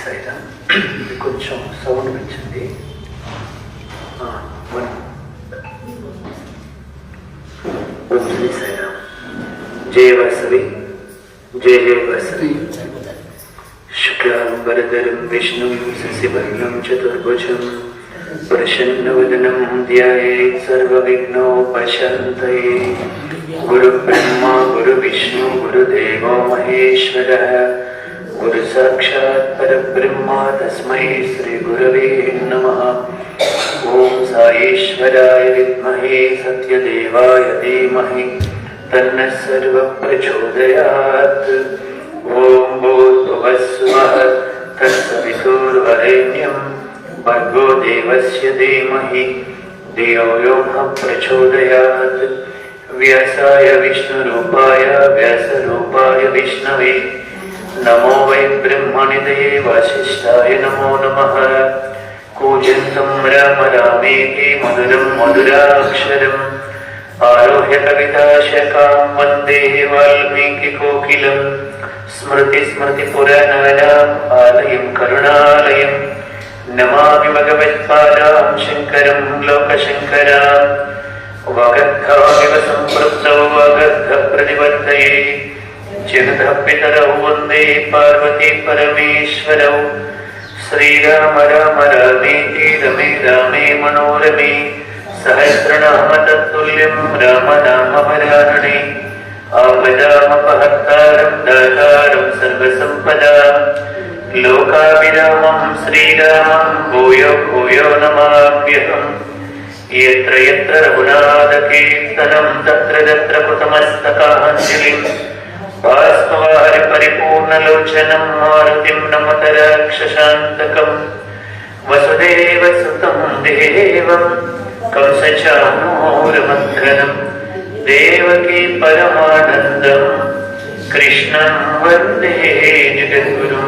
సైరా కొంచెం సౌండ్ పెంచండి. ఓం శ్రీ సైరా. జయ వాసవి, జయ జయ వాసవి. శుక్లాంబరధరం విష్ణుం శశివర్ణం చతుర్భుజం ప్రసన్నవదనం ధ్యాయేత్ సర్వవిఘ్నోపశాంతయే. గురు బ్రహ్మా గురు విష్ణు గురుదేవో మహేశ్వరః. గురు సాక్షాత్ పరబ్రహ్మ తస్మై శ్రీ గురవే నమః. ఓం సాయేశ్వరాయ విద్మహే సత్యదేవాయ ధీమహి తన్నః సర్వః ప్రచోదయాత్. ఓం భూర్భువస్సువః తత్సవితుర్వరేణ్యం భర్గో దేవస్య ధీమహి ధియో యో నః ప్రచోదయాత్. వ్యాసాయ విష్ణురూపాయ వ్యాసరూపాయ విష్ణవే నమో వై బ్రహ్మనిధయే వాసిష్ఠాయ నమో నమః. కూజంతం రామ రామేతి మధురం మధురాక్షరం ఆరోహ్య కవితాశకాం వందే వాల్మీకి కోకిలం. స్మృతి స్మృతి పురాణానాం ఆలయం కరుణాలయం. నమామి భగవత్పాదాం శంకరం లోకశంకరాం. వాగర్ధావివ సంపృక్తౌ వాగర్ధ ప్రతివర్తయే జగతః పితరౌ వందే పార్వతీ పరమేశ్వరౌ. శ్రీరామ రామ రామేతి రమే రామే మనోరమే సహస్రనామ తత్తుల్యం రామ నామ వరాననే. ఆపదామపహర్తారం దాతారం సర్వసంపదాం లోకాభిరామం శ్రీరామం భూయో భూయో నమామ్యహం. యత్ర యత్ర రఘునాథకీర్తనం తత్ర తత్ర కృతమస్తకాంజలిం. భాస్కవారి పరిపూర్ణలోచనం మారుతిం నమత రాక్షసాంతకం. వసుదేవ సుతం దేవం కంసచానూరమర్దనం దేవకీ పరమానందం కృష్ణం వందే జగద్గురుం.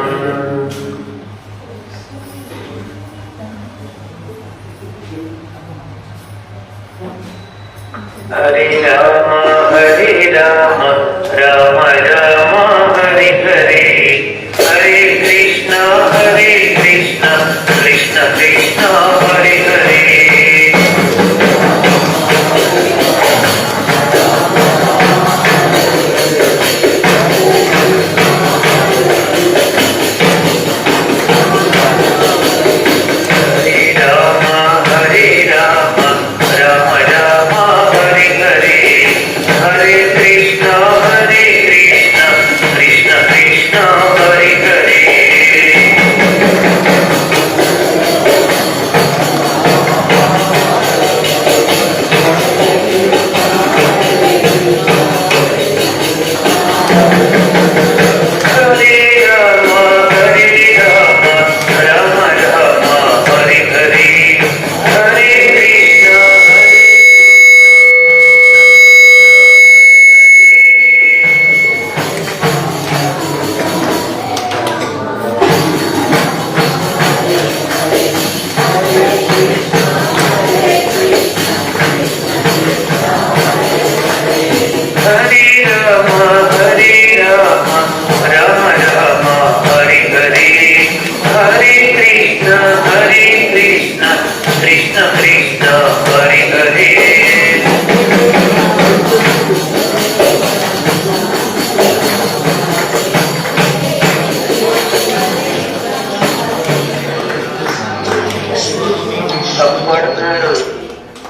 హరే రామ హరే రామ రామ రామ హరే హరే. హరే కృష్ణ కృష్ణ కృష్ణ హరే హరే.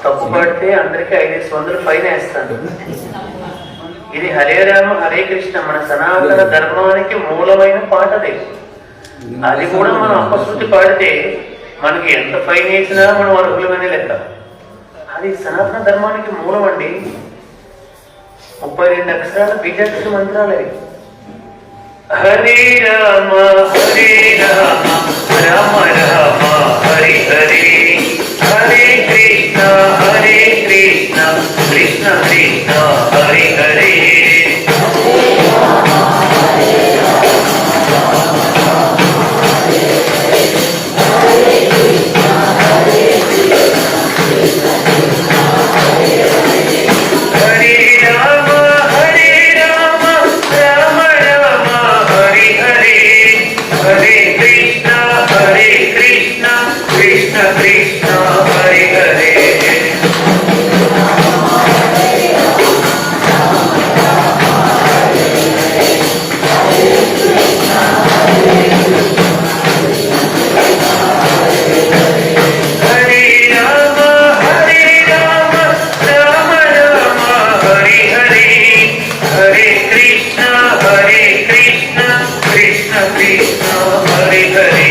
తప్పు పడితే అందరికీ 500 ఫైన్ వేస్తాను. ఇది హరే రామ హరే కృష్ణ మన సనాతన ధర్మానికి మూలమైన పాటది. అది కూడా మనం అపశృతి పాడితే మనకి ఎంత ఫైన్ వేసినా మనం అర్హులమనే లెక్క. అది సనాతన ధర్మానికి మూలం అండి. 32 అక్షరాల బీజాక్షర మంత్రాలు అవి. హరే రామ హరే రామ రామ రామ హరి హరి. హరే కృష్ణ కృష్ణ కృష్ణ హరి హరి. Krishna కృష్ణ హరి హరి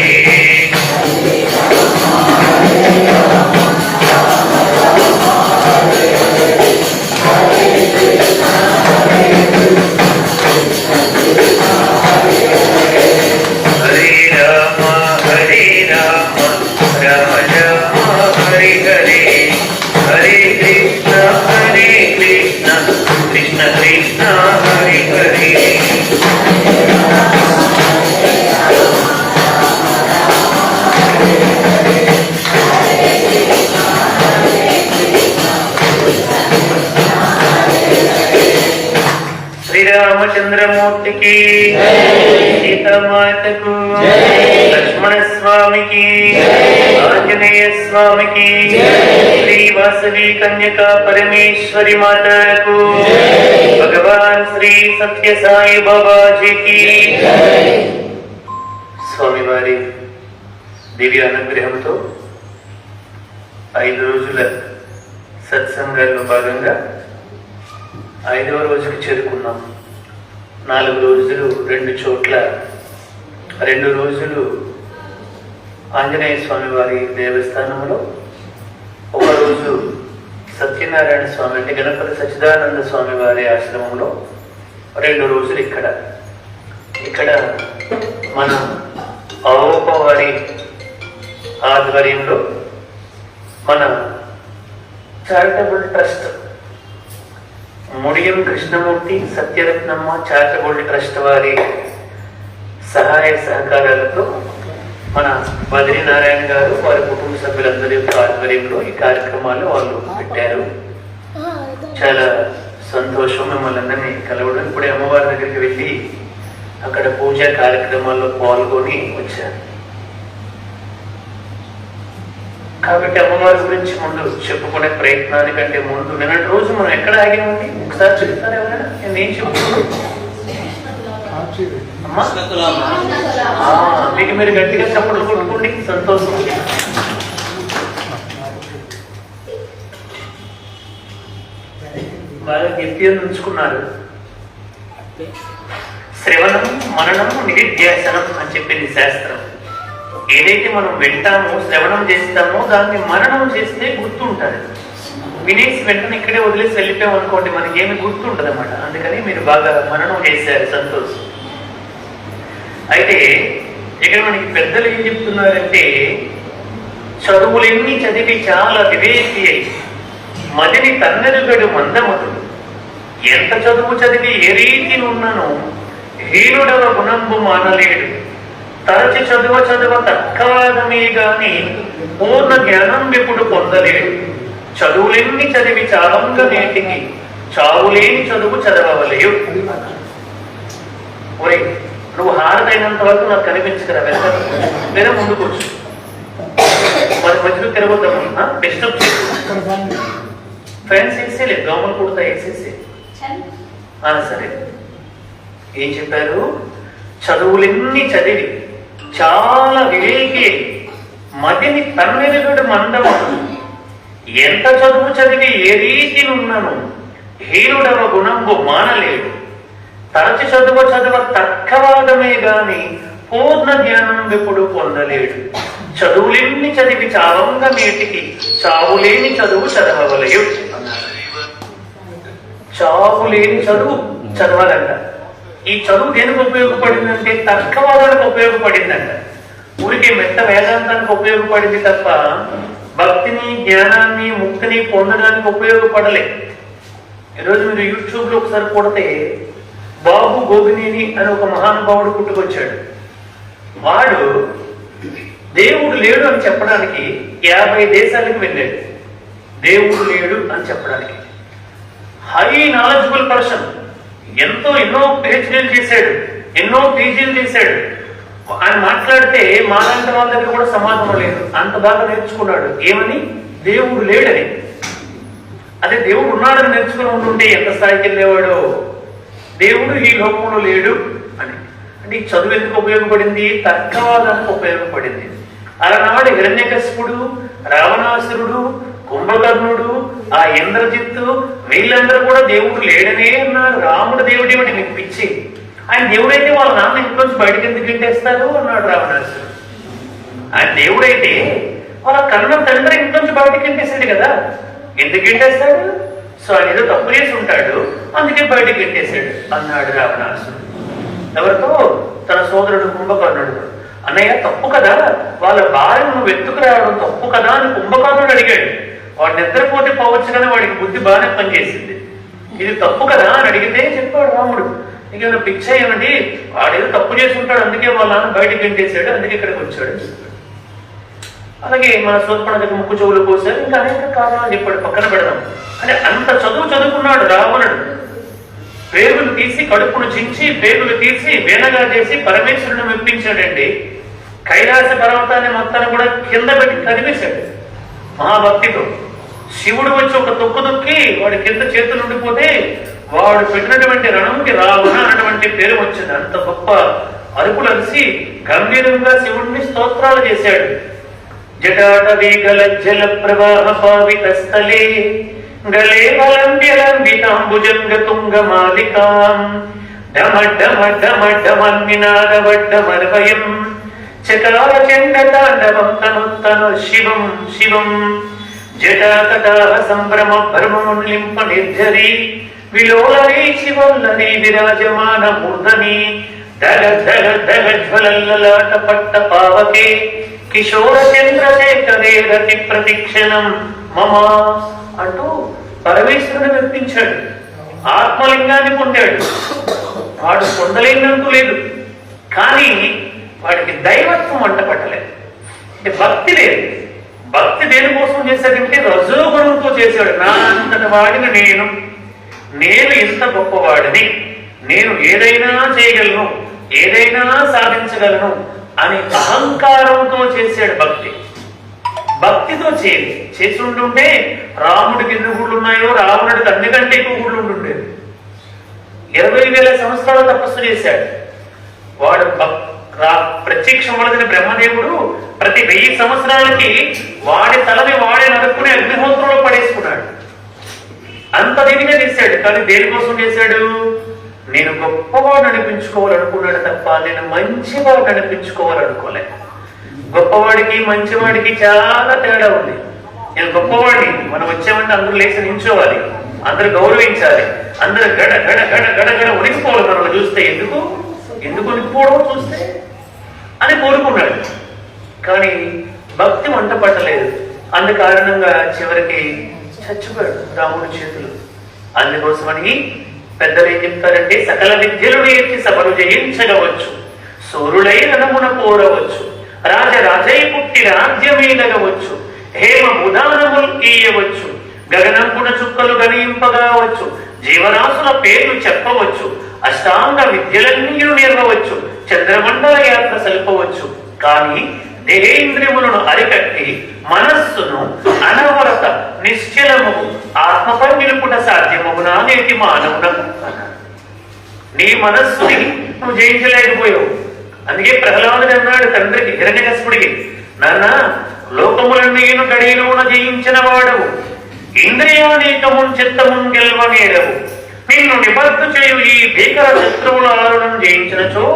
రామచంద్రమూర్తికి, సీతామాతకు, లక్ష్మణ స్వామికి, ఆంజనేయ స్వామికి, శ్రీ వాసవి కన్యకా పరమేశ్వరి మాతకు, భగవాన్ శ్రీ సత్య సాయి బాబాజీకి. స్వామివారి దివ్య అనుగ్రహంతో 5 రోజుల సత్సంగాల్లో భాగంగా 5వ రోజుకి చేరుకున్నాం. 4 రోజులు 2 చోట్ల, 2 రోజులు ఆంజనేయ స్వామి వారి దేవస్థానంలో, 1 రోజు సత్యనారాయణ స్వామి అంటే గణపతి సచ్చిదానంద స్వామి వారి ఆశ్రమంలో, 2 రోజులు ఇక్కడ మన అవోప వారి ఆధ్వర్యంలో మన charitable trust Mudiyam Krishnamurthy Satyaratnamma charitable trust వారి సహాయ సహకారాలతో మన బద్రీనారాయణ గారు వారి కుటుంబ సభ్యులందరి యొక్క ఆధ్వర్యంలో ఈ కార్యక్రమాలు వాళ్ళు పెట్టారు. చాలా సంతోషం మిమ్మల్ని అందరినీ కలవడం. ఇప్పుడే అమ్మవారి దగ్గరికి వెళ్ళి అక్కడ పూజా కార్యక్రమాల్లో పాల్గొని వచ్చారు. కాబట్టి అమ్మవారి గురించి ముందు చెప్పుకునే ప్రయత్నానికంటే ముందు నిన్నటి రోజు మనం ఎక్కడ ఆగామండి ఒకసారి చెప్తారు ఎవరైనా? నేను చెప్తున్నాను మీకు మీరు గట్టిగా చప్పట్లు కొట్టుకోండి, సంతోషం. బాగా గట్టిగా ఉంచుకున్నారు. శ్రవణం మననం నిధిధ్యాసనం అని చెప్పింది శాస్త్రం. ఏదైతే మనం వింటామో శ్రవణం చేస్తామో దాన్ని మననం చేస్తే గుర్తుంటుంది. వినేసి వెంటనే ఇక్కడే వదిలేసి వెళ్ళిపోయాం అనుకోండి మనకి ఏమి గుర్తుంటుంది అన్నమాట. అందుకని మీరు బాగా మననం చేశారు, సంతోషం. అయితే ఇక్కడ మనకి పెద్దలు ఏం చెప్తున్నారంటే, చదువులెన్ని చదివి చాలా వివేకి అయి మదిని తన్నెరుగడు మందమతుడు, ఎంత చదువు చదివి ఏ రీతి ఉన్నను హీనుడవ గుణంబు మానలేడు, తరచి చదువ తక్కవాదమే గాని పూర్ణ జ్ఞానం విపుడు పొందలేడు, చదువులెన్ని చదివి చావంగా నేటికి చావులేని చదువు చదవలేవు. ఒరే నువ్వు హారదైనంత వరకు నాకు కనిపించగల వెళ్తాను లేదా ముందుకు వచ్చు మరి మధ్యలో తిరగొద్దాము. బెస్ట్ ఫ్యాన్స్ వేసేలే, దోమలు కుడతా వేసేసి. సరే ఏం చెప్పారు? చదువులెన్ని చదివి చాలా వివేకి మదిని తన్నెరుగడు మందమను, ఎంత చదువు చదివి ఏ రీతి ఉన్నాను హీనుడవ గుణంబు మానలేడు, తరచి చదువ తర్కవాదమే గాని పూర్ణ జ్ఞానం ఎప్పుడు పొందలేడు, చదువులెన్ని చదివి చావంగా నేటికి చావులేని చదువు చదవలేవు అన్నారు. చావులేని చదువు చదవాలంట. ఈ చదువు దేనికి ఉపయోగపడిందంటే తర్కవాదానికి ఉపయోగపడిందంట. ఊరికి మెత్త వేదాంతానికి ఉపయోగపడింది తప్ప భక్తిని జ్ఞానాన్ని ముక్తిని పొందడానికి ఉపయోగపడలేదు. ఈరోజు మీరు యూట్యూబ్ లో ఒకసారి కొడితే బాబు గోగినేని అని ఒక మహానుభావుడు పుట్టుకొచ్చాడు. వాడు దేవుడు లేడు అని చెప్పడానికి 50 దేశాలకు వెళ్ళాడు. దేవుడు లేడు అని చెప్పడానికి. హై నాలెడ్జబుల్ పర్సన్, ఎన్నో పిహెచ్డీలు చేశాడు, ఎన్నో పీజీలు చేశాడు. ఆయన మాట్లాడితే మాలాంటి వాళ్ళ దగ్గర కూడా సమాధానం లేదు, అంత బాగా నేర్చుకున్నాడు. ఏమని? దేవుడు లేడని. అదే దేవుడు ఉన్నాడని నేర్చుకుని ఉంటుంటే ఎంత స్థాయికి వెళ్ళేవాడు. దేవుడు ఈ లోకంలో లేడు అని. అంటే ఈ చదువు ఎందుకు ఉపయోగపడింది? తర్కవాదానికి ఉపయోగపడింది. అలనాడు హిరణ్యకశిపుడు, రావణాసురుడు, కుంభకర్ణుడు, ఆ ఇంద్రజిత్తు వీళ్ళందరూ కూడా దేవుడు లేడనే అన్నారు. రాముడు దేవుడు ఏమిటి మీకు పిచ్చి? ఆయన దేవుడైతే వాళ్ళ నాన్న ఇంట్లోంచి బయటకు ఎందుకు గింటేస్తారు అన్నాడు రావణాసురుడు. ఆయన దేవుడైతే వాళ్ళ కన్న తండ్రి ఇంట్లోంచి బయటకు గింటేశాడు కదా, ఎందుకు గింటేస్తాడు? సో ఆయన ఏదో తప్పు చేసి ఉంటాడు, అందుకే బయటకు గింటేశాడు అన్నాడు రావణాసురుడు. ఎవరితో? తన సోదరుడు కుంభకర్ణుడు. అన్నయ్య తప్పు కదా, వాళ్ళ భార్యను నువ్వు ఎత్తుకు రావడం తప్పు కదా అని కుంభకర్ణుడు అడిగాడు. వాడు నిద్రపోతే పోవచ్చు కానీ వాడికి బుద్ధి బాగానే పనిచేసింది. ఇది తప్పు కదా అని అడిగితే చెప్పాడు రాముడు, నీకేమైనా పిచ్చ ఏమండి, వాడేదో తప్పు చేసి ఉంటాడు అందుకే వాళ్ళ నాన్న బయటకు గంటేశాడు, అందుకే ఇక్కడికి వచ్చాడు. అలాగే మన శూర్పణఖకి ముక్కు చెవులు కోసారు, ఇంకా అనేక కారణాలు చెప్పాడు, పక్కన పెడదాం. అంటే అంత చదువుకున్నాడు రావణుడు. పేగులు తీసి కడుపును చించి పేగులు తీసి వేనగా చేసి పరమేశ్వరుని మెప్పించాడండి. కైలాస పర్వతాన్ని మొత్తాన్ని కూడా కింద పెట్టి కదిపేశాడు మహాభక్తితో. శివుడు వచ్చి ఒక తొక్కు తొక్కి వాడి కింద చేతులు ఉండిపోతే వాడు పెట్టినటువంటి రణంకి రావణ అన్నటువంటి పేరు వచ్చింది. అంత గొప్ప అరుపులు అరిసి గంభీరంగా శివుడిని స్తోత్రాలు చేశాడు. జటాటవీగల జల ప్రవాహ పావిత స్థలే గలే వలంబ్యలంబితాంబుజంగ తుంగ మాలికాం ఢమ ఢమ ఢమ ఢమన్నినాదవడ్డమర్వయం చకార చండ తాండవం తను శివం శివం జటాకటాహ సంభ్రమ భ్రమమున్లింప నిర్జరి విలోలరీ శివల్లరీ విరాజమాన మూర్ధని దగ దగ దగ జ్వలల్లలాట పట్ట పావకే కిశోర చంద్రశేఖరే రతి ప్రతిక్షణం మమ అంటూ పరమేశ్వరుని మెప్పించాడు. ఆత్మలింగాన్ని పొందాడు. వాడు పొందలేనంటూ లేదు, కానీ వాడికి దైవత్వం అంట పట్టలేదు. అంటే భక్తి లేదు. భక్తి దేనికోసం చేశాడంటే రజోగుణంతో చేశాడు. నా అంతటి వాడిని నేను ఇంత గొప్పవాడిని, నేను ఏదైనా చేయగలను, ఏదైనా సాధించగలను అని అహంకారంతో చేశాడు భక్తి. భక్తితో చేసి ఉంటుంటే రాముడికి ఎన్ని గుళ్ళు ఉన్నాయో రావణుడికి అన్నికంటే ఎక్కువ గుళ్ళు ఉంటుండేది. 20,000 సంవత్సరాలు తపస్సు చేశాడు వాడు. ప్రత్యక్షమడిన బ్రహ్మదేవుడు ప్రతి 1000 సంవత్సరాలకి వాడి తలని వాడే నరుక్కుని అగ్నిహోత్రంలో పడేసుకున్నాడు. అంత దీనిగా చేశాడు. కానీ దేనికోసం చేశాడు? నేను గొప్పవాడు అనిపించుకోవాలనుకున్నాడు తప్ప నేను మంచివాడు అనిపించుకోవాలనుకోలే. గొప్పవాడికి మంచివాడికి చాలా తేడా ఉంది. నేను గొప్పవాడిని, మనం వచ్చామంటే అందరూ లేచి నించోవాలి, అందరూ గౌరవించాలి, అందరూ గడ గడ గడ గడ గడ ఉనికిపోవాలి. మనం చూస్తే ఎందుకు ఉనికిపోవడం చూస్తే అని కోరుకున్నాడు. కానీ భక్తి వంట పట్టలేదు. అందు కారణంగా చివరికి చచ్చిపోయాడు రాముడి చేతులు. అందుకోసమని పెద్దలు ఏం చెప్తారంటే, సకల విద్యలు నేర్చి సభను జయించగవచ్చు, సూర్యుడై రణమున కోరవచ్చు, రాజరాజై పుట్టి రాజ్యమేలగవచ్చు, హేమ బుధానములు ఈయవచ్చు, గగనంపున చుక్కలు గణింపగావచ్చు, జీవరాశుల పేర్లు చెప్పవచ్చు, అష్టాంగ విద్యలన్నీ నేర్వవచ్చు, చంద్రమండల యాత్ర సల్పవచ్చు. కానీ దేహేంద్రియములను అరికట్టి మనస్సును అనవరత నిశ్చలము ఆత్మపై నిలుపుట సాధ్యమగునా నేటి మానవునకు. నీ మనస్సుని నువ్వు జయించలేకపోయావు. అందుకే ప్రహ్లాదుడు అన్నాడు తండ్రికి, హిరణ్యకశిపుడికి, నాన్న లోకములన్నీను గడిలోన జయించిన వాడవు, ఇంద్రియానీకమున్ చిత్తమున్ గెల్వనేరవు, నిన్ను నిబద్ధ చేయు ఈ భీకర శత్రువుల ఆరుణం జయించినచో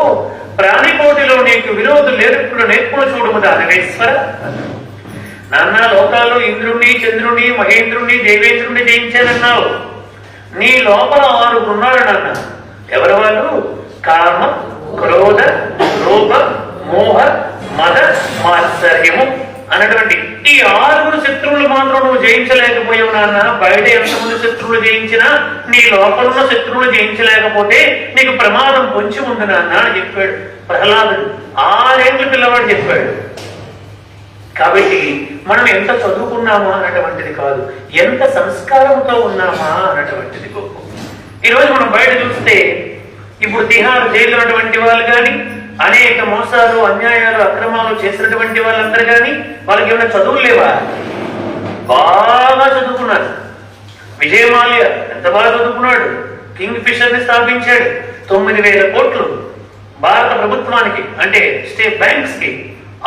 ప్రాణికోటిలో నీకు విరోధులు నేర్పును చూడుము దానవేశ్వర. నాన్న లోకాల్లో ఇంద్రుణ్ణి, చంద్రుణ్ణి, మహేంద్రుణ్ణి, దేవేంద్రుణ్ణి జయించానన్నావు. నీ లోపల 6 ఉన్నాడు నాన్న. ఎవరు వాళ్ళు? కామ, క్రోధ, లోభ, మోహ, మద, మాత్సర్యము అన్నటువంటి ఈ 6 శత్రువులు మాత్రం నువ్వు జయించలేకపోయావు నాన్న. బయట ఎంతమంది శత్రువులు జయించినా నీ లోపల ఉన్న శత్రువులు జయించలేకపోతే నీకు ప్రమాదం పొంచి ఉంది నాన్న అని చెప్పాడు ప్రహ్లాదుడు. 6 ఏళ్ళ పిల్లవాడు చెప్పాడు. కాబట్టి మనం ఎంత చదువుకున్నామా అన్నటువంటిది కాదు, ఎంత సంస్కారంతో ఉన్నామా అన్నటువంటిది గొప్ప. ఈరోజు మనం బయట చూస్తే ఇప్పుడు తిహార్ జైలు ఉన్నటువంటి వాళ్ళు కానీ, అనేక మోసాలు, అన్యాయాలు, అక్రమాలు చేసినటువంటి వాళ్ళందరూ కానీ వాళ్ళకి ఏమైనా చదువులు లేవా? బాగా చదువుకున్నారు. విజయమాల్య ఎంత బాగా చదువుకున్నాడు. కింగ్ ఫిషర్ ని స్థాపించాడు. 9,000 కోట్లు భారత ప్రభుత్వానికి అంటే స్టేట్ బ్యాంక్స్ కి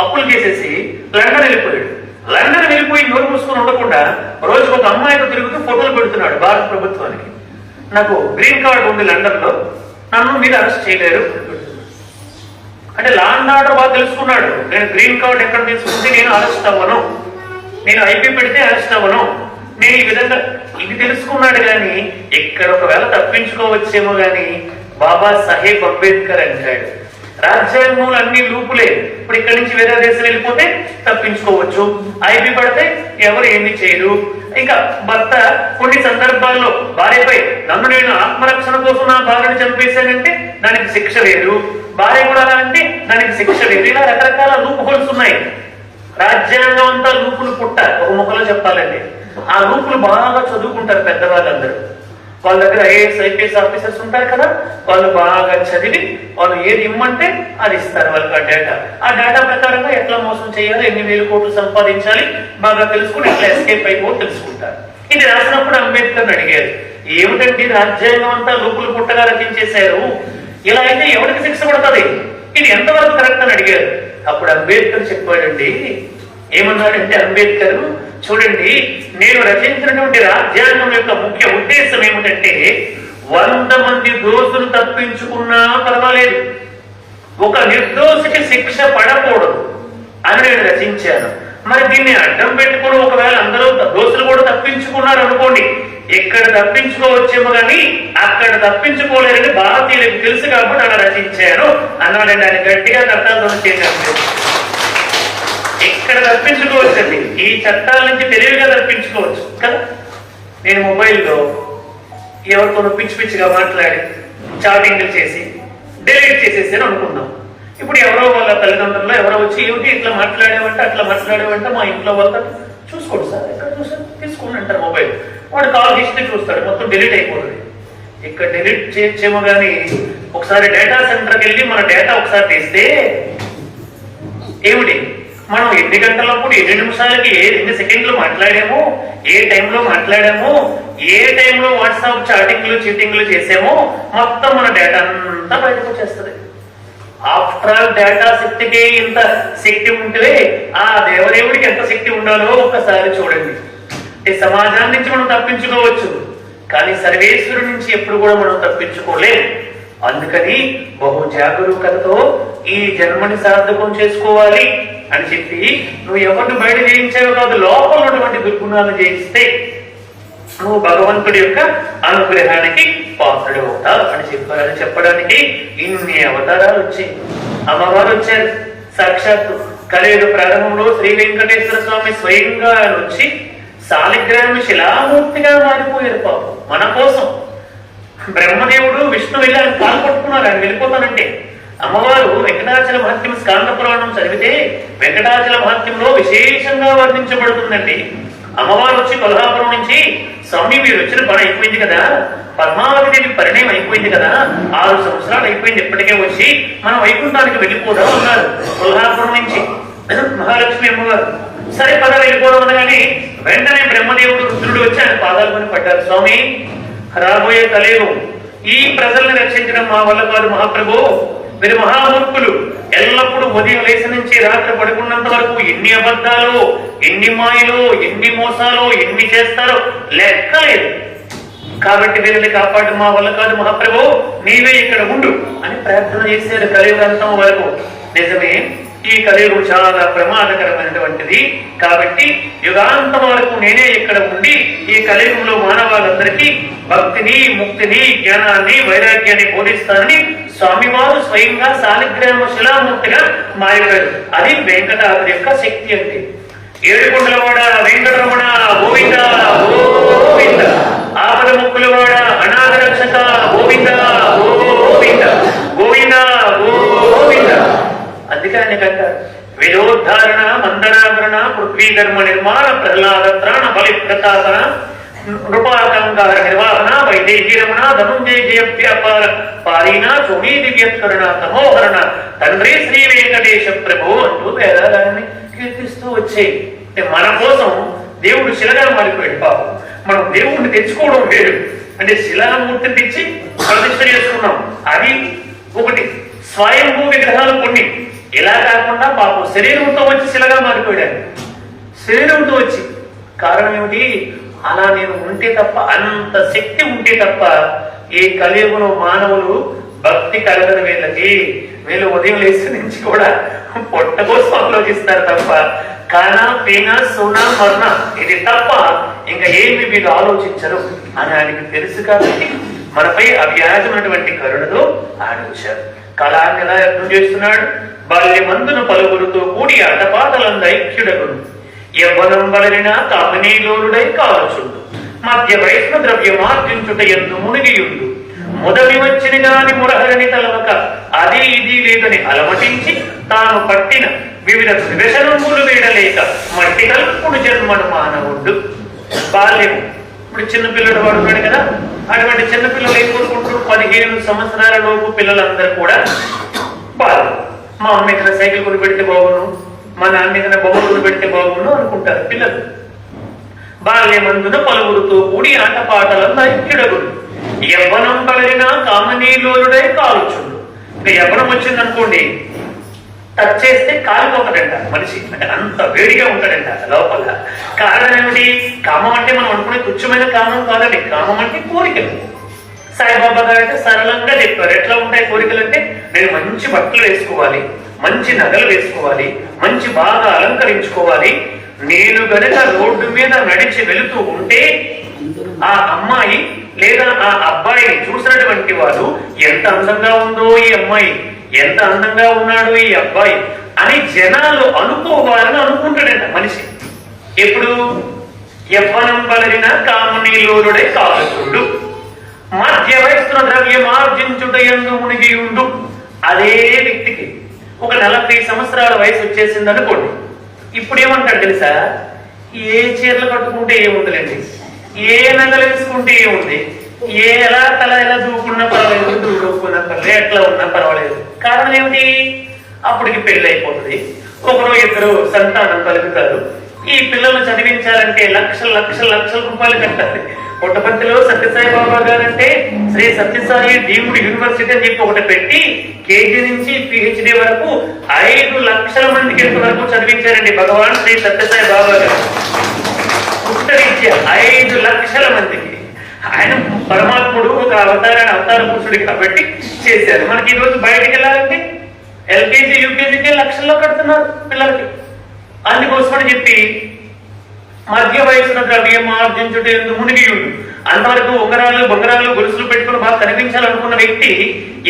అప్పులు చేసేసి లండన్ వెళ్ళిపోయాడు. లండన్ వెళ్ళిపోయి నోరు మూసుకొని ఉండకుండా రోజుకు ఒక అమ్మాయితో తిరుగుతూ ఫోటోలు పెడుతున్నాడు భారత ప్రభుత్వానికి. నాకు గ్రీన్ కార్డు ఉంది లండన్ లో, నన్ను మీరు అరెస్ట్ చేయలేరు. అంటే లా అండ్ ఆర్డర్ బాగా తెలుసుకున్నాడు. నేను గ్రీన్ కార్డ్ ఎక్కడ తీసుకుంటే నేను అరెస్ట్ అవ్వను, నేను ఐపీ పెడితే అరెస్ట్ అవ్వను, నేను ఈ విధంగా ఇది తెలుసుకున్నాడు. కానీ ఎక్కడ ఒకవేళ తప్పించుకోవచ్చేమో కానీ బాబా సాహెబ్ అంబేద్కర్ అంటాడు రాజ్యాంగంలో అన్ని లూపులే. ఇప్పుడు ఇక్కడి నుంచి వేరే దేశం వెళ్ళిపోతే తప్పించుకోవచ్చు, ఐపీ పడితే ఎవరు ఏమి చేయరు. ఇంకా భర్త కొన్ని సందర్భాల్లో భార్యపై నన్ను నేను ఆత్మరక్షణ కోసం నా భార్యను చంపేశానంటే దానికి శిక్ష వేరు, భార్య కూడా అలా అంటే దానికి శిక్ష వేరు. ఇలా రకరకాల లూప్ హోల్స్ ఉన్నాయి. రాజ్యాంగం అంతా లూపులు పుట్ట. ఒక ముఖలో చెప్పాలండి, ఆ లూపులు బాగా చదువుకుంటారు పెద్దవాళ్ళందరూ. వాళ్ళ దగ్గర ఐఏఎస్ ఐపీఎస్ ఆఫీసర్స్ ఉంటారు కదా, వాళ్ళు బాగా చదివి వాళ్ళు ఏది ఇమ్మంటే అది ఇస్తారు వాళ్ళకి ఆ డేటా ప్రకారంగా ఎట్లా మోసం చేయాలి, ఎన్ని వేల కోట్లు సంపాదించాలి బాగా తెలుసుకుని ఎట్లా ఎస్కేప్ అయిపో తెలుసుకుంటారు. ఇది రాసినప్పుడు అంబేద్కర్ అడిగారు, ఏమిటంటే రాజ్యాంగం అంతా లూపులు పుట్టగా రచించేశారు, ఇలా అయితే ఎవరికి శిక్ష పడుతుంది, ఇది ఎంతవరకు కరెక్ట్ అని అడిగారు. అప్పుడు అంబేద్కర్ చెప్పాడండి, ఏమన్నాడంటే అంబేద్కర్, చూడండి నేను రచించినటువంటి రాజ్యాంగం యొక్క ముఖ్య ఉద్దేశం ఏమిటంటే 100 మంది దోషులు తప్పించుకున్నా పర్వాలేదు, ఒక నిర్దోషికి శిక్ష పడకూడదు అని నేను రచించాను. మరి దీన్ని అడ్డం పెట్టుకుని ఒకవేళ అందరూ దోషులు కూడా తప్పించుకున్నారు అనుకోండి, ఎక్కడ తప్పించుకోవచ్చేమో కానీ అక్కడ తప్పించుకోలేరని భారతీయులకు తెలుసు కాబట్టి అలా రచించాను అన్నాడండి. ఆయన గట్టిగా కర్తవ్యం చేశాను. ఎక్కడ తప్పించుకోవచ్చండి, ఈ చట్టాల నుంచి తెలివిగా తప్పించుకోవచ్చు కదా. నేను మొబైల్లో ఎవరితో పిచ్చి పిచ్చిగా మాట్లాడి చాటింగ్లు చేసి డిలీట్ చేసేసాను అనుకుందాం. ఇప్పుడు ఎవరో వాళ్ళ తల్లిదండ్రులు ఎవరో వచ్చి ఏమిటి ఇట్లా మాట్లాడేవంటే అట్లా మాట్లాడేవంటే మా ఇంట్లో వాళ్ళతో చూసుకోండి సార్, ఎక్కడ చూసాను తీసుకోండి అంటారు మొబైల్. వాడు కాల్ హిస్టరీ చూస్తాడు, మొత్తం డిలీట్ అయిపోతుంది. ఇక్కడ డిలీట్ చేయొచ్చేమో కానీ ఒకసారి డేటా సెంటర్కి వెళ్ళి మన డేటా ఒకసారి తీస్తే ఏమిటి మనం ఎన్ని గంటలప్పుడు ఎన్ని నిమిషాలకి ఎన్ని సెకండ్లు మాట్లాడామో, ఏ టైంలో మాట్లాడామో, ఏ టైంలో వాట్సాప్ చాటింగ్లు చీటింగ్లు చేసామో మొత్తం మన డేటా అంతా బయటకు వచ్చేస్తుంది. ఆఫ్టర్ ఆల్ డేటా శక్తికి ఇంత శక్తి ఉంటే ఆ దేవదేవుడికి ఎంత శక్తి ఉండాలో ఒక్కసారి చూడండి. ఈ సమాజాన్ని నుంచి మనం తప్పించుకోవచ్చు కానీ సర్వేశ్వరుడి నుంచి ఎప్పుడు కూడా మనం తప్పించుకోలేం. అందుకని బహు జాగరూకతతో ఈ జన్మని సార్థకం చేసుకోవాలి అని చెప్పి నువ్వు ఎవరిని బయట జయించావు కాదు, లోపల ఉన్నటువంటి దుర్గుణాలను జయిస్తే నువ్వు భగవంతుడి యొక్క అనుగ్రహానికి పాత్రుడు అవుతావు అని చెప్పడానికి ఇన్ని అవతారాలు వచ్చాయి. అమ్మవారు వచ్చారు సాక్షాత్తు కలియుగ ప్రారంభంలో శ్రీ వెంకటేశ్వర స్వామి స్వయంగా ఆయన వచ్చి శాలిగ్రామ శిలామూర్తిగా మారిపోయారు పాపం మన కోసం. బ్రహ్మదేవుడు విష్ణు వెళ్ళి ఆయన పాల్పట్టుకున్నారు, ఆయన వెళ్ళిపోతానంటే. అమ్మవారు వెంకటాచల మహత్యం స్కాంద పురాణం చదివితే వెంకటాచల మహత్యంలో విశేషంగా వర్ణించబడుతుందండి. అమ్మవారు వచ్చి కొల్హాపురం నుంచి, స్వామి మీరు వచ్చిన పని అయిపోయింది కదా, పద్మావతి దేవి పరిణయం అయిపోయింది కదా, 6 సంవత్సరాలు అయిపోయింది, ఎప్పటికే వచ్చి మనం వైకుంఠానికి వెళ్ళిపోదాం అన్నారు కొల్హాపురం నుంచి మహాలక్ష్మి అమ్మవారు. సరే పద వెళ్ళిపోవడం అనగానే వెంటనే బ్రహ్మదేవుడు రుద్రుడు వచ్చి ఆయన పాదాలు కొని పడ్డారు. స్వామి రాబోయే కలియుగం ఈ ప్రజల్ని రక్షించడం మా వల్ల కాదు మహాప్రభు, మీరు మహామూర్ఖులు, ఎల్లప్పుడూ ఉదయం లేచి నుంచి రాత్రి పడుకున్నంత వరకు ఎన్ని అబద్ధాలు, ఎన్ని మాయలు, ఎన్ని మోసాలు, ఎన్ని చేస్తారో లెక్కలేదు. కాబట్టి వీరిని కాపాడు, మా వల్ల కాదు మహాప్రభు, నీవే ఇక్కడ ఉండు అని ప్రార్థన చేశారు కలియుగాంతం వరకు. నిజమే, ఈ కలియుగం చాలా ప్రమాదకరమైనటువంటిది. కాబట్టి యుగాంతం వరకు నేనే ఇక్కడ ఉండి ఈ కలియుగంలో మానవాళ్ళందరికీ భక్తిని, ముక్తిని, జ్ఞానాన్ని, వైరాగ్యాన్ని బోధిస్తానని స్వామివారు స్వయంగా శాలిగ్రామ శిలామూర్తిగా మారిపోయారు. అది వెంకటాద్రి యొక్క శక్తి అంటే. ఏడుకొండలవాడ వెంకటరమణ గోవింద గోవింద, ఆపద ముక్కులవాడ అనాథ రక్షక గోవింద గోవింద గోవింద గోవింద. అందుకే ఆయన కంటారు వేదోద్ధారణ, మందరాభరణ, పృథ్వీధర్మ నిర్మాణ, ప్రహ్లాద త్రాణ, బలి ప్రతాపన, నృపాకంగార నిర్వాహణ, వైదేహీ రమణ, ధనుంజయ జయవ్యాపార పారీణ, సోమీ దివ్యత్కరణ, తమోహరణ, తండ్రి శ్రీ వెంకటేశ ప్రభు అంటూ వేదాలని కీర్తిస్తూ వచ్చే. మన కోసం దేవుడు శిలగా మారిపోయాడు పాపం. మనం దేవుడిని తెచ్చుకోవడం వేరు, అంటే శిలామూర్తిని తెచ్చి ప్రతిష్ఠ చేసుకున్నాం, అది ఒకటి. స్వయంభూ విగ్రహాలు కొన్ని, ఇలా కాకుండా పాపం శరీరంతో వచ్చి శిలగా మారిపోయాడు. శరీరంతో వచ్చి కారణం ఏమిటి? అలా నేను ఉంటే తప్ప, అంత శక్తి ఉంటే తప్ప ఈ కలియుగంలో మానవులు భక్తి కలగదు వీళ్ళకి. వీళ్ళు ఉదయం లేచి నుంచి కూడా పొట్ట కోసం ఆలోచిస్తారు తప్ప కానా పీనా సోనా మరణ ఇది తప్ప ఇంకా ఏమి వీళ్ళు ఆలోచించరు అని ఆయనకి తెలుసు కాబట్టి మనపై అవ్యాజమైనటువంటి కరుణతో ఆయన వచ్చారు. కాలాన్ని ఎలా అర్థం చేస్తున్నాడు? బాల్యమందును పలువురుతో కూడి ఆటపాటలందు ఐక్యుడగును, యవ్వనం వలన కామనీలోనుడై కావచ్చుండు, మధ్య వయస్సు ద్రవ్యమార్జించుట ఎందు మునిగియుండు, ముదమి వచ్చిన గాని మురహరిని తలవక అది ఇది లేదని అలమటించి తాను పట్టిన వివిధ వ్యసనములు వీడలేక మట్టి కల్పుడు జన్మను మానవుడు. బాల్యము ఇప్పుడు చిన్నపిల్లడు వాడున్నాడు కదా, అటువంటి చిన్నపిల్లలు ఏం కోరుకుంటారు? 15 సంవత్సరాల లోపు పిల్లలందరూ కూడా బాల్యం. మా అమ్మ ఏదైనా సైకిల్ కొని పెడితే బాగును, మా నాన్న ఏదైనా బొమ్మ కొని పెడితే బాగును అనుకుంటారు పిల్లలు. బాల్యమందున పలువురుతో కూడి ఆటపాటలను ఐక్యుడగును, యవ్వనం కలిగిన కామనీలోనుడై కాలుచుండు. ఇంకా యవ్వనం వచ్చింది అనుకోండి, టచ్ చేస్తే కాలిపోతాడంట మనిషి, అంటే అంత వేడిగా ఉంటాడంట లోపల. కారణం ఏమిటి? కామం అంటే మనం అనుకునే తుచ్చమైన కామం కాదండి. కామం అంటే కోరికలు. సాయిబాబా గారు అయితే సరళంగా చెప్పారు. ఎట్లా ఉంటాయి కోరికలు అంటే, నేను మంచి బట్టలు వేసుకోవాలి, మంచి నగలు వేసుకోవాలి, మంచి బాగా అలంకరించుకోవాలి. నేను గనక రోడ్డు మీద నడిచి వెళుతూ ఉంటే ఆ అమ్మాయి లేదా ఆ అబ్బాయిని చూసినటువంటి వాడు ఎంత అందంగా ఉందో ఈ అమ్మాయి, ఎంత అందంగా ఉన్నాడు ఈ అబ్బాయి అని జనాలు అనుకోవాలని అనుకుంటాడంట మనిషి. ఎప్పుడు? యవ్వనం కలిగిన కామనీలోనుడై కాలుచుండు, మధ్య వయస్సున ద్రవ్యమార్జించుట యందు మునిగియుండు. అదే వ్యక్తికి ఒక 40 సంవత్సరాల వయసు వచ్చేసింది అనుకోండి, ఇప్పుడు ఏమంటాడు తెలుసా? ఏ చీరలు కట్టుకుంటే ఏముందిలేండి, ఏ నగలు వేసుకుంటే ఏముంది, ఎలా తల ఎలా దూకున్నా పర్వాలేదు, దూకున్నా పర్లేదు, ఎట్లా ఉన్నా పర్వాలేదు. కారణం ఏమిటి? అప్పటికి పెళ్లి అయిపోతుంది, ఒకరు ఇద్దరు సంతానం కలుగుతారు. ఈ పిల్లలు చదివించాలంటే లక్షల లక్షల లక్షల రూపాయలు కట్టాలి. పుట్టపర్తిలో సత్యసాయి బాబా guarantee Shri Sathya Sai deemed university అని చెప్పి ఒకటి పెట్టి కేజీ నుంచి PhD వరకు 5 లక్షల మందికి వరకు చదివించారండి భగవాన్ శ్రీ సత్యసాయి బాబా గారు. ఉత్తరీత్య 5 లక్షల మందికి. ఆయన పరమాత్ముడు, ఒక అవతార పురుషుడు కాబట్టి చేశారు. మనకి ఈ రోజు బయటకు వెళ్ళాలంటే LKG UKGకే లక్షల్లో కడుతున్నారు పిల్లలకి. అందుకోసమని చెప్పి మధ్య వయసున ద్రవ్యం ఆర్జించుట ఎందు మునిగియుండు. అంతవరకు ఉంగరాలు బొంగరాలు గొలుసులు పెట్టుకుని బాగా కనిపించాలనుకున్న వ్యక్తి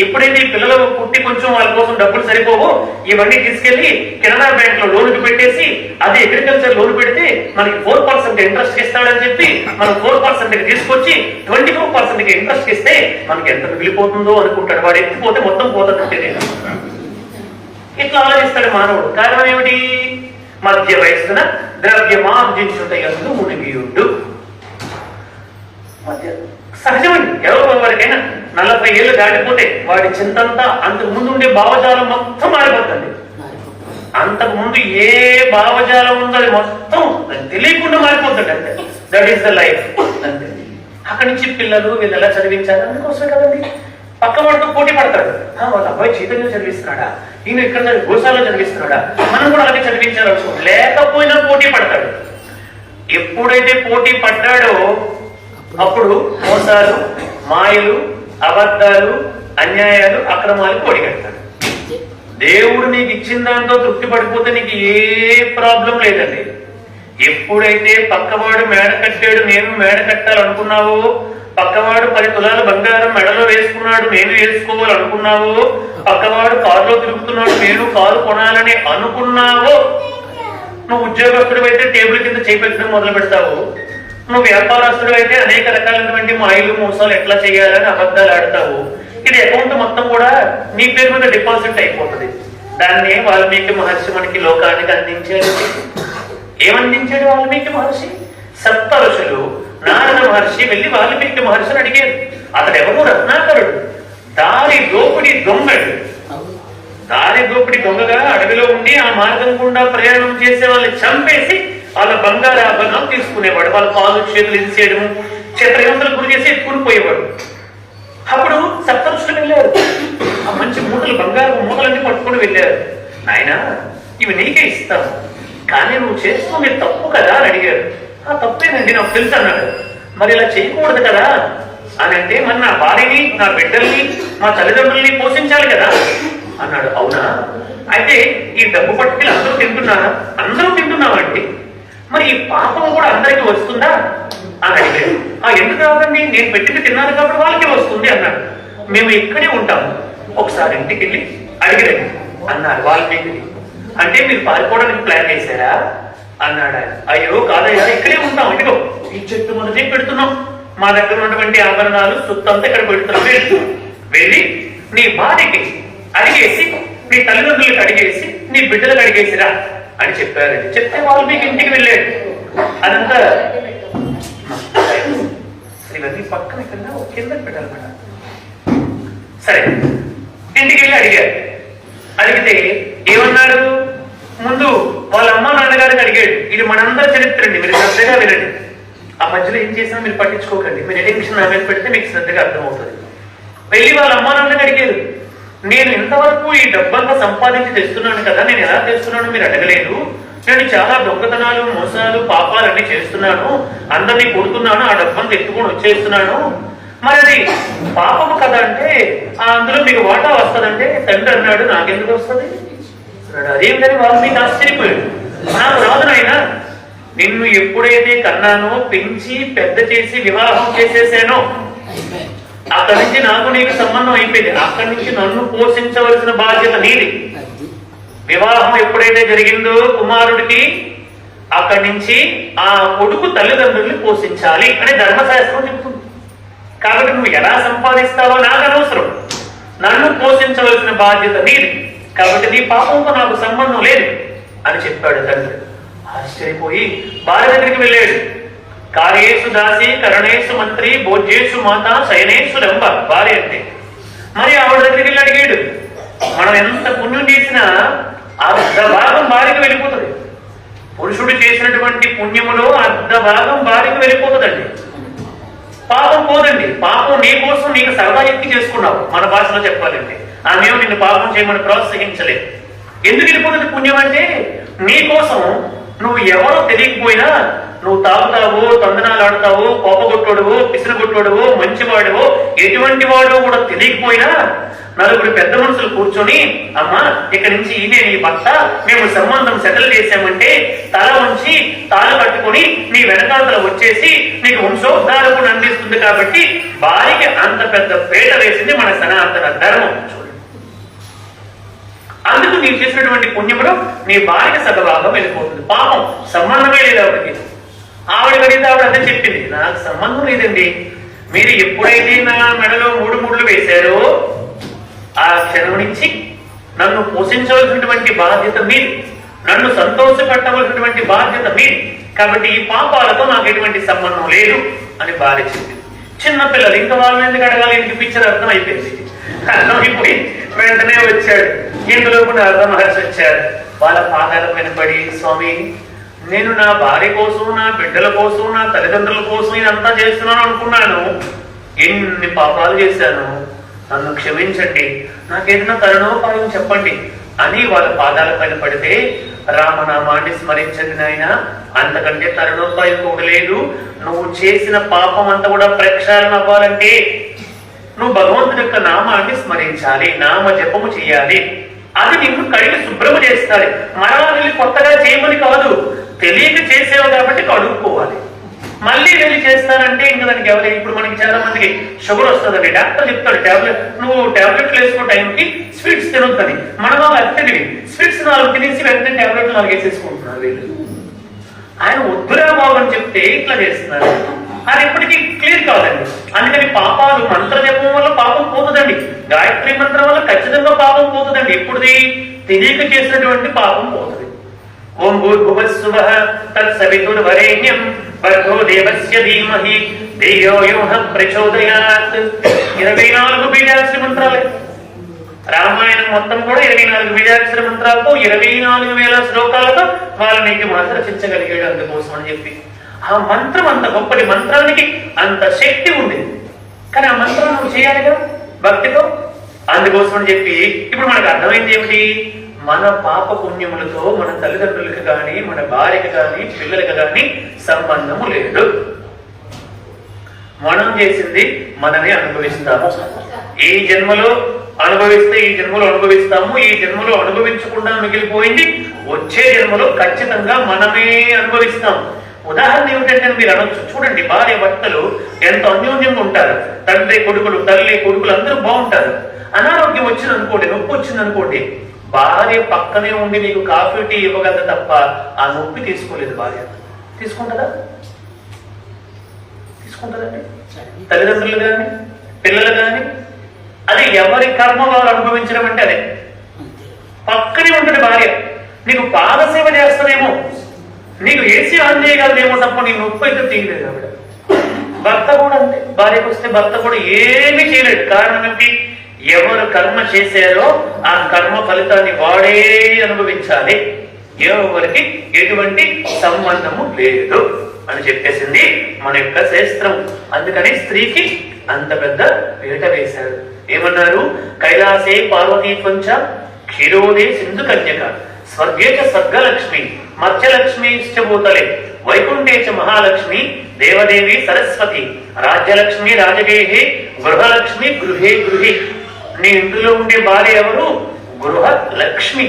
ఎప్పుడైతే పిల్లలు పుట్టి కొంచెం వాళ్ళ కోసం డబ్బులు సరిపోవో ఇవన్నీ తీసుకెళ్లి కెనరా బ్యాంక్ లో లోన్కి పెట్టేసి అది అగ్రికల్చర్ లోన్ పెడితే మనకి 4% ఇంట్రెస్ట్ ఇస్తాడని చెప్పి మనం 4% తీసుకొచ్చి 24% ఇంట్రెస్ట్ ఇస్తే మనకి ఎంత మిగిలిపోతుందో అనుకుంటాడు. వాడు ఎత్తిపోతే మొత్తం పోతుంది. ఇట్లా ఆలోచిస్తాడు మానవుడు. కారణం ఏమిటి? మధ్య వయస్సున ద్రవ్యమార్జించుట యందు మునిగియుండు. సహజమండి, ఎవరో వారికైనా 40 ఏళ్ళు దాటిపోతే వాడి చింతంతా అంతకు ముందు ఉండే భావజాలం మొత్తం మారిపోతుంది. అంతకు ముందు ఏ భావజాలం ఉందో అది మొత్తం తెలియకుండా మారిపోతుంది. అంతే, దట్ ఈస్ ద లైఫ్. అంతే. అక్కడి నుంచి పిల్లలు వీళ్ళు ఎలా చదివించాలి అందుకోసమే కదండి. పక్కవాడితో పోటీ పడతాడు. వాళ్ళ అబ్బాయి చైతన్యం చదివిస్తున్నాడా, ఈయన ఇక్కడ గోశాలలో చదివిస్తున్నాడా, మనం కూడా అలాగే చదివించాలనుకో. లేకపోయినా పోటీ పడతాడు. ఎప్పుడైతే పోటీ పడ్డాడో అప్పుడు మోసాలు, మాయలు, అబద్ధాలు, అన్యాయాలు, అక్రమాలు కోడిగడతాడు. దేవుడు నీకు ఇచ్చిన దాంతో తృప్తి పడిపోతే నీకు ఏ ప్రాబ్లం లేదండి. ఎప్పుడైతే పక్కవాడు మేడ కట్టాడు నేను మేడ కట్టాలనుకున్నావో, పక్కవాడు 10 తులాల బంగారం మెడలో వేసుకున్నాడు నేను వేసుకోవాలనుకున్నావో, పక్కవాడు కారులో తిరుగుతున్నాడు నేను కారు కొనాలని అనుకున్నావో, నువ్వు ఉద్యోగస్తుడు అయితే టేబుల్ కింద చేపెట్టడం మొదలు పెడతావు. నువ్వు వ్యాపారస్తుడు అయితే అనేక రకాలైనటువంటి మాయలు మోసాలు ఎట్లా చేయాలని అబద్ధాలు ఆడతావు. ఇది అకౌంట్ మొత్తం కూడా నీ పేరు మీద డిపాజిట్ అయిపోతుంది. దాన్ని వాల్మీకి మహర్షి మనకి లోకానికి అందించాడు. ఏమందించాడు వాల్మీకి మహర్షి? సప్తఋషులు నారద మహర్షి వెళ్ళి వాల్మీకి మహర్షిని అడిగారు. అతడెవరు? రత్నాకరుడు, దారి దోపిడి దొంగడు. దారి దోపిడి దొంగగా అడవిలో ఉండి ఆ మార్గం గుండా ప్రయాణం చేసే వాళ్ళని చంపేసి వాళ్ళ బంగారు ఆభరణాలు తీసుకునేవాడు. వాళ్ళ కాలు చేతులు ఇచ్చేయడము, చిత్రహింసలు గురి చేసి ఎత్తుకుని పోయేవాడు. అప్పుడు సప్తఋషులు వెళ్ళారు. ఆ మంచి మూటలు బంగారు మూటలన్నీ పట్టుకుని వెళ్ళారు. నాయన ఇవి నీకే ఇస్తాను, కానీ నువ్వు చేస్తున్నది తప్పు కదా అని అడిగారు. ఆ తప్పేనండి నాకు తెలుసు అన్నాడు. మరి ఇలా చేయకూడదు కదా అని అంటే మరి నా భార్యని, నా బిడ్డల్ని, మా తల్లిదండ్రుల్ని పోషించాలి కదా అన్నాడు. అవునా, అయితే ఈ డబ్బు పట్టుకెళ్ళి అందరూ తింటున్నారా? అందరూ తింటున్నామండి. మరి ఈ పాపం కూడా అందరికీ వస్తుందా అని అడిగాడు. ఎందుకు రాదండి, నేను పెట్టింది తిన్నాను కాబట్టి వాళ్ళకి వస్తుంది అన్నాడు. మేము ఇక్కడే ఉంటాము, ఒకసారి ఇంటికి వెళ్ళి అడిగిరండి అన్నారు వాల్మీకి. అంటే మీరు పారిపోవడానికి ప్లాన్ చేశారా అన్నాడు ఆయన. అయ్యో కాదయ్యా, ఇక్కడే ఉంటాం, ఇదిగో ఈ చెట్టు మొదటి పెడుతున్నాం, మా దగ్గర ఉన్నటువంటి ఆభరణాలు సొత్తంతా ఇక్కడ పెడుతున్నాం, వెళ్ళి నీ భార్యకి అడిగేసి, నీ తల్లిదండ్రులకు అడిగేసి, నీ బిడ్డలకు అడిగేసిరా అని చెప్పారండి. చెప్తే వాల్మీకి ఇంటికి వెళ్ళాడు. అదంతా ఇవన్నీ పక్కన కింద కింద పెట్టాలన్నమాట. సరే, ఇంటికి వెళ్ళి అడిగారు. అడిగితే ఏమన్నాడు? ముందు వాళ్ళ అమ్మ నాన్నగారికి అడిగాడు. ఇది మనందరి చరిత్ర అండి, మీరు శ్రద్ధగా వినండి. ఆ మధ్యలో ఏం చేసినా మీరు పట్టించుకోకండి, మీరు అటెన్షన్ నా మీద పెడితే మీకు శ్రద్ధగా అర్థమవుతుంది. వెళ్ళి వాళ్ళ అమ్మ నాన్నకి అడిగారు, నేను ఇంతవరకు ఈ డబ్బంతా సంపాదించి తెస్తున్నాను కదా, నేను ఎలా తెస్తున్నాను మీరు అడగలేదు. నేను చాలా దొంగతనాలు, మోసాలు, పాపాలన్నీ చేస్తున్నాను, అందరినీ కొడుతున్నాను, ఆ డబ్బంతా ఎత్తుకొని వచ్చేస్తున్నాను. మరి అది పాపము కదా అంటే అందులో మీకు వాటా వస్తుందంటే తండ్రి అన్నాడు, నాకెందుకు వస్తుంది అన్నాడు. అదేంటని వాళ్ళు మీకు ఆశ్చర్యపోయాడు. నాకు రాదు నాయన, నిన్ను ఎప్పుడైతే కన్నానో, పెంచి పెద్ద చేసి వివాహం చేసేసానో అక్కడి నుంచి నాకు నీకు సంబంధం అయిపోయింది. అక్కడి నుంచి నన్ను పోషించవలసిన బాధ్యత నీది. వివాహం ఎప్పుడైతే జరిగిందో కుమారుడికి, అక్కడి నుంచి ఆ కొడుకు తల్లిదండ్రుల్ని పోషించాలి అని ధర్మశాస్త్రం చెప్తుంది. కాబట్టి నువ్వు ఎలా సంపాదిస్తావో నాకు అనవసరం, నన్ను పోషించవలసిన బాధ్యత నీది. కాబట్టి నీ పాపంతో నాకు సంబంధం లేదు అని చెప్పాడు తండ్రి. ఆశ్చర్యపోయి భార్య దగ్గరికి వెళ్ళాడు. కార్యేషు దాసి, కరణేషు మంత్రి, భోజ్యేషు మాత, శయనేషు రంభ భార్య అంటే. మరి ఆవిడ దగ్గరికి వెళ్ళి అడిగాడు. మనం ఎంత పుణ్యం చేసినా అర్ధ భాగం భార్యకి వెళ్ళిపోతుంది. పురుషుడు చేసినటువంటి పుణ్యములో అర్ధ భాగం భార్యకి వెళ్ళిపోతుందండి. పాపం పోదండి. పాపం నీ కోసం నీకు సరదా ఎక్కి చేసుకున్నావు, మన భాషలో చెప్పాలంటే. ఆమె నిన్ను పాపం చేయమని ప్రోత్సహించలేదు. ఎందుకు వెళ్ళిపోతుంది పుణ్యం అంటే, నీ కోసం నువ్వు ఎవరో తెలియకపోయినా, నువ్వు తాగుతావో, తందనాలు ఆడుతావో, కోపగొట్టోడువో, పిసినగొట్టోడువో, మంచివాడువో, ఎటువంటి వాడో కూడా తెలియకపోయినా నలుగురు పెద్ద మనుషులు కూర్చొని, అమ్మా ఇక్కడి నుంచి ఈయనే నీ భర్త, మేము సంబంధం సెటిల్ చేశామంటే తల ఉంచి తాళు కట్టుకుని నీ వెనకాతల వచ్చేసి నీకు వంశోద్ధారకు అందిస్తుంది. కాబట్టి భార్యకి అంత పెద్ద పేట వేసింది మన సనాతన ధర్మం. అందుకు నీవు చేసినటువంటి పుణ్యములు నీ భార్యకి సగభాగం వెళ్ళిపోతుంది. పాపం సంబంధమే లేదు ఆవిడకి. ఆవిడ కడిగితే ఆవిడ అదే చెప్పింది, నాకు సంబంధం లేదండి, మీరు ఎప్పుడైతే నా మెడలో 3 ముళ్ళు వేశారో ఆ క్షణం నుంచి నన్ను పోషించవలసినటువంటి బాధ్యత మీది, నన్ను సంతోషపెట్టవలసినటువంటి బాధ్యత మీది. కాబట్టి ఈ పాపాలతో నాకు ఎటువంటి సంబంధం లేదు అని భార్య చెప్పింది. చిన్నపిల్లలు ఇంకా వాళ్ళని ఎందుకు అడగాలి, ఇంటికి పిక్చర్ అర్థం అయిపోయింది. అర్థమైపోయి వెంటనే వచ్చాడు. ఇందులో కూడా అర్థ మహర్షి వచ్చారు. వాళ్ళ పాదాల పైన పడి, స్వామి నేను నా భార్య కోసం, నా బిడ్డల కోసం, నా తల్లిదండ్రుల కోసం ఇదంతా చేస్తున్నాను అనుకున్నాను, ఎన్ని పాపాలు చేశాను, నన్ను క్షమించండి, నాకేదైనా తరుణోపాయం చెప్పండి అని వాళ్ళ పాదాల పైన పడితే, రామనామాన్ని స్మరించండి నాయన, అంతకంటే తరుణోపాయం కూడా లేదు. నువ్వు చేసిన పాపం అంతా కూడా ప్రక్షాళన అవ్వాలంటే నువ్వు భగవంతుడి యొక్క నామాన్ని స్మరించాలి, నామ జపము చేయాలి. అది నిన్ను కడిగి శుభ్రము చేస్తాడు. మరలా వెళ్ళి కొత్తగా చేయమని కాదు, తెలియక చేసేవు కాబట్టి కడుక్కోవాలి. మళ్ళీ వెళ్ళి చేస్తానంటే ఇంకా దానికి ఎవరైనా, ఇప్పుడు మనకి చాలా మందికి షుగర్ వస్తుందండి, డాక్టర్ చెప్తాడు టాబ్లెట్, నువ్వు టాబ్లెట్లు వేసుకో టైంకి స్వీట్స్ తినొద్దని. మన వాళ్ళు అత్తడివి స్వీట్స్ 4 తినేసి వెంటనే టాబ్లెట్లు 4 వేసేసుకుంటున్నారు వీళ్ళు. ఆయన వద్దురా బాబు అని చెప్తే ఇట్లా చేస్తున్నారు. అది ఎప్పటికీ క్లియర్ కాదండి. అందుకని పాపాలు, మంత్ర జపం వల్ల పాపం పోతుందండి, గాయత్రి మంత్రం వల్ల ఖచ్చితంగా పాపం పోతుందండి. ఎప్పుడుది తెలియక చేసినటువంటి పాపం పోతుంది. ఓం భూర్భువస్సువః తత్సవితుర్వరేణ్యం భర్గో దేవస్య ధీమహి ధియో యోనః ప్రచోదయాత్. 24 బీజాక్షర మంత్రాలే. రామాయణం మొత్తం కూడా 24 బీజాక్షర మంత్రాలతో 24,000 శ్లోకాలతో వాల్మీకి మహర్షి రచించగలిగాడు. అందుకోసం అని చెప్పి ఆ మంత్రం అంత గొప్పది, మంత్రానికి అంత శక్తి ఉంది. కానీ ఆ మంత్రం నువ్వు చేయాలి కదా భక్తితో. అందుకోసం అని చెప్పి ఇప్పుడు మనకు అర్థమైంది ఏమిటి, మన పాప పుణ్యములతో మన తల్లిదండ్రులకు కానీ, మన భార్యకు కానీ, పిల్లలకు కానీ సంబంధము లేదు. మనం చేసింది మనమే అనుభవిస్తాము. ఈ జన్మలో అనుభవిస్తే ఈ జన్మలో అనుభవిస్తాము, ఈ జన్మలో అనుభవించకుండా మిగిలిపోయింది వచ్చే జన్మలో ఖచ్చితంగా మనమే అనుభవిస్తాము. ఉదాహరణ ఏమిటంటే మీరు అనొచ్చు, చూడండి భార్య భర్తలు ఎంత అన్యోన్యంగా ఉంటారు. తండ్రి కొడుకులు, తల్లి కొడుకులు అందరూ బాగుంటారు. అనారోగ్యం వచ్చింది అనుకోండి, నొప్పి వచ్చింది అనుకోండి, భార్య పక్కనే ఉండి నీకు కాఫీ టీ ఇవ్వగలదు తప్ప ఆ నొప్పి తీసుకోలేదు. భార్య తీసుకుంటుందా? తీసుకుంటుందండి. తల్లిదండ్రులు కానీ పిల్లలు కానీ అది ఎవరి కర్మ వారు అనుభవించడం అంటే అదే. పక్కనే ఉంటుంది భార్య. నీకు పాదసేవ చేస్తానేమో, నీకు ఏసీ ఆన్ చేయగలదేమో తప్ప నీ నొప్పి అయితే తీయలేదు ఆవిడ. భర్త కూడా అంతే. భార్యకు వస్తే భర్త కూడా ఏమీ చేయలేడు. కారణం ఏంటి? ఎవరు కర్మ చేశారో ఆ కర్మ ఫలితాన్ని వాడే అనుభవించాలి, ఎవరికి ఎటువంటి సంబంధము లేదు అని చెప్పేసింది మన యొక్క శాస్త్రం. అందుకని స్త్రీకి అంత పెద్ద పీట వేశారు. ఏమన్నారు? కైలాసే పార్వతీ పంచ క్షీరోదే సింధు కన్యక స్వర్గే చ స్వర్గలక్ష్మి మత్స్యలక్ష్మి భూతలే వైకుంఠే చ మహాలక్ష్మి దేవదేవి సరస్వతి రాజ్యలక్ష్మి రాజగేహే గృహలక్ష్మి గృహే గృహి. నీ ఇంట్లో ఉండే భార్య ఎవరు? గృహ లక్ష్మి.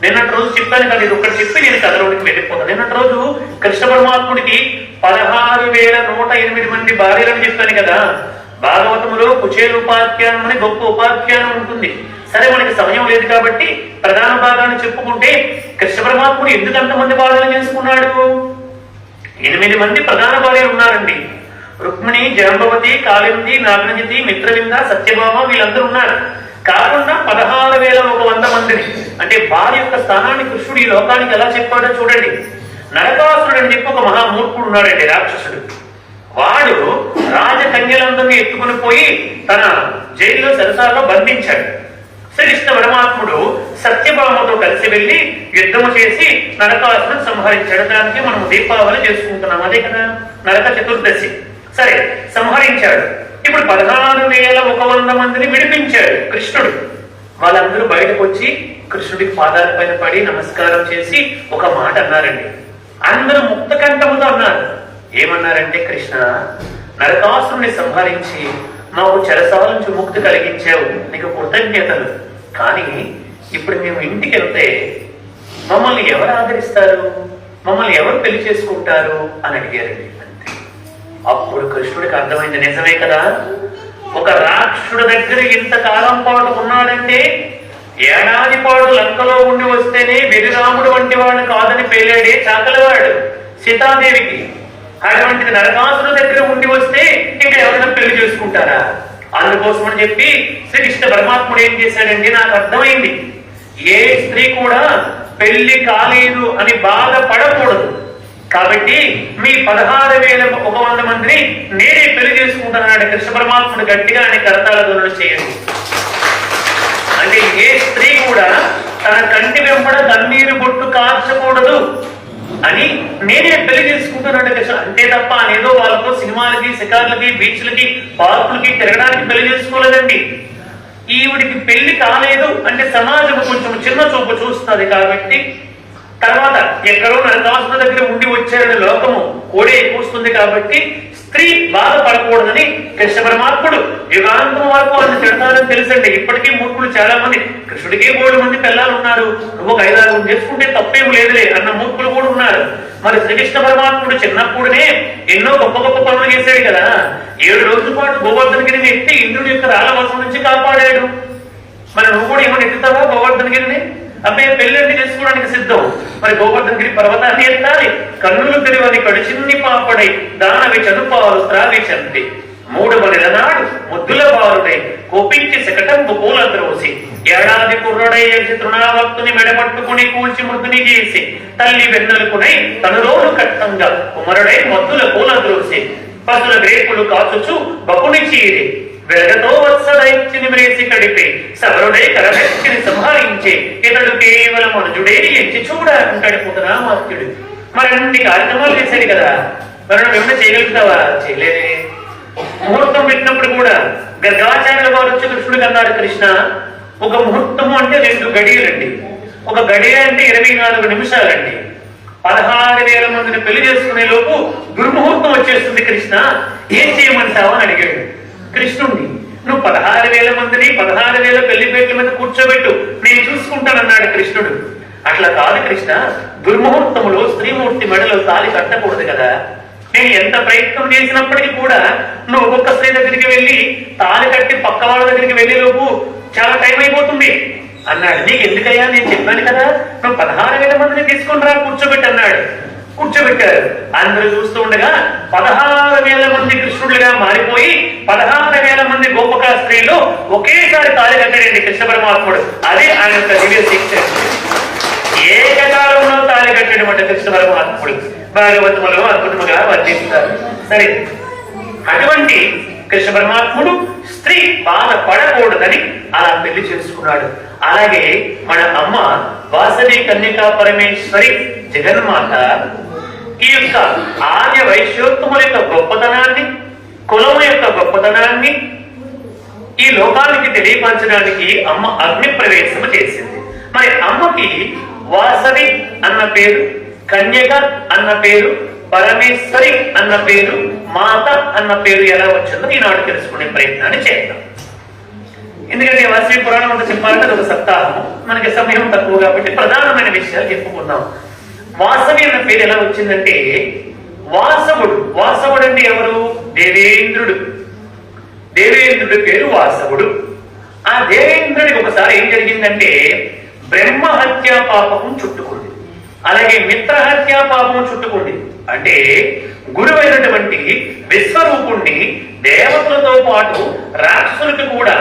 నిన్నటి రోజు చెప్పాను కదా, ఇది ఒకటి చెప్పి నేను కథలోనికి వెళ్ళిపోతాను. నిన్నటి రోజు కృష్ణ పరమాత్ముడికి 16,108 మంది భార్యలను చెప్పాను కదా. భాగవతంలో కుచేల ఉపాఖ్యానం అని గొప్ప ఉపాఖ్యానం ఉంటుంది. సరే, మనకి సమయం లేదు కాబట్టి ప్రధాన భాగాన్ని చెప్పుకుంటే, కృష్ణ పరమాత్ముడు ఎందుకు అంతమంది భార్యలు చేసుకున్నాడు? 8 మంది ప్రధాన భార్యలు ఉన్నారండి. రుక్మిణి, జాంబవతి, కాళింది, నాగనజితి, మిత్రవింద, సత్యభామ వీళ్ళందరూ ఉన్నారు. కాకుండా 16,100 మందిని, అంటే భార్య యొక్క స్థానాన్ని కృష్ణుడు ఈ లోకానికి ఎలా చెప్పాడో చూడండి. నరకాసురుడు అని చెప్పి ఒక మహామూర్ఖుడు ఉన్నాడండి, రాక్షసుడు. వాడు రాజకన్యలందరినీ ఎత్తుకుని పోయి తన జైల్లో సరసాల్లో బంధించాడు. శ్రీకృష్ణ పరమాత్ముడు సత్యభామతో కలిసి వెళ్లి యుద్ధము చేసి నరకాసురుడు సంహరించాడు. దానికి మనం దీపావళి చేసుకుంటున్నాం, అదే కదా నరక చతుర్దశి. సరే, సంహరించాడు. ఇప్పుడు 16,100 మందిని విడిపించాడు కృష్ణుడు. వాళ్ళందరూ బయటకు వచ్చి కృష్ణుడికి పాదాల పైన పడి నమస్కారం చేసి ఒక మాట అన్నారండి. అందరూ ముక్త కంఠముతో అన్నారు. ఏమన్నారంటే, కృష్ణ, నరకాసురుని సంహరించి మాకు చెరసాల నుంచి ముక్తి కలిగించావు, నీకు కృతజ్ఞతలు. కానీ ఇప్పుడు మేము ఇంటికి వెళ్తే మమ్మల్ని ఎవరు ఆదరిస్తారు, మమ్మల్ని ఎవరు పెళ్లి చేసుకుంటారు అని అడిగారండి. అంతే. అప్పుడు కృష్ణుడికి అర్థమైంది, నిజమే కదా, ఒక రాక్షసుడి దగ్గర ఇంతకాలం పాటు ఉన్నాడంటే, ఏడాది పాటు లంకలో ఉండి వస్తేనే వెరిరాముడు వంటి వాడు కాదని పేలాడే చాకలివాడు సీతాదేవికి. అటువంటిది నరకాసురుడి దగ్గర ఉండి వస్తే ఇంకా ఎవరైనా పెళ్లి చేసుకుంటారా? అందుకోసం అని చెప్పి శ్రీకృష్ణ పరమాత్ముడు ఏం చేశాడంటే, నాకు అర్థమైంది, ఏ స్త్రీ కూడా పెళ్లి కాలేదు అని బాధపడకూడదు. కాబట్టి మీ 16,100 మందిని నేనే పెళ్లి చేసుకుంటున్నాడు కృష్ణ పరమాత్ముడు. గట్టిగా ఆయన కరతాళ ధ్వనులు చేయండి. అంటే ఏ స్త్రీ కూడా తన కంటి వెంబడ కన్నీరు బొట్టు కార్చకూడదు అని నేనే పెళ్లి చేసుకుంటున్నాడు కృష్ణ. అంతే తప్ప అనేదో వాళ్ళతో సినిమాలకి, షికార్లకి, బీచ్లకి, పార్కులకి తిరగడానికి పెళ్లి చేసుకోలేదండి. ఈవిడికి పెళ్లి కాలేదు అంటే సమాజం కొంచెం చిన్న చూపు చూస్తుంది. కాబట్టి తర్వాత ఎక్కడో నరకాసురుడి దగ్గర ఉండి వచ్చారని లోకము కోడే కూస్తుంది. కాబట్టి స్త్రీ బాధపడకూడదని కృష్ణ పరమాత్ముడు యుగాంతం వరకు ఆయన చెడతారని తెలుసండి. ఇప్పటికీ మూర్ఖులు చాలా మంది, కృష్ణుడికే 3 మంది పిల్లలు ఉన్నారు, నువ్వు 5-6 చేసుకుంటే తప్పేం లేదులే అన్న మూర్ఖులు కూడా ఉన్నారు. మరి శ్రీకృష్ణ పరమాత్ముడు చిన్నప్పుడునే ఎన్నో గొప్ప గొప్ప పనులు చేశాడు కదా. 7 రోజుల పాటు గోవర్ధనగిరిని ఎత్తి ఇంద్రుడి యొక్క రాళ్ళవసం నుంచి కాపాడాడు. మరి నువ్వు కూడా ఏమైనా ఎత్తుతావా గోవర్ధనగిరిని? అబ్బాయి పెళ్లి చేసుకోవడానికి సిద్ధం. మరి గోవర్ధనగిరి పర్వతాన్ని ఎత్తాలి. కన్నులు తెరివని కడుచిన్ని పాపడై దానవి చదుపాలు త్రావి చంపి 3 నెలల నాడు ముద్దుల బారుడై కోపించి శకటంబు పూల ద్రోసి ఏడాది కుర్రడై తృణాభక్తుని మెడపట్టుకుని కూల్చి మృతుని చేసి తల్లి వెన్నెలుకునై తను రోజు కట్టంగా కుమరుడై మద్దుల పూల ద్రోసి పసుల గ్రేపులు కాచుచు బకుని చీరి వెలగతో వత్సదైత్యుని మ్రేసి కడిపే సవరుడై కరభక్తిని సంహరించే ఇతడు కేవలం మనుజుడే ఎంచి చూడ అంటాడు పుతనామాత్యుడు. మరి అన్ని కార్యక్రమాలు చేశాడు కదా, మరి నువ్వు ఏమైనా చేయగలుగుతావా? చేయలేదే. ముహూర్తం పెట్టినప్పుడు కూడా గర్గాచార్యుల వారు వచ్చి కృష్ణుడికి అన్నారు, కృష్ణ, ఒక ముహూర్తము అంటే 2 గడియలండి. ఒక గడియ అంటే 24 నిమిషాలండి. 16,000 మందిని పెళ్లి చేసుకునే లోపు దుర్ముహూర్తం వచ్చేస్తుంది కృష్ణ. ఏం చేయమంటావు అని అడిగాడు కృష్ణుణ్ణి. నువ్వు 16,000 మందిని 16,000 పెళ్లిపేట్ల మీద కూర్చోబెట్టు, నేను చూసుకుంటానన్నాడు కృష్ణుడు. అట్లా కాదు కృష్ణ, దుర్ముహూర్తములో స్త్రీమూర్తి మెడలో తాళి కట్టకూడదు కదా. నేను ఎంత ప్రయత్నం చేసినప్పటికీ కూడా నువ్వు ఒక్కొక్క స్త్రీ దగ్గరికి వెళ్ళి తాళి కట్టి పక్క వాళ్ళ దగ్గరికి వెళ్ళే లోపు చాలా టైం అయిపోతుంది అన్నాడు. నీకు ఎందుకయ్యా, నేను చెప్పాను కదా, నువ్వు 16,000 మందిని తీసుకుని రా కూర్చోబెట్టి అన్నాడు. కూర్చోబెట్టారు. అందరూ చూస్తూ ఉండగా 16,000 మంది కృష్ణుడిగా మారిపోయి 16,000 మంది గోపక స్త్రీలు ఒకేసారి తాళి కట్టాడండి కృష్ణ పరమాత్ముడు. అదే ఆయన యొక్క దివ్య శిక్ష. ఏకకాలంలో తాళి కట్టడం అంటే కృష్ణ పరమాత్ముడు భాగవతములో అద్భుతముగా వర్ణిస్తారు. సరే, అటువంటి కృష్ణ పరమాత్ముడు స్త్రీ బాధపడకూడదని అలా పెళ్లి చేసుకున్నాడు. అలాగే మన అమ్మ వాసవి కన్యకా పరమేశ్వరి జగన్మాత ఈ యొక్క ఆర్య వైశ్యోత్తముల యొక్క గొప్పతనాన్ని, కులము యొక్క గొప్పతనాన్ని ఈ లోకానికి తెలియపరచడానికి అమ్మ అగ్ని ప్రవేశం చేసింది. మరి అమ్మకి వాసవి అన్న పేరు, కన్యక అన్న పేరు, పరమేశ్వరి అన్న పేరు, మాత అన్న పేరు ఎలా వచ్చిందో ఈనాడు తెలుసుకునే ప్రయత్నాన్ని చేద్దాం. ఎందుకంటే వాసవి పురాణం అంతా చెప్పాలంటే అది ఒక సప్తాహము, మనకి సమయం తక్కువ కాబట్టి ప్రధానమైన విషయాలు చెప్పుకుందాం. వాసవి అన్న పేరు ఎలా వచ్చిందంటే, వాసవుడు అంటే ఎవరు? దేవేంద్రుడు. దేవేంద్రుడి పేరు వాసవుడు. ఆ దేవేంద్రుడికి ఒకసారి ఏం జరిగిందంటే బ్రహ్మహత్యా పాపం చుట్టుకుంది, అలాగే మిత్రహత్యా పాపం చుట్టుకుంది. అంటే గురువైనటువంటి విశ్వరూపుణ్ణి దేవతలతో పాటు రాక్షసులకు కూడా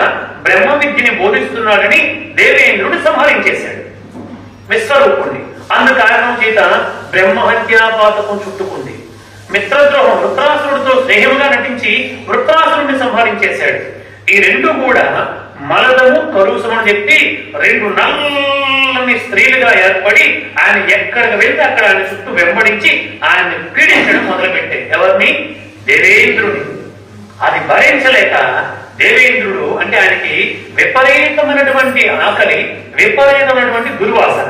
బ్రహ్మ విద్యని బోధిస్తున్నాడని దేవేంద్రుడు సంహరించేశాడు విశ్వరూపుణ్ణి. అందు కారణం చేత బ్రహ్మహత్యా పాతకం చుట్టుకుంది. మిత్రద్రోహం, వృత్రాసురుడితో స్నేహంగా నటించి వృత్రాసురుడిని సంహరించేశాడు. ఈ రెండు కూడా మలదము కరుసము అని చెప్పి రెండు నల్లని స్త్రీలుగా ఏర్పడి ఆయన ఎక్కడికి వెళ్తే అక్కడ ఆయన చుట్టూ వెంబడించి ఆయన్ని పీడించడం మొదలుపెట్టాయి. ఎవరిని? దేవేంద్రుని. అది భరించలేక దేవేంద్రుడు అంటే ఆయనకి విపరీతమైనటువంటి ఆకలి, విపరీతమైనటువంటి దుర్వాసన,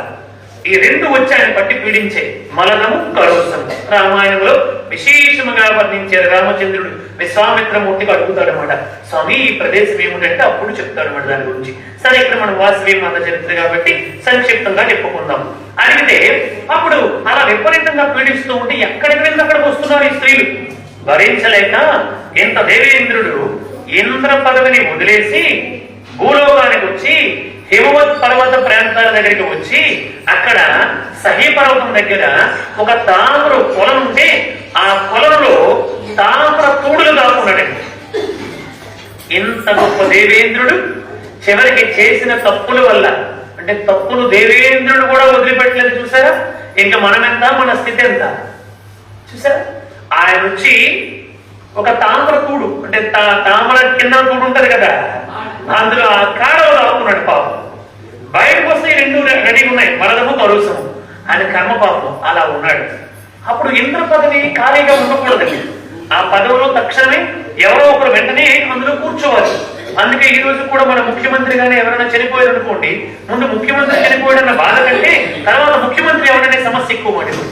ఈ రెండు వచ్చి ఆయన పట్టి పీడించే మలనము కరుసము. రామాయణంలో విశేషముగా వర్ణించారు. రామచంద్రుడు విశ్వామిత్రమూర్తికి అడుగుతాడు అనమాట, స్వామి ఈ ప్రదేశం ఏమిటంటే అప్పుడు చెప్తాడు అనమాట దాని గురించి. సరే, ఇక్కడ మనం వాసవి మాత చరిత్ర కాబట్టి సంక్షిప్తంగా చెప్పుకుందాం. అడిగితే అప్పుడు అలా విపరీతంగా పీడిస్తూ ఉంటే ఎక్కడికి వెళ్ళి అక్కడికి వస్తున్నారు ఈ స్త్రీలు. భరించలేక ఇంత దేవేంద్రుడు ఇంద్ర పదవిని వదిలేసి భూలోకానికి వచ్చి హిమవత్ పర్వత ప్రాంతాల దగ్గరికి వచ్చి అక్కడ సహీ పర్వతం దగ్గర ఒక తామర పొలం ఉంటే ఆ పొలంలో తామర తూడులు దాక్కున్నాడండి. ఇంత గొప్ప దేవేంద్రుడు చివరికి చేసిన తప్పుల వల్ల, అంటే తప్పులు దేవేంద్రుడు కూడా వదిలిపెట్టలేదు. చూసారా, ఇంకా మనం ఎంత, మన స్థితి ఎంత చూసారా. ఆయన వచ్చి ఒక తామర తూడు, అంటే తామర కింద తూడు ఉంటది కదా, అందులో ఆ కాడలో దాక్కున్నాడు పాపం. బయటకు వస్తే రెండు రెడీగా ఉన్నాయి, మరదము కరుసము. ఆయన కర్మ పాపం అలా ఉన్నాడు. అప్పుడు ఇంద్ర పదవి ఖాళీగా ఉండకూడదండి. ఆ పదవిలో తక్షణమే ఎవరో ఒకరు వెంటనే అందులో కూర్చోవాలి. అందుకే ఈ రోజు కూడా మన ముఖ్యమంత్రి గానీ ఎవరైనా చనిపోయారు అనుకోండి, ముందు ముఖ్యమంత్రి చనిపోయాడన్న బాధ కంటే తర్వాత ముఖ్యమంత్రి ఎవరైనా సమస్య ఎక్కువ పడింది.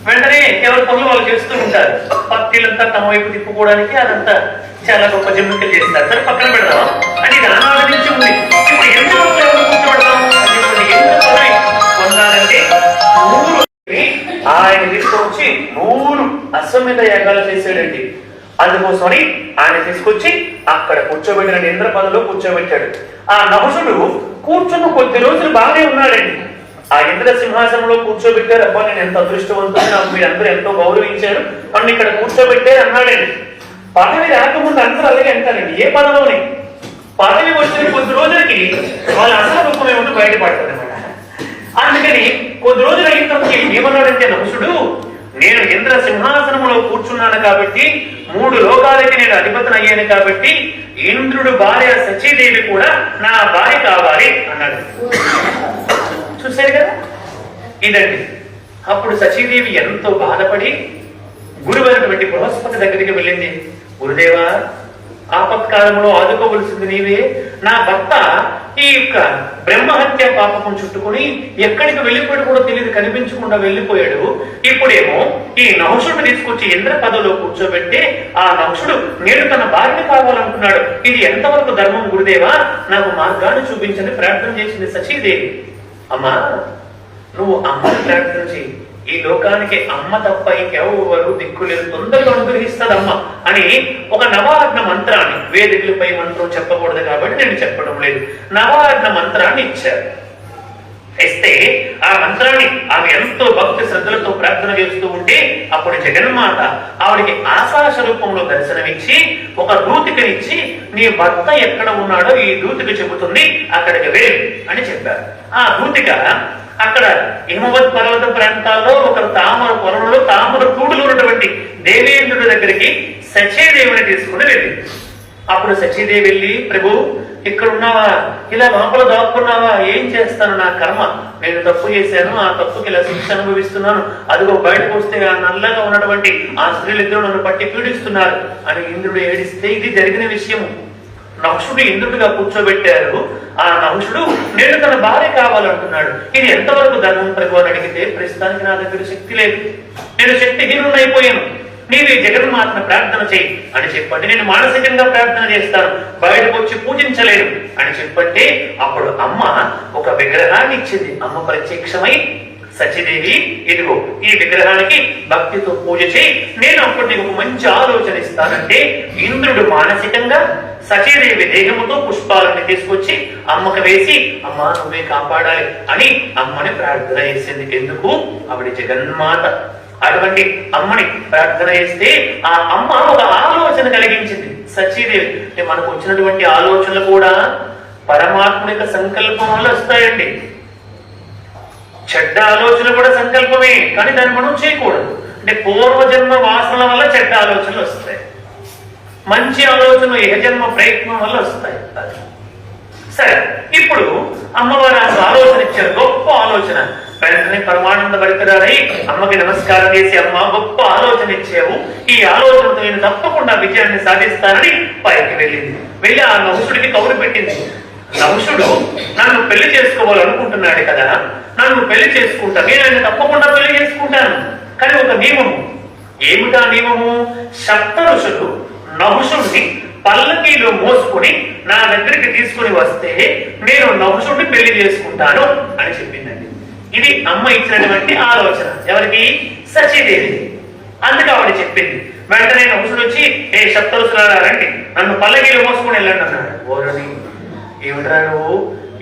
వెంటనే ఎవరి పనులు వాళ్ళు చేస్తూ ఉంటారు. పార్టీలంతా తమ వైపు తిప్పుకోవడానికి అదంతా చాలా గొప్ప జిమ్మికలు చేస్తారు. సరే, పక్కన పెడదాం అని ఇది అనాది నుంచి ఉంది. ఇప్పుడు ఎందుకు ఎవరు కూర్చోబెడదాం? ఎందుకు పదవి పొందాలంటే ఆయన తీసుకొచ్చి 100 అశ్వమేధ యాగాలు చేశాడండి. అందుకోసమని ఆయన తీసుకొచ్చి అక్కడ కూర్చోబెట్టిన ఇంద్ర పదవిలో కూర్చోబెట్టాడు. ఆ నహుషుడు కూర్చున్న కొద్ది రోజులు బాగానే ఉన్నాడండి. ఆ ఇంద్ర సింహాసనంలో కూర్చోబెట్టారు. అబ్బా, నేను ఎంత అదృష్టవంతుడు, నాకు మీరందరూ ఎంతో గౌరవించారు, నన్ను ఇక్కడ కూర్చోబెట్టారు అన్నాడండి. పదవి రాకముందు అందరూ అలాగే అంటారండి. ఏ పదవిలోనే పదవి వచ్చిన కొద్ది రోజులకి వాళ్ళ అసలు రూపం ఏమిటో బయటపడతారు అనమాట. అందుకని కొద్ది రోజులు అయిన తప్పకి ఏమన్నాడంటే నహుషుడు, నేను ఇంద్ర సింహాసనంలో కూర్చున్నాను కాబట్టి, 3 లోకాలకి నేను అధిపతిని అయ్యాను కాబట్టి ఇంద్రుడు భార్య సచీదేవి కూడా నా భార్య కావాలి అన్నాడు. చూశారు కదా, ఇదండి. అప్పుడు సచీదేవి ఎంతో బాధపడి గురువైనటువంటి బృహస్పతి దగ్గరికి వెళ్ళింది. గురుదేవా, ఆపత్కాలంలో ఆదుకోవలసింది నీవే. నా భర్త ఈ యొక్క బ్రహ్మహత్య పాపకం చుట్టుకుని ఎక్కడికి వెళ్ళిపోయాడు కూడా తెలియదు, కనిపించకుండా వెళ్ళిపోయాడు. ఇప్పుడేమో ఈ నహుషుడిని తీసుకొచ్చి ఇంద్ర పదవిలో కూర్చోబెట్టి ఆ నహుషుడు నేను తన భార్యని కావాలంటున్నాడు. ఇది ఎంతవరకు ధర్మం గురుదేవా, నాకు మార్గాన్ని చూపించని ప్రార్థన చేసింది సచీదేవి. అమ్మా, నువ్వు అమ్మని ప్రార్థన చేయి, ఈ లోకానికి అమ్మ తప్ప ఇంకెవరు దిక్కులేదు, తొందరగా అనుగ్రహిస్తాదమ్మ అని ఒక నవాగ్న మంత్రాన్ని, వేదికలపై మంత్రం చెప్పకూడదు కాబట్టి నేను చెప్పడం లేదు, నవాగ్న మంత్రాన్ని ఇచ్చారు. ఇస్తే ఆ మంత్రాన్ని ఆమె ఎంతో భక్తి శ్రద్ధలతో ప్రార్థన చేస్తూ ఉంటే అప్పుడు జగన్మాత ఆవిడికి ఆకాశ రూపంలో దర్శనమిచ్చి ఒక దూతికనిచ్చి నీ భర్త ఎక్కడ ఉన్నాడో ఈ దూతిక చెబుతుంది, అక్కడికి వెళ్ళు అని చెప్పారు. ఆ దూతిక అక్కడ హిమవత్ పర్వత ప్రాంతాల్లో ఒక తామర పొలంలో తామర కూడులు ఉన్నటువంటి దేవేంద్రుడి దగ్గరికి సచీదేవిని తీసుకుని వెళ్ళింది. అప్పుడు సచీదేవి వెళ్ళి, ప్రభు ఇక్కడ ఉన్నావా, ఇలా లోపల దాక్కున్నావా, ఏం చేస్తాను, నా కర్మ, నేను తప్పు చేశాను, ఆ తప్పుకి ఇలా శిక్ష అనుభవిస్తున్నాను, అదిగో బయటకు వస్తే ఆ నల్లగా ఉన్నటువంటి ఆ స్త్రీలిద్దరూ నన్ను పట్టి పీడిస్తున్నారు అని ఇంద్రుడు ఏడిస్తే ఇది జరిగిన విషయము. నహుషుడు ఇంద్రుడిగా కూర్చోబెట్టారు. ఆ నహుషుడు నేను తన భార్య కావాలంటున్నాడు, ఇది ఎంతవరకు ధర్మం ప్రభు అని అడిగితే ప్రస్తుతానికి నా దగ్గర శక్తి లేదు, నేను శక్తిహీనుడైపోయాను, నీవే జగన్మాతను ప్రార్థన చేయి అని చెప్పండి, నేను మానసికంగా ప్రార్థన చేస్తాను, బయటకు వచ్చి పూజించలేను అని చెప్పంటే అప్పుడు అమ్మ ఒక విగ్రహాన్ని ఇచ్చింది. అమ్మ ప్రత్యక్షమై సచీదేవి ఇదిగో ఈ విగ్రహానికి భక్తితో పూజ చేయి, నేను అప్పుడు నీకు ఒక మంచి ఆలోచన ఇస్తానంటే ఇంద్రుడు మానసికంగా సచీదేవి దేహముతో పుష్పాలను తీసుకొచ్చి అమ్మకు వేసి అమ్మ నువ్వే కాపాడాలి అని అమ్మని ప్రార్థన చేసింది. ఎందుకు, ఆవిడ జగన్మాత. అటువంటి అమ్మని ప్రార్థన చేస్తే ఆ అమ్మ ఒక ఆలోచన కలిగించింది సచీదేవి. అంటే మనకు వచ్చినటువంటి ఆలోచనలు కూడా పరమాత్మ యొక్క సంకల్పం వల్ల వస్తాయండి. చెడ్డ ఆలోచన కూడా సంకల్పమే, కానీ దాన్ని మనం చేయకూడదు. అంటే పూర్వజన్మ వాసన వల్ల చెడ్డ ఆలోచనలు వస్తాయి, మంచి ఆలోచన యజన్మ ప్రయత్నం వల్ల వస్తాయి. సరే, ఇప్పుడు అమ్మవారు ఆలోచన ఇచ్చారు, గొప్ప ఆలోచన. వెంటనే పరమానంద భరితురాలై అమ్మకి నమస్కారం చేసి అమ్మ గొప్ప ఆలోచన ఇచ్చావు, ఈ ఆలోచనతో నేను తప్పకుండా విజయాన్ని సాధిస్తానని పైకి వెళ్ళింది. వెళ్ళి ఆ నహుషుడికి కౌరు పెట్టింది. నహుషుడు నన్ను పెళ్లి చేసుకోవాలనుకుంటున్నాడు కదా, నన్ను పెళ్లి చేసుకుంటా, నేను ఆయన తప్పకుండా పెళ్లి చేసుకుంటాను. కానీ ఒక నియమము. ఏమిటా నియమము? సప్త ఋషులు నహుషుడిని పల్లకీలో మోసుకుని నా దగ్గరికి తీసుకుని వస్తే నేను నహుషుడిని పెళ్లి చేసుకుంటాను అని చెప్పిందండి. ఇది అమ్మ ఇచ్చినటువంటి ఆలోచన. ఎవరికి? సచీదేవి. అందుకే ఆవిడ చెప్పింది. వెంటనే నహుషుడు వచ్చి ఏ సప్తఋషులారా రండి, నన్ను పల్లకీలో మోసుకుని వెళ్ళండి అన్నాడు. ఓరని ఏమిట్రా నువ్వు,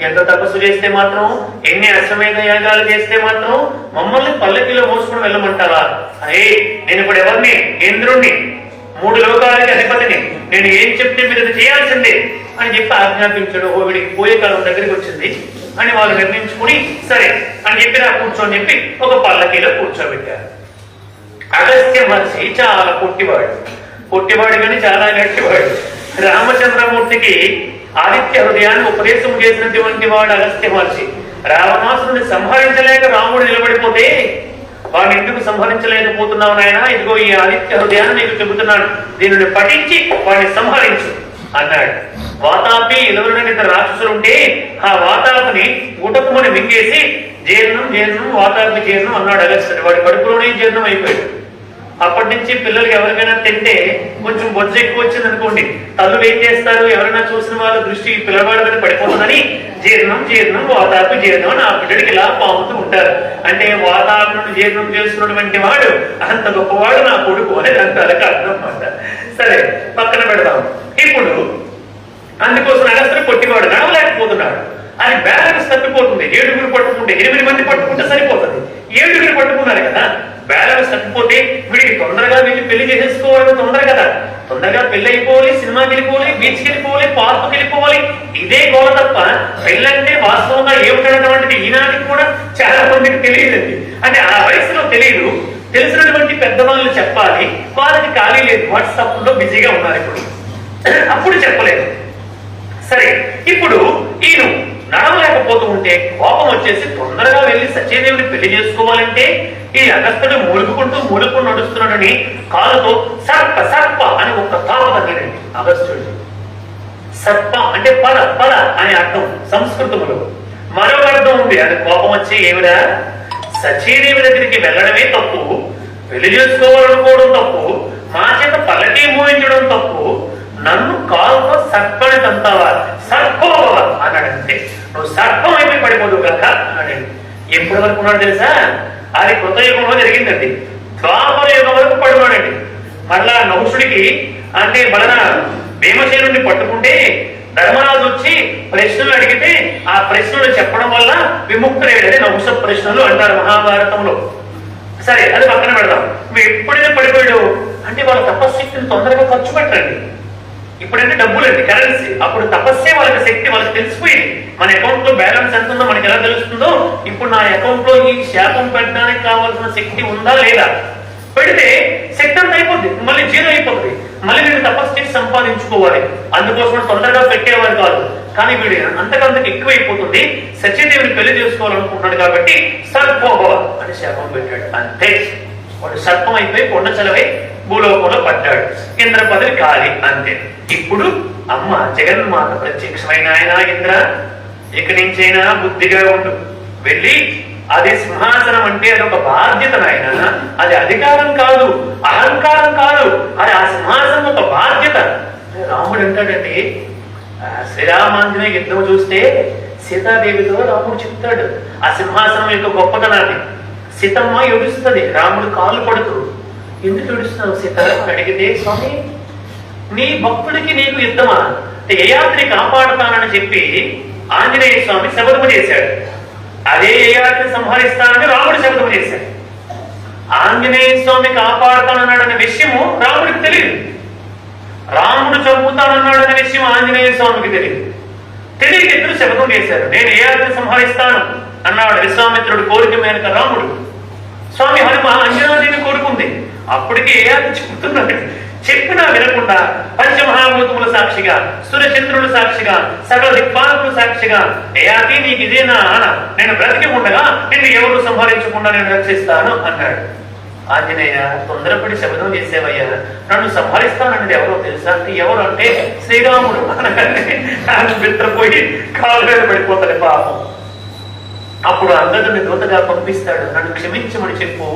ఎంత తపస్సు చేస్తే మాత్రం, ఎన్ని అశ్వమేధ యాగాలు చేస్తే మాత్రం మమ్మల్ని పల్లకీలో మోసుకుని వెళ్ళమంటావా? అరే నేను ఇప్పుడు ఎవరిని? ఇంద్రుణ్ణి, 3 లోకాలకి అధిపతిని, నేను ఏం చెప్తే మీరు అది చేయాల్సిందే అని చెప్పి ఆజ్ఞాపించాడు. వీడికి పోయే కాలం దగ్గరికి వచ్చింది అని వాళ్ళు నిర్ణయించుకుని సరే అని చెప్పి నా కూర్చోని చెప్పి ఒక పల్లకీలో కూర్చోబెట్టారు. అగస్త్య మహర్షి చాలా పొట్టివాడు కానీ చాలా గట్టివాడు. రామచంద్రమూర్తికి ఆదిత్య హృదయాన్ని ఉపదేశం చేసినటువంటి వాడు అగస్త్య మహర్షి. రావణాసురుని సంహరించలేక రాముడు నిలబడిపోతే వాడిని ఎందుకు సంహరించలేకపోతున్నావు నాయన, ఇదిగో ఈ ఆదిత్య హృదయాన్ని నీకు చెబుతున్నాను, దీనిని పఠించి వాడిని సంహరించు అన్నాడు. వాతాపి 22 రాక్షసులు ఉంటే ఆ వాతాపిని గుటకుమని మింగేసి జీర్ణం వాతాపి జీర్ణం అన్నాడు అగస్త్యుడు. వాడి కడుపులోనే జీర్ణం అయిపోయాడు. అప్పటి నుంచి పిల్లలకి ఎవరికైనా తింటే కొంచెం బొజ్జ ఎక్కువ వచ్చింది అనుకోండి, తల్లులు ఏం చేస్తారు, ఎవరైనా చూసిన వాళ్ళ దృష్టి పిల్లవాడి మీద పడిపోతుందని జీర్ణం వాతాపి జీర్ణం అని ఆ బిడ్డడికి ఇలా పాముతూ ఉంటారు. అంటే వాతాపి జీర్ణం చేస్తున్నటువంటి వాడు అంత గొప్పవాడు నా కొడుకు అనేది అంటారు అర్థం మాట. సరే పక్కన పెడదాం. ఇప్పుడు అందుకోసం అగస్త్యుడు పొట్టివాడు, నడవలేకపోతున్నాడు. అది బ్యాలెన్స్ తప్పిపోతుంది. 7 పట్టుకుంటే 8 మంది పట్టుకుంటే సరిపోతుంది. 7 పట్టుకున్నారు కదా, బ్యాలెన్స్ తప్పిపోతే వీడికి తొందరగా వెళ్ళి పెళ్లి చేసేసుకోవాలని తొందర కదా, తొందరగా పెళ్లి అయిపోవాలి, సినిమాకి వెళ్ళిపోవాలి, బీచ్కి వెళ్ళిపోవాలి, పార్కుకి వెళ్ళిపోవాలి, ఇదే గోల తప్ప పెళ్ళంటే వాస్తవంగా ఏమిటనేటువంటిది ఈనాటికి కూడా చాలా మందికి తెలియదండి. అంటే ఆ వయసులో తెలియదు. తెలిసినటువంటి పెద్దవాళ్ళు చెప్పాలి, వాళ్ళకి ఖాళీ లేదు, వాట్సాప్ లో బిజీగా ఉన్నారు ఇప్పుడు, అప్పుడు చెప్పలేదు. సరే, ఇప్పుడు ఈయన నడవలేకపోతూ ఉంటే కోపం వచ్చేసి తొందరగా వెళ్ళి సచీదేవిని పెళ్లి చేసుకోవాలంటే ఈ అగస్త్యుడు మూలుకుంటూ నడుస్తున్నాడని కాలుతో సర్ప అని ఒక తాప తగ్గినండి అగస్త్యుడు. సర్ప అంటే పద అని అర్థం సంస్కృతములో. ఉంది. అది కోపం వచ్చి ఏమిరా, సచీదేవి దగ్గరికి వెళ్ళడమే తప్పు, పెళ్లి చేసుకోవాలనుకోవడం తప్పు, మా చేత పల్లకి మోయించడం తప్పు, నన్ను కాలుతో సర్పని తంతావా, సర్పవా అన్నాడంటే, నువ్వు సర్పం అయిపోయి పడిపోదు కదా అన్నాడు. ఎప్పటి వరకు ఉన్నాడు తెలుసా? అది కృత యుగంలో జరిగిందండి. ద్వాపర యుగం వరకు పడిపోయాడండి. మళ్ళా నహుషుడికి అంటే బలన భీమసేనుడిని పట్టుకుంటే ధర్మరాజు వచ్చి ప్రశ్నలు అడిగితే ఆ ప్రశ్నలు చెప్పడం వల్ల విముక్తుడేడని నహుష ప్రశ్నలు అంటారు మహాభారతంలో. సరే, అది పక్కన పెడదాం. నువ్వు ఎప్పుడైనా పడిపోయాడు అంటే వాళ్ళ తపశక్తిని తొందరగా ఖర్చు పెట్టండి. ఇప్పుడంటే డబ్బులండి, కరెన్సీ. అప్పుడు తపస్సే వాళ్ళకి శక్తి, వాళ్ళకి తెలిసిపోయింది. మన అకౌంట్ లో బ్యాలెన్స్ ఎంత ఉందో మనకి ఎలా తెలుస్తుందో, ఇప్పుడు నా అకౌంట్ లో ఈ శాపం పెట్టడానికి కావాల్సిన శక్తి ఉందా లేదా, పెడితే శక్తి అంతా అయిపోద్ది, మళ్ళీ జీరో అయిపోతుంది. మళ్ళీ వీడు తపస్సు చేసి సంపాదించుకోవాలి. అందుకోసం తొందరగా పెట్టేవారు కాదు. కానీ వీడు అంతకంతకు ఎక్కువైపోతుంది. సత్యదేవిని పెళ్లి చేసుకోవాలనుకుంటున్నాడు కాబట్టి సర్పోభవ అని శాపం పెట్టాడు. అంతే, వాడు సర్పం అయిపోయి కొండ చలవై భూలోకంలో పడ్డాడు. ఇంద్ర పదవి ఖాళీ, అంతే. ఇప్పుడు అమ్మ జగన్మాత ప్రత్యక్షమైన ఆయన, ఇంద్ర ఇక్కడి నుంచైనా బుద్ధిగా ఉండు, వెళ్ళి అది సింహాసనం అంటే అదొక బాధ్యత నాయన, అది అధికారం కాదు, అహంకారం కాదు, అది ఆ సింహాసనం ఒక బాధ్యత. రాముడు అంటాడండి, శ్రీరామాంజనేయ యుద్ధం చూస్తే సీతాదేవితో రాముడు చెప్తాడు ఆ సింహాసనం యొక్క గొప్పతనాన్ని. సీతమ్మ ఏడుస్తుంది, రాముడు కాళ్ళు పడుతూ, ఎందుకు ఏడుస్తున్నావు సీత అని అడిగితే, స్వామి నీ భక్తుడికి నీకు యుద్ధమా, యయాతిని కాపాడుతానని చెప్పి ఆంజనేయ స్వామి శపథము చేశాడు. అదే యయాతిని సంహరిస్తానని రాముడు శపథము చేశాడు. ఆంజనేయ స్వామి కాపాడుతానన్నాడనే విషయము రాముడికి తెలియదు. రాముడు చంపుతానన్నాడనే విషయం ఆంజనేయ స్వామికి తెలియదు. తెలియక ఇద్దరు శపథం చేశారు. నేను యయాతిని సంహరిస్తాను అన్నాడు విశ్వామిత్రుడు కోరిక మేరకు రాముడు. స్వామి హనుమ అంజనాదేవి కోరుకుంది. అప్పటికి యయాతి చెబుతున్నాడు. చెప్పినా వినకుండా పంచమహాభూతముల సాక్షిగా, సూర్యచంద్రుల సాక్షిగా, సకల దిక్పాలకుల సాక్షిగా, యయాతి నీకు ఇదేనా ఆన, నేను బ్రతికి ఉండగా నిన్ను ఎవరు సంహరించకుండా నేను రక్షిస్తాను అన్నాడు. ఆంజనేయ తొందరపడి శబదం చేసేవయ్యా, నన్ను సంహరిస్తానన్నది ఎవరో తెలుసా అంటే, ఎవరు అంటే శ్రీరాముడు అనగానే నాకు బిత్రపోయి కాలు మీద పడిపోతాడు పాపం. అప్పుడు అంగదుని దూతగా పంపిస్తాడు, నన్ను క్షమించమని చెప్పు,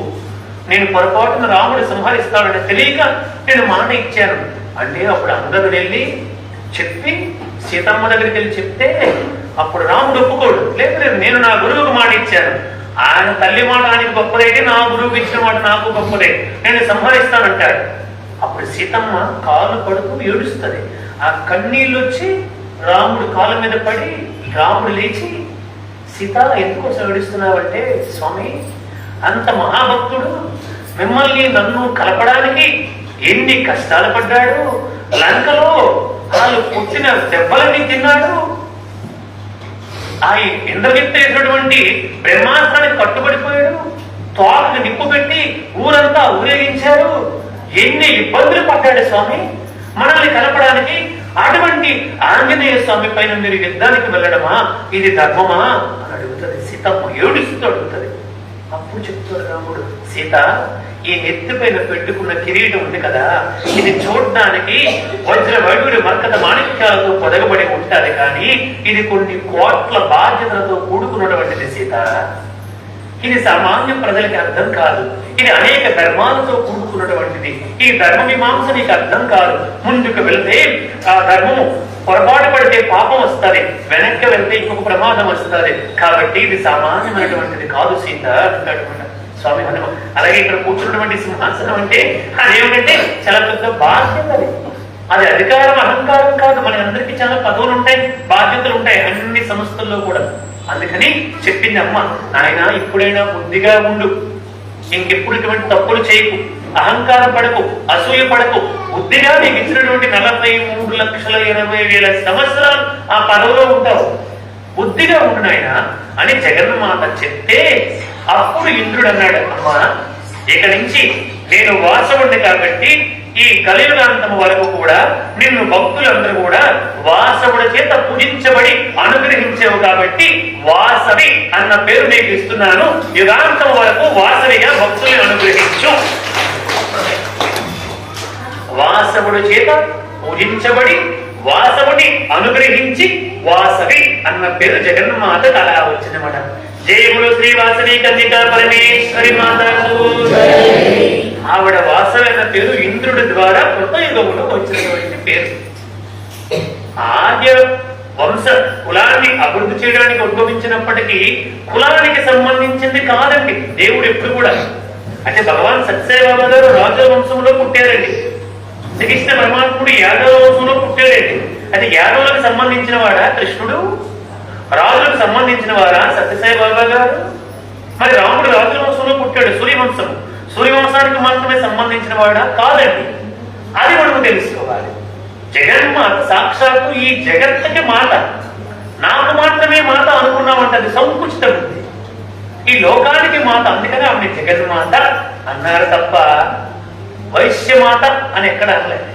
నేను పొరపాటున రాముడు సంహరిస్తాడని తెలియక నేను మాట ఇచ్చాను అంటే, అప్పుడు అంగదుడు వెళ్ళి చెప్పి సీతమ్మ దగ్గరికి వెళ్ళి చెప్తే అప్పుడు రాముడు ఒప్పుకోడు. లేదు, నేను నా గురువుకు మాట ఇచ్చాను, ఆయన తల్లి మాట ఆయనకి గొప్పదైతే నా గురువుకి ఇచ్చిన మాట నాకు గొప్పదే, నేను సంహరిస్తానంటాడు. అప్పుడు సీతమ్మ కాలు పడుతూ ఏడుస్తుంది. ఆ కన్నీళ్ళు వచ్చి రాముడు కాళ్ళ మీద పడి రాముడు లేచి, సీత ఎందుకోసం ఏడుస్తున్నావంటే, స్వామి అంత మహాభక్తుడు మిమ్మల్ని నన్ను కలపడానికి ఎన్ని కష్టాలు పడ్డాడు, లంకలో వాళ్ళు పుట్టిన దెబ్బలన్నీ తిన్నాడు, ఆ ఇంద్రజిత్తేసినటువంటి బ్రహ్మాస్త్రానికి కట్టుబడిపోయాడు, తోటకు నిప్పు పెట్టి ఊరంతా ఊరేగించాడు, ఎన్ని ఇబ్బందులు పడ్డాడు స్వామి మనల్ని కలపడానికి. అటువంటి ఆంజనేయ స్వామి పైన మీరు యుద్ధానికి వెళ్ళడమా, ఇది ధర్మమా అని అడుగుతుంది సీతమ్మ. ఏడుస్తూ అడుగుతుంది. అప్పుడు చెప్తాడు రాముడు, సీత ఈ నెత్తి పైన పెట్టుకున్న కిరీటం ఉంది కదా, ఇది చూడడానికి వజ్ర వైడూరి మర్కత మాణిక్యాలతో పొదగబడి ఉంటాది, కానీ ఇది కొన్ని కోట్ల బాధ్యతలతో కూడుకున్నటువంటిది సీత. ఇది సామాన్య ప్రజలకి అర్థం కాదు, ఇది అనేక ధర్మాలతో కూడుకున్నటువంటిది. ఈ ధర్మ మీమాంస నీకు అర్థం కాదు. ముందుకు వెళ్తే ఆ ధర్మము పొరపాటు పడితే పాపం వస్తుంది, వెనక్కి వెళ్తే ఇంకొక ప్రమాదం వస్తుంది, కాబట్టి ఇది సామాన్యమైనటువంటిది కాదు సీత అంటాడు స్వామి హనుమ. అలాగే ఇక్కడ కూర్చున్నటువంటి సింహాసనం అంటే అదేమిటంటే చాలా పెద్ద బాధ్యత. అది అధికారం అహంకారం కాదు. మన అందరికీ చాలా పదవులు ఉంటాయి, బాధ్యతలు ఉంటాయి అన్ని సంస్థల్లో కూడా. అందుకని చెప్పింది అమ్మ, నాయన ఇప్పుడైనా బుద్ధిగా ఉండు, ఇంకెప్పుడు ఇటువంటి తప్పులు చేయకు, అహంకారం పడకు, అసూయ పడకు, బుద్ధిగా నీకు ఇచ్చినటువంటి 43,80,000 సంవత్సరాలు ఆ పదవిలో ఉంటావు, బుద్ధిగా ఉండు నాయన అని జగన్మాత చెప్తే అప్పుడు ఇంద్రుడు అన్నాడు, అమ్మ ఇక నుంచి నేను వాసవుడిని కాబట్టి ఈ కలియుగాంతం వరకు కూడా నిన్ను భక్తులందరూ కూడా వాసవుడి చేత పూజించబడి అనుగ్రహించావు కాబట్టి వాసవి అన్న పేరు నీకు ఇస్తున్నాను, యుగాంతం వరకు వాసవిగా భక్తుల్ని అనుగ్రహించు. వాసవుడి చేత పూజించబడి వాసవుని అనుగ్రహించి వాసవి అన్న పేరు జగన్మాతకు అలా వచ్చిందన్నమాట. జయములు శ్రీ వాసవి కన్యకా పరమేశ్వరి మాతకు. ఆవిడ వాసవి అన్న పేరు ఇంద్రుడి ద్వారా కృతయుగములో వచ్చినటువంటి పేరు. ఆర్య వంశ కులాన్ని అభివృద్ధి చేయడానికి ఉద్భవించినప్పటికీ కులానికి సంబంధించింది కాదండి దేవుడు ఎప్పుడు కూడా. అంటే భగవాన్ సత్యసాయిబాబా గారు రాజుల వంశంలో పుట్టారండి. శ్రీకృష్ణ పరమాత్ముడు యాదవ వంశంలో పుట్టాడండి. అంటే యాదవులకు సంబంధించిన వాడా కృష్ణుడు? రాజులకు సంబంధించిన వారా సత్యసాయిబాబా గారు? మరి రాముడు రాజుల వంశంలో పుట్టాడు, సూర్యవంశం. సూర్యవంశానికి మాత్రమే సంబంధించిన వాడా? కాదండి. అది మనకు తెలుసుకోవాలి. జగన్మాత సాక్షాత్తు ఈ జగత్తుకి మాత. నాకు మాత్రమే మాత అనుకున్నామంటే అది సంకుచిత బుద్ధి. ఈ లోకానికి మాత, అందుకని ఆమె జగన్మాత అన్నారు తప్ప వైశ్యమాత అని ఎక్కడ అనలేదు.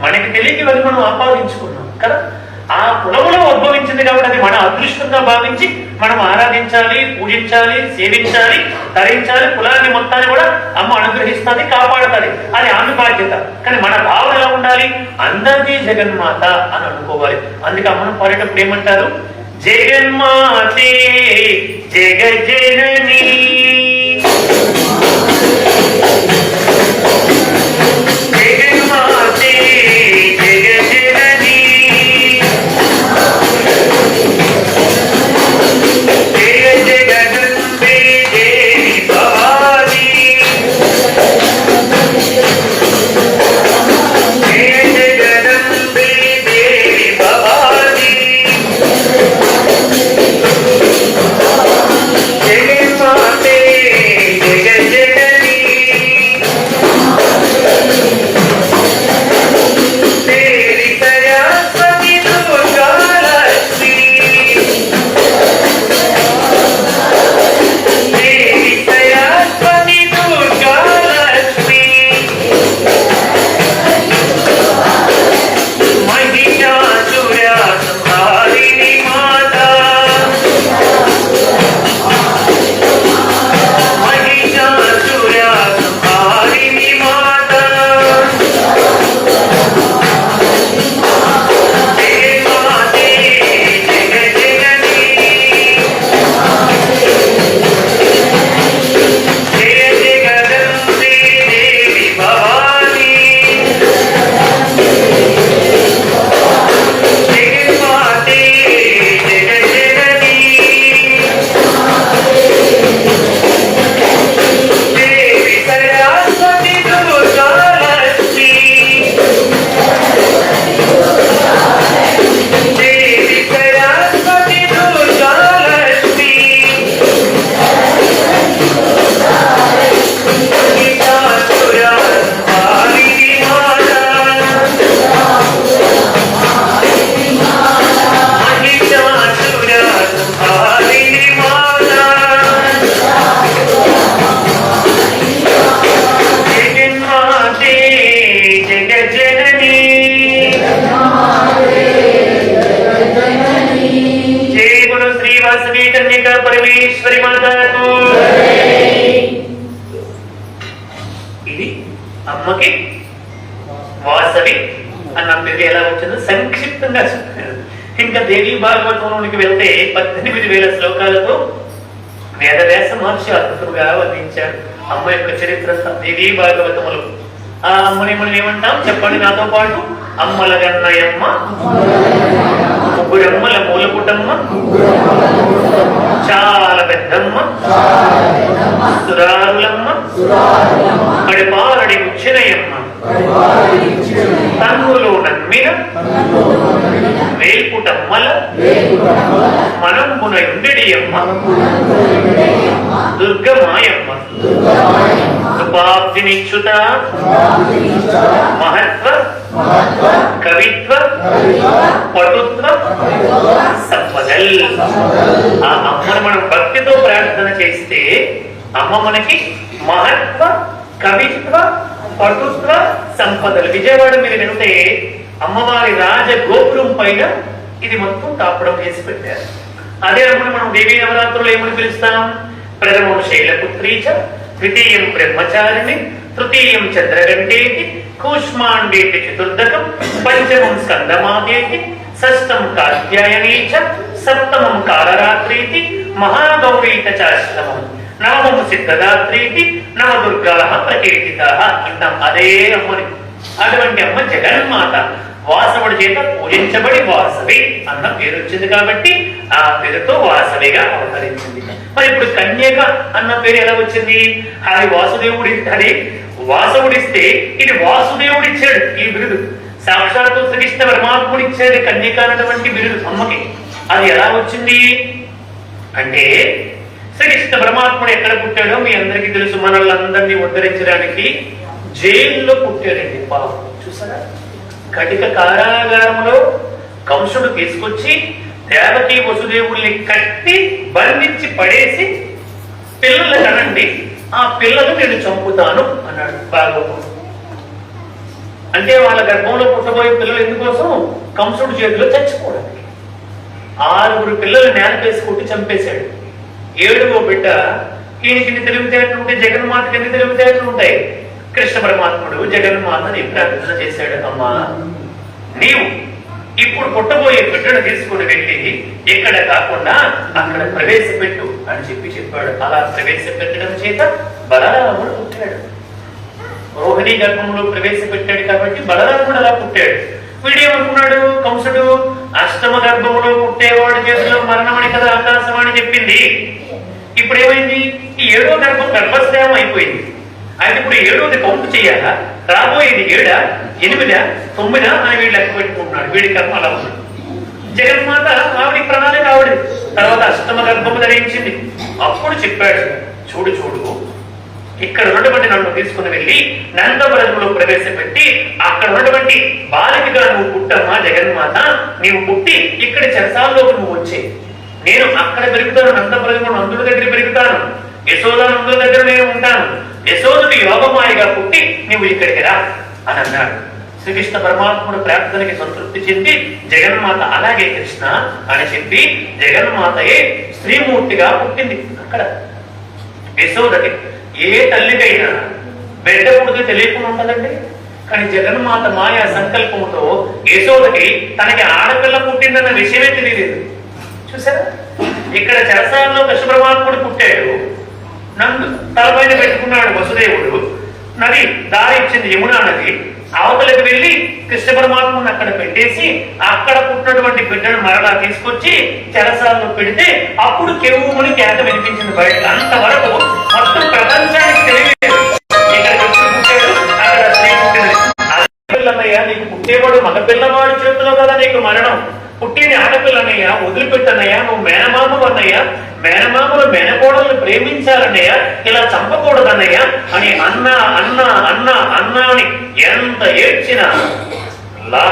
మనకి తెలియక వెళ్ళి మనం ఆపాదించుకున్నాం కదా. ఆ కులములో ఉద్భవించింది కాబట్టి అది మన అదృష్టంగా భావించి మనం ఆరాధించాలి, పూజించాలి, సేవించాలి, తరించాలి. కులాన్ని మొత్తాన్ని కూడా అమ్మ అనుగ్రహిస్తుంది, కాపాడుతుంది. అది ఆమె బాధ్యత. కానీ మన భావన ఎలా ఉండాలి? అందరికీ జగన్మాత అని అనుకోవాలి. అందుకే అమ్మను పాడేటప్పుడు ఏమంటారు? జగన్మాతే జగజనని పరమేశ్వరి మాతకు. ఇది అమ్మకి వాసవి అన్న పేరు ఎలా వచ్చిందో సంక్షిప్తంగా చెప్పారు. ఇంకా దేవీ భాగవతంలోనికి వెళ్తే 18,000 శ్లోకాలతో వేదవ్యాస మహర్షి అద్భుతంగా వర్ణించారు అమ్మ యొక్క చరిత్ర దేవీ భాగవతములు. ఆ అమ్మని మనం ఏమంటాం చెప్పండి నాతో పాటు? అమ్మల గన్నయమ్మ, ముగ్గురమ్మల మూలపుటమ్మ, చాలా పెద్దమ్మ, సురారులమ్మ, కడిపారడి ముచ్చినయమ్మ, తన్నులో నమ్మిన వేల్పుటమ్మల మనంబున యుండియమ్మ, దుర్గమాయమ్మ, కృపాబ్దినిచ్చుత మహత్వ కవిత్వ పటుత్వ సంపదల్. ఆ అమ్మను మనం భక్తితో ప్రార్థన చేస్తే అమ్మ మనకి మహత్వ కవిత్వ పటుత్వ సంపదలు. విజయవాడ మీరు వెళ్తే అమ్మవారి రాజగోపురం పైన ఇది మొత్తం తాపడం చేసి పెట్టారు. అదే అమ్మను మనం దేవీ నవరాత్రులు ఏమని పిలుస్తాం? ప్రథమం శైలపుత్రీ చ, ద్వితీయం బ్రహ్మచారిణి, తృతీయం చంద్రగంటేతి, కూష్మాండేతి చతుర్దకం, పంచమం స్కందమాదేతి, షష్టం కాత్యాయనీచ, సప్తమం కాలరాత్రీతి, మహాగౌరీత చాష్టమం, నవమం సిద్ధదాత్రీతి, నవదుర్గా ప్రకీర్తిత అంటాం. అదే అమ్మని. అటువంటి అమ్మ జగన్మాత వాసవుడి చేత పూజించబడి వాసవి అన్న పేరు వచ్చింది కాబట్టి ఆ పేరుతో వాసవిగా అవతరించింది. మరి ఇప్పుడు కన్యక అన్న పేరు ఎలా వచ్చింది? అది వాసవుడిస్తే ఇది వాసుదేవుడిచ్చాడు ఈ బిరుదు. సాక్షాత్తు శ్రీకృష్ణ పరమాత్ముడు ఇచ్చాడు కన్యక అన్నటువంటి బిరుదు అమ్మకి. అది ఎలా వచ్చింది అంటే, శ్రీకృష్ణ పరమాత్ముడు ఎక్కడ పుట్టాడో మీ అందరికీ తెలుసు. మనల్ని ఉద్ధరించడానికి జైల్లో పుట్టాడండి. పాపం చూసారా, కటిక కారాగారంలో కంసుడు తీసుకొచ్చి దేవకీ వసుదేవుల్ని కట్టి బంధించి పడేసి, పిల్లలు కనండి, ఆ పిల్లలు నేను చంపుతాను అన్నాడు భాగవతం. అంటే వాళ్ళ గర్భంలో పుట్టబోయే పిల్లలు ఎందుకోసం? కంసుడు చేతిలో చచ్చిపోవడానికి. 6 పిల్లలు నేలకేసి కొట్టి చంపేశాడు. 7వ బిడ్డ, ఈయనకి ఎన్ని తెలివితేటలు ఉంటే జగన్మాతకి ఎన్ని తెలివితేటలు ఉంటాయి. కృష్ణ పరమాత్ముడు జగన్మాతని ప్రార్థన చేశాడు, అమ్మా నీవు ఇప్పుడు పుట్టబోయే బిడ్డను తీసుకుని వెళ్ళి ఇక్కడ కాకుండా అక్కడ ప్రవేశపెట్టు అని చెప్పాడు. అలా ప్రవేశపెట్టడం చేత బలరాముడు పుట్టాడు. రోహిణి గర్భంలో ప్రవేశపెట్టాడు కాబట్టి బలరాముడు అలా పుట్టాడు. వీడేమనుకున్నాడు కంసుడు, అష్టమ గర్భంలో పుట్టేవాడు చేతిలో మరణమని కదా ఆకాశవాణి చెప్పింది. ఇప్పుడు ఏమైంది? ఈ 7వ గర్భం గర్భస్రావం అయిపోయింది. అయితే ఇప్పుడు 7వది కౌంట్ చేయాలా? రాబోయేది 7, 8, 9 అని వీడు లెక్క పెట్టుకుంటున్నాడు. వీడి కర్మ అలా ఉన్నాడు. జగన్మాత ఆవిడ ప్రణాళిక ఆవిడ. తర్వాత అష్టమ గర్భము ధరించింది. అప్పుడు చెప్పాడు, చూడు చూడు, ఇక్కడ ఉన్నటువంటి నన్ను తీసుకుని వెళ్ళి నందవ్రజంలో ప్రవేశపెట్టి అక్కడ ఉన్నటువంటి బాలికగా నువ్వు పుట్టమ్మా జగన్మాత. నీవు పుట్టి ఇక్కడ చెరసాల్లోకి నువ్వు వచ్చే, నేను అక్కడ పెరుగుతాను. నందవ్రజంలో నందుడి దగ్గర పెరుగుతాను. యశోద నందుల దగ్గర నేను ఉంటాను. యశోదకు యోగమాయగా పుట్టి నువ్వు ఇక్కడికి రా అని అన్నాడు. శ్రీకృష్ణ పరమాత్ముడు ప్రార్థనకి సంతృప్తి చెంది జగన్మాత అలాగే కృష్ణ అని చెప్పి జగన్మాతయే స్త్రీమూర్తిగా పుట్టింది. అక్కడ యశోదకి ఏ తల్లికైనా బిడ్డ పుడితే తెలియకుండా ఉంటుందండి. కానీ జగన్మాత మాయా సంకల్పంతో యశోదకి తనకి ఆడపిల్ల పుట్టిందన్న విషయమే తెలియలేదు. చూసారా, ఇక్కడ చెరసాలలో కృష్ణ పరమాత్ముడు పుట్టాడు. నన్ను తలపైన పెట్టుకున్నాడు వసుదేవుడు. నది దారి ఇచ్చింది యమునా నది. అవతలకు వెళ్ళి కృష్ణ పరమాత్మను అక్కడ పెట్టేసి అక్కడ పుట్టినటువంటి బిడ్డను మరలా తీసుకొచ్చి చెరసాలలో పెడితే అప్పుడు కెవ్వుమని కేక వినిపించింది బయట. అంతవరకు మొత్తం ప్రపంచానికి తెలియలేదు ఇక్కడ కృష్ణ పుట్టాడు, అక్కడ స్త్రీ పుట్టినది. ఆడపిల్లన్నయ్యా, నీకు పుట్టేవాడు మగపిల్లవాడి చేతిలో కదా నీకు మరణం. పుట్టిన ఆడపిల్లన్నయ్యా వదిలిపెట్టన్నయ్యా, నువ్వు మేనమామ అన్నయ్యా, మేనమామలు మేనకోడల్ని ప్రేమించాలన్నయ్యా, ఇలా చంపకూడదన్నయ్యా అని అన్నా అన్నా అన్నా అన్నా అని ఎంత ఏడ్చినా ఇలా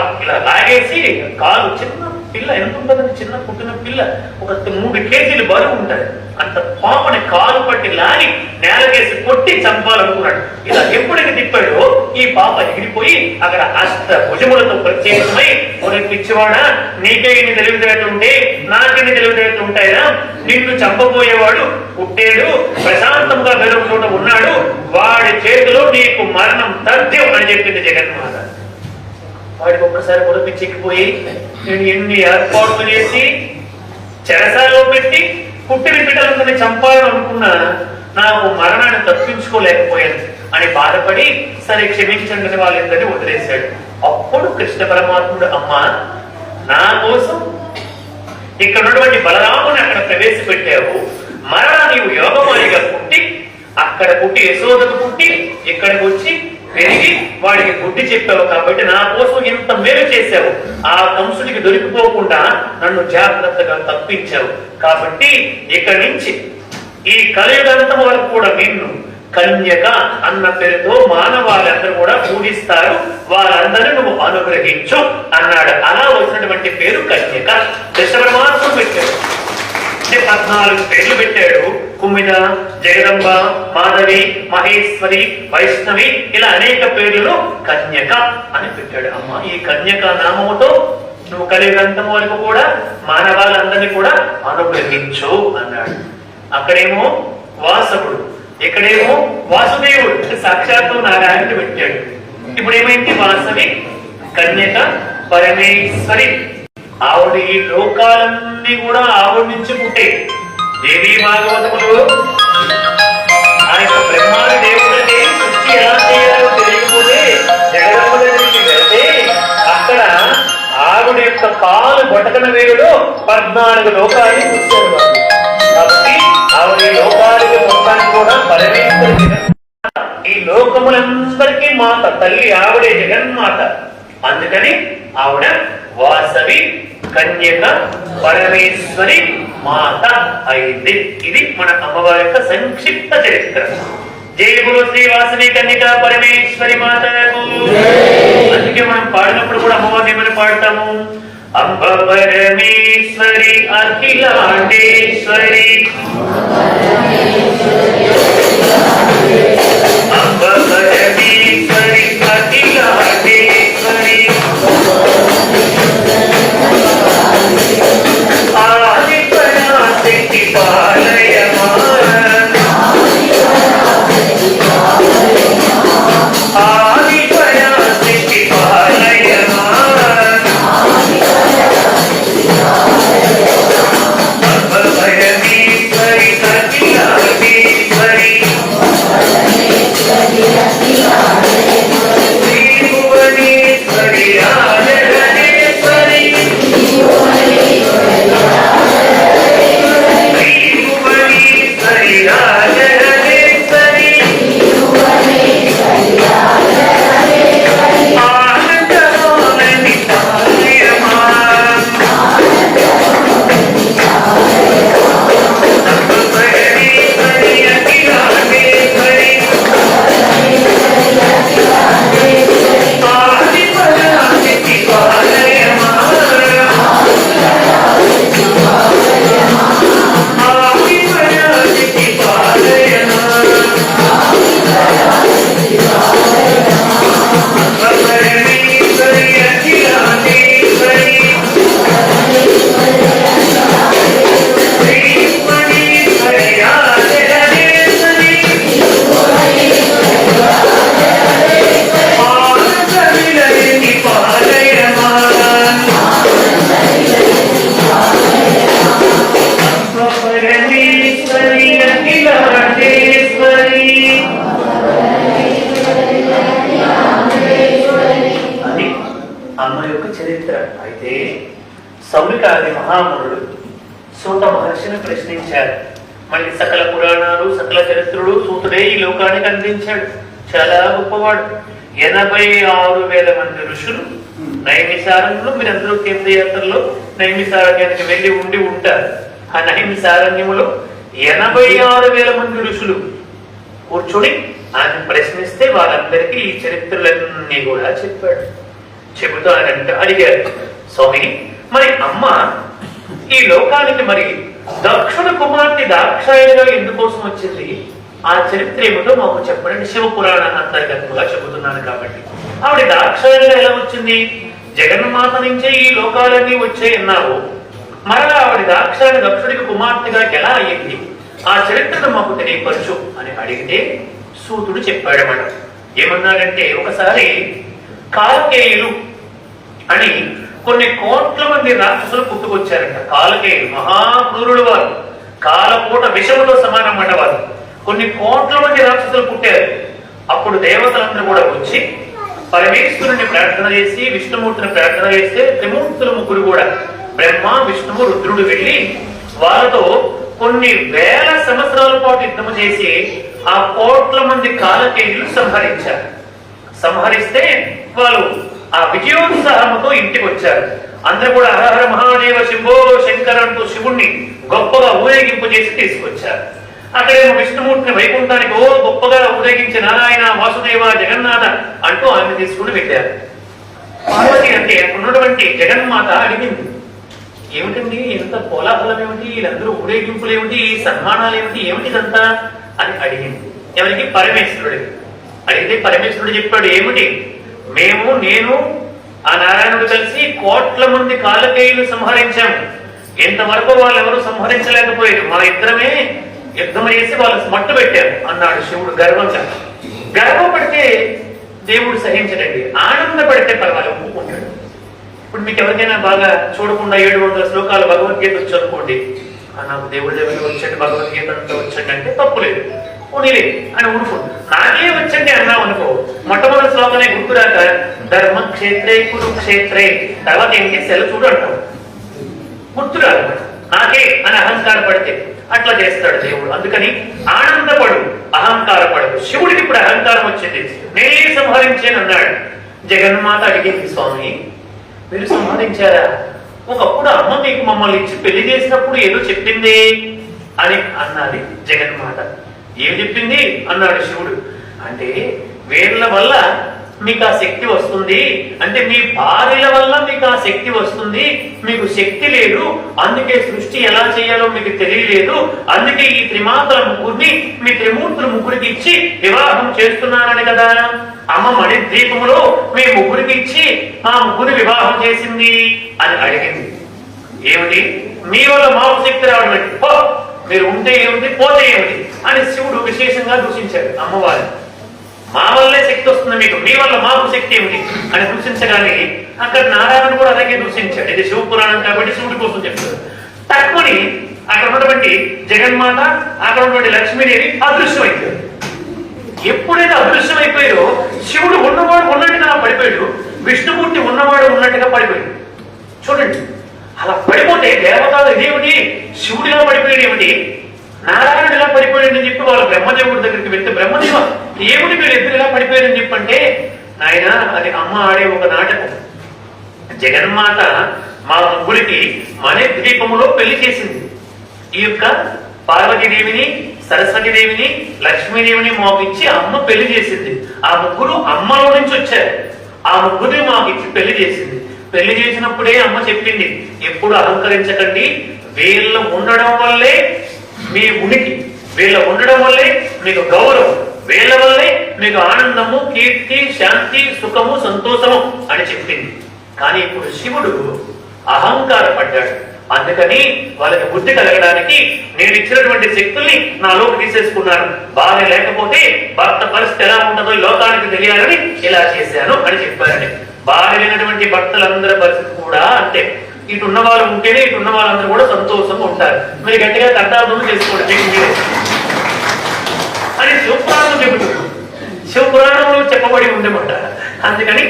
లాగేసి కాలు, చిన్న పిల్ల ఎంత ఉంటుందండి, చిన్న పుట్టిన పిల్ల ఒక 3 కేజీలు బరువు ఉంటుంది. అంత పాపని కాలు పట్టి లాగి నేలకేసి కొట్టి చంపాలనుకున్నాడు. ఇలా ఎప్పుడైతే తిప్పాడో ఈ పాప ఎగిరిపోయి అక్కడ భుజములతో ప్రత్యేకమై, ఒరే పిచ్చివాడా, నీకే ఇన్ని తెలివితేటలుంటే నాకెన్ని తెలివితేటలు ఉంటాయినా? నిన్ను చంపబోయేవాడు పుట్టాడు, ప్రశాంతంగా వెలుగు చోట ఉన్నాడు, వాడి చేతిలో నీకు మరణం తథ్యం అని చెప్పింది జగన్మాత. వాడికి ఒక్కసారి కూడా పిచ్చెక్కిపోయి, నేను ఎన్ని ఏర్పాట్లు చేసి చెరసాలలో పెట్టి పుట్టిన బిడ్డలందరినీ చంపాలని అనుకున్నా నాకు మరణాన్ని తప్పించుకోలేకపోయాను అని బాధపడి సరే క్షమించండి వాళ్ళందరినీ వదిలేశాడు. అప్పుడు కృష్ణ పరమాత్ముడు, అమ్మ నా కోసం ఇక్కడ ఉన్నటువంటి బలరాముని అక్కడ ప్రవేశపెట్టావు, మరలా నీవు యోగమాలిగా పుట్టి అక్కడ పుట్టి యశోదకు పుట్టి ఇక్కడికి వచ్చి పెరిగి వాడికి బుద్ధి చెప్పావు కాబట్టి నా కోసం ఇంత మేలు చేశావు. ఆ కంసుడికి దొరికిపోకుండా నన్ను జాగ్రత్తగా తప్పించావు. కాబట్టి ఇక్కడి నుంచి ఈ కలియుగంతం వరకు కూడా నిన్ను కన్యక అన్న పేరుతో మానవాళ్ళందరూ కూడా పూజిస్తారు, వాళ్ళందరూ నువ్వు అనుగ్రహించు అన్నాడు. అలా వచ్చినటువంటి పేరు కన్యక. కృష్ణ పరమాత్మ పెట్టాడు. 14 పేర్లు పెట్టాడు. కుమిద, జగదంబ, మాధవి, మహేశ్వరి, వైష్ణవి, ఇలా అనేక పేర్లను కన్యక అని పెట్టాడు. అమ్మ ఈ కన్యక నామముతో నువ్వు కలియుగంతం వరకు కూడా మానవాళ్ళందరినీ కూడా అనుగ్రహించు అన్నాడు. అక్కడేమో వాసవుడు, ఇక్కడేమో వాసుదేవుడు, సాక్షాత్తు నారాయణుడు పెట్టాడు. ఇప్పుడు ఏమైంది? వాసవి కన్యక పరమేశ్వరి. ఆవిడ ఈ లోకాలన్నీ కూడా ఆవిడ నుంచి పుట్టే. దేవీ భాగవతములు ఆ యొక్క బ్రహ్మాది దేవుడికి సృష్టి ఎలా చేయాలో తెలియకపోతే జగదమ్మ దగ్గరికి వెళ్తే అక్కడ ఆవిడ యొక్క కాలు బొటకన వేలులో 14 లోకాన్ని కూర్చోరు. కాబట్టి ఆవిడ ఈ లోకాలకి మొత్తానికి కూడా పరమేశ్వరి. ఈ లోకములందరికీ మాత తల్లి ఆవిడే, జగన్మాత. అందుకని ఆవిడ వాసవి కన్యక పరమేశ్వరి మాత అయింది. ఇది మన అమ్మవారి యొక్క సంక్షిప్త చరిత్ర. జై గురు శ్రీ వాసవి కన్యక పరమేశ్వరి మాతకు. అందుకే మనం పాడినప్పుడు కూడా అమ్మవారిని ఏమని పాడతాము? అంబ పరమేశ్వరి అఖిలాండేశ్వరి, అంబ పరమేశ్వరి అఖిలాండేశ్వరి, ఆది పరాశక్తి పాలయమాన, ఆది పరాశక్తి పాలయమాన, అంబ పరమేశ్వరి అఖిలాండేశ్వరి, శ్రీభువనేశ్వరి రాజరాజేశ్వరి, శ్రీభువనేశ్వరి రాజరాజేశ్వరి, ఆనందమోహని పాలయమాన, పరమేశ్వరి అఖిలాండేశ్వరి, ఆది పరాశక్తి పాలయమాన, ఆది పరాశక్తి పాలయమాన, పరమేశ్వరి అఖిలాండేశ్వరి, శ్రీమణీశ్వరి రాజరాజేశ్వరి, ఆనందవిలయని పాలయమాన, పరమేశ్వరి అఖిలాండేశ్వరి. అది అమ్మ యొక్క చరిత్ర. అయితే సౌనికాది మహామునుడు సూత మహర్షిని ప్రశ్నించారు. మళ్ళీ సకల పురాణాలు సకల చరిత్రలు సూతుడే ఈ లోకానికి అందించాడు. చాలా గొప్పవాడు. 86,000 మంది ఋషులు నైమిసారణ్యంలో, మీరందరూ తీర్థయాత్రలో నైమిసారణ్యానికి వెళ్ళి ఉండి ఉంటారు. ఆ నైమిసారణ్యములో 86,000 మంది ఋషులు కూర్చొని ఆయన ప్రశ్నిస్తే వాళ్ళందరికీ ఈ చరిత్రలన్నీ కూడా చెప్పాడు. చెబుతూ ఆయన అడిగారు, స్వామి మరి అమ్మ ఈ లోకానికి మరి దక్షుడు కుమార్తె దాక్షాయణిగా ఎందుకోసం వచ్చింది? ఆ చరిత్ర ఏమిటో మాకు చెప్పండి. శివపురాణ అంతర్గతంగా చెబుతున్నాను కాబట్టి. ఆవిడ దాక్షాయణిగా ఎలా వచ్చింది? జగన్మాత నుంచే ఈ లోకాలన్నీ వచ్చాయన్నావు, మరలా ఆవిడ దాక్షాయణి దక్షుడికి కుమార్తెగా ఎలా అయ్యింది? ఆ చరిత్రను మాకు తెలియపరచు అని అడిగితే సూతుడు చెప్పాడన్నమాట. ఏమన్నాడంటే, ఒకసారి కాలకేయులు అని కొన్ని కోట్ల మంది రాక్షసులు పుట్టుకొచ్చారంట. కాలకేయులు మహాక్రూరుడు వారు, కాలపూట విషముతో సమానమైన వారు. కొన్ని కోట్ల మంది రాక్షసులు పుట్టారు. అప్పుడు దేవతలందరూ కూడా వచ్చి పరమేశ్వరుని ప్రార్థన చేసి విష్ణుమూర్తిని ప్రార్థన చేస్తే త్రిమూర్తుల ముగ్గురు కూడా బ్రహ్మ విష్ణువు రుద్రుడు వెళ్ళి వాళ్ళతో కొన్ని వేల సంవత్సరాల పాటు యుద్ధము చేసి ఆ కోట్ల మంది కాలకేయులు సంహరించారు. సంహరిస్తే వాళ్ళు ఆ విజయోత్సాహంతో ఇంటికి వచ్చారు. అందరూ కూడా హరహర మహాదేవ శంభో శంకర అంటూ శివుణ్ణి గొప్పగా ఊరేగింపు చేసి తీసుకొచ్చారు. అక్కడేమో విష్ణుమూర్తిని వైకుంఠానికి గొప్పగా ఊరేగించి నారాయణ వాసుదేవ జగన్నాథ అంటూ ఆయన తీసుకుని వెళ్ళారు. పార్వతి అంటే ఉన్నటువంటి జగన్మాత అడిగింది, ఏమిటండి ఎంత కోలాహలం ఏమిటి, వీళ్ళందరూ ఊరేగింపులు ఏమిటి, ఈ సన్మానాలు ఏమిటి, ఏమిటిదంతా అని అడిగింది. ఎవరికి? పరమేశ్వరుడికి. అడిగితే పరమేశ్వరుడు చెప్పాడు, ఏమిటి, నేను ఆ నారాయణుడు కలిసి కోట్ల మంది కాలకేయులు సంహరించాము. ఇంతవరకు వాళ్ళెవరూ సంహరించలేకపోయారు. మా ఇద్దరమే యుద్ధం చేసి వాళ్ళు మట్టు పెట్టారు అన్నాడు శివుడు గర్వంగా. గర్వపడితే దేవుడు సహించడండి. ఆనందపడితే పర్వాలేదు, ఒప్పుకుంటాడు. ఇప్పుడు మీకు ఎవరికైనా బాగా చూడకుండా 700 శ్లోకాలు భగవద్గీత చదువుకోండి, నాకు దేవుడి దేవుడు వచ్చండి, భగవద్గీత అంతా వచ్చండి అంటే తప్పులేదు, పోనీలే అని ఊరుకో. నాకే వచ్చండి అన్నావు అనుకో, మొట్టమొదటి శ్లోకమే గుర్తురాక ధర్మక్షేత్రే కురుక్షేత్రే, తర్వాత ఏంటి సెలవుడు అంటావు, గుర్తురాదు. నాకే అని అహంకార పడితే అట్లా చేస్తాడు దేవుడు. అందుకని ఆనందపడు, అహంకారపడదు. శివుడికి ఇప్పుడు అహంకారం వచ్చింది, నేనే సంహరించానన్నాడు. జగన్మాత అడిగింది, స్వామి మీరు సంహరించారా? ఒకప్పుడు అమ్మ మీకు మమ్మల్ని ఇచ్చి పెళ్లి చేసినప్పుడు ఏదో చెప్పింది అని అన్నది జగన్మాత. ఏం చెప్పింది అన్నాడు శివుడు. అంటే వీళ్ళ వల్ల మీకు ఆ శక్తి వస్తుంది, అంటే మీ భార్యల వల్ల మీకు ఆ శక్తి వస్తుంది, మీకు శక్తి లేదు, అందుకే సృష్టి ఎలా చేయాలో మీకు తెలియలేదు, అందుకే ఈ త్రిమాతల ముగ్గురిని మీ త్రిమూర్తుల ముగ్గురికి ఇచ్చి వివాహం చేస్తున్నానని కదా అమ్మ మణిద్వీపములో మీ ముగ్గురికి ఇచ్చి ఆ ముగ్గురి వివాహం చేసింది అని అడిగింది. ఏమిటి మీ వల్ల మాకు శక్తి రావడం ఏంటి, మీరు ఉంటే ఏమిటి పోతే ఏమిటి అని శివుడు విశేషంగా దూషించాడు అమ్మవారిని. మా వల్లే శక్తి వస్తుంది మీకు, మీ వల్ల మాకు శక్తి ఏమిటి అని దూషించగానే అక్కడ నారాయణ కూడా అలాగే దూషించాడు. ఇది శివపురాణం కాబట్టి శివుడి కోసం చెప్తాడు. తక్కువని అక్కడ ఉన్నటువంటి జగన్మాత, అక్కడ ఉన్నటువంటి లక్ష్మీదేవి అదృశ్యమైపోయాడు. ఎప్పుడైతే అదృశ్యమైపోయారో శివుడు ఉన్నవాడు ఉన్నట్టుగా పడిపోయాడు, విష్ణుమూర్తి ఉన్నవాడు ఉన్నట్టుగా పడిపోయాడు. చూడండి, అలా పడిపోతే దేవతలు ఇదేమిటి, శివుడిలా పడిపోయాడు ఏమిటి, నారాయణుడు ఇలా పడిపోయాడని చెప్పి వాళ్ళు బ్రహ్మదేవుడి దగ్గరికి వెళ్తే బ్రహ్మదేవ ఏమిటి మీరు ఇద్దరు ఇలా పడిపోయారని చెప్పంటే, నాయన అది అమ్మ ఆడే ఒక నాటకం. జగన్మాత మా ముగ్గురికి మణిద్వీపములో పెళ్లి చేసింది. ఈ యొక్క పార్వతీదేవిని, సరస్వతీదేవిని, లక్ష్మీదేవిని మాకు ఇచ్చి అమ్మ పెళ్లి చేసింది. ఆ ముగ్గురు అమ్మలో నుంచి వచ్చారు, ఆ ముగ్గురిని మాకు ఇచ్చి పెళ్లి చేసింది. పెళ్లి చేసినప్పుడే అమ్మ చెప్పింది, ఎప్పుడు అహంకరించకండి, వీళ్ళ ఉండడం వల్లే మీ ఉనికి, వీళ్ళ ఉండడం వల్లే మీకు గౌరవం, వీళ్ళ వల్లే మీకు ఆనందము, కీర్తి, శాంతి, సుఖము, సంతోషము అని చెప్పింది. కానీ ఇప్పుడు శివుడు అహంకారపడ్డాడు. అందుకని వాళ్ళకి బుద్ధి కలగడానికి నేను ఇచ్చినటువంటి శక్తుల్ని నాలోకి తీసేసుకున్నాను. భార్య లేకపోతే భర్త పరిస్థితి ఎలా ఉంటుందో లోకానికి తెలియాలని ఇలా చేశాను అని చెప్పారని. భార్య లేనటువంటి భర్తలందరి పరిస్థితి కూడా అంతే. ఇటు ఉన్న వాళ్ళు ఉంటేనే ఇటు ఉన్న వాళ్ళందరూ కూడా సంతోషంగా ఉంటారు. మీరు గట్టిగా కర్తార్థం చేసుకోండి అని శివపురాణం చెబుతుంది. శివపురాణంలో చెప్పబడి ఉండమాట. అందుకని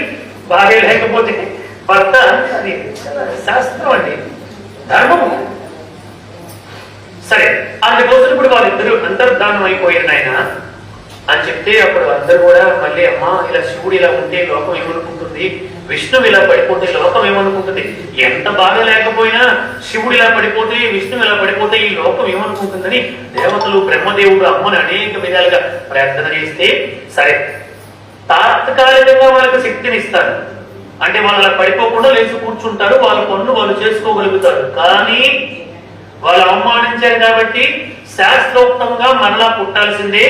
భార్య లేకపోతే భర్త, అది శాస్త్రం అండి, ధర్మము. సరే, అందుకోసం ఇప్పుడు వాళ్ళిద్దరూ అంతర్ధానం అయిపోయారు ఆయన అని చెప్తే అప్పుడు అందరూ కూడా మళ్ళీ అమ్మ ఇలా శివుడు ఇలా ఉంటే లోకం ఏమనుకుంటుంది, విష్ణువు ఇలా పడిపోతే లోకం ఏమనుకుంటుంది, ఎంత బాగా లేకపోయినా శివుడు ఇలా పడిపోతే విష్ణువు ఇలా పడిపోతే ఈ లోకం ఏమనుకుంటుందని దేవతలు బ్రహ్మదేవుడు అమ్మని అనేక విధాలుగా ప్రార్థన చేస్తే, సరే తాత్కాలికంగా వాళ్ళకి శక్తిని ఇస్తారు, అంటే వాళ్ళు అలా పడిపోకుండా లేచి కూర్చుంటారు, వాళ్ళ పనులు వాళ్ళు చేసుకోగలుగుతారు. కానీ వాళ్ళు అవమానించారు కాబట్టి శాస్త్రోక్తంగా మరలా పుట్టాల్సిందే,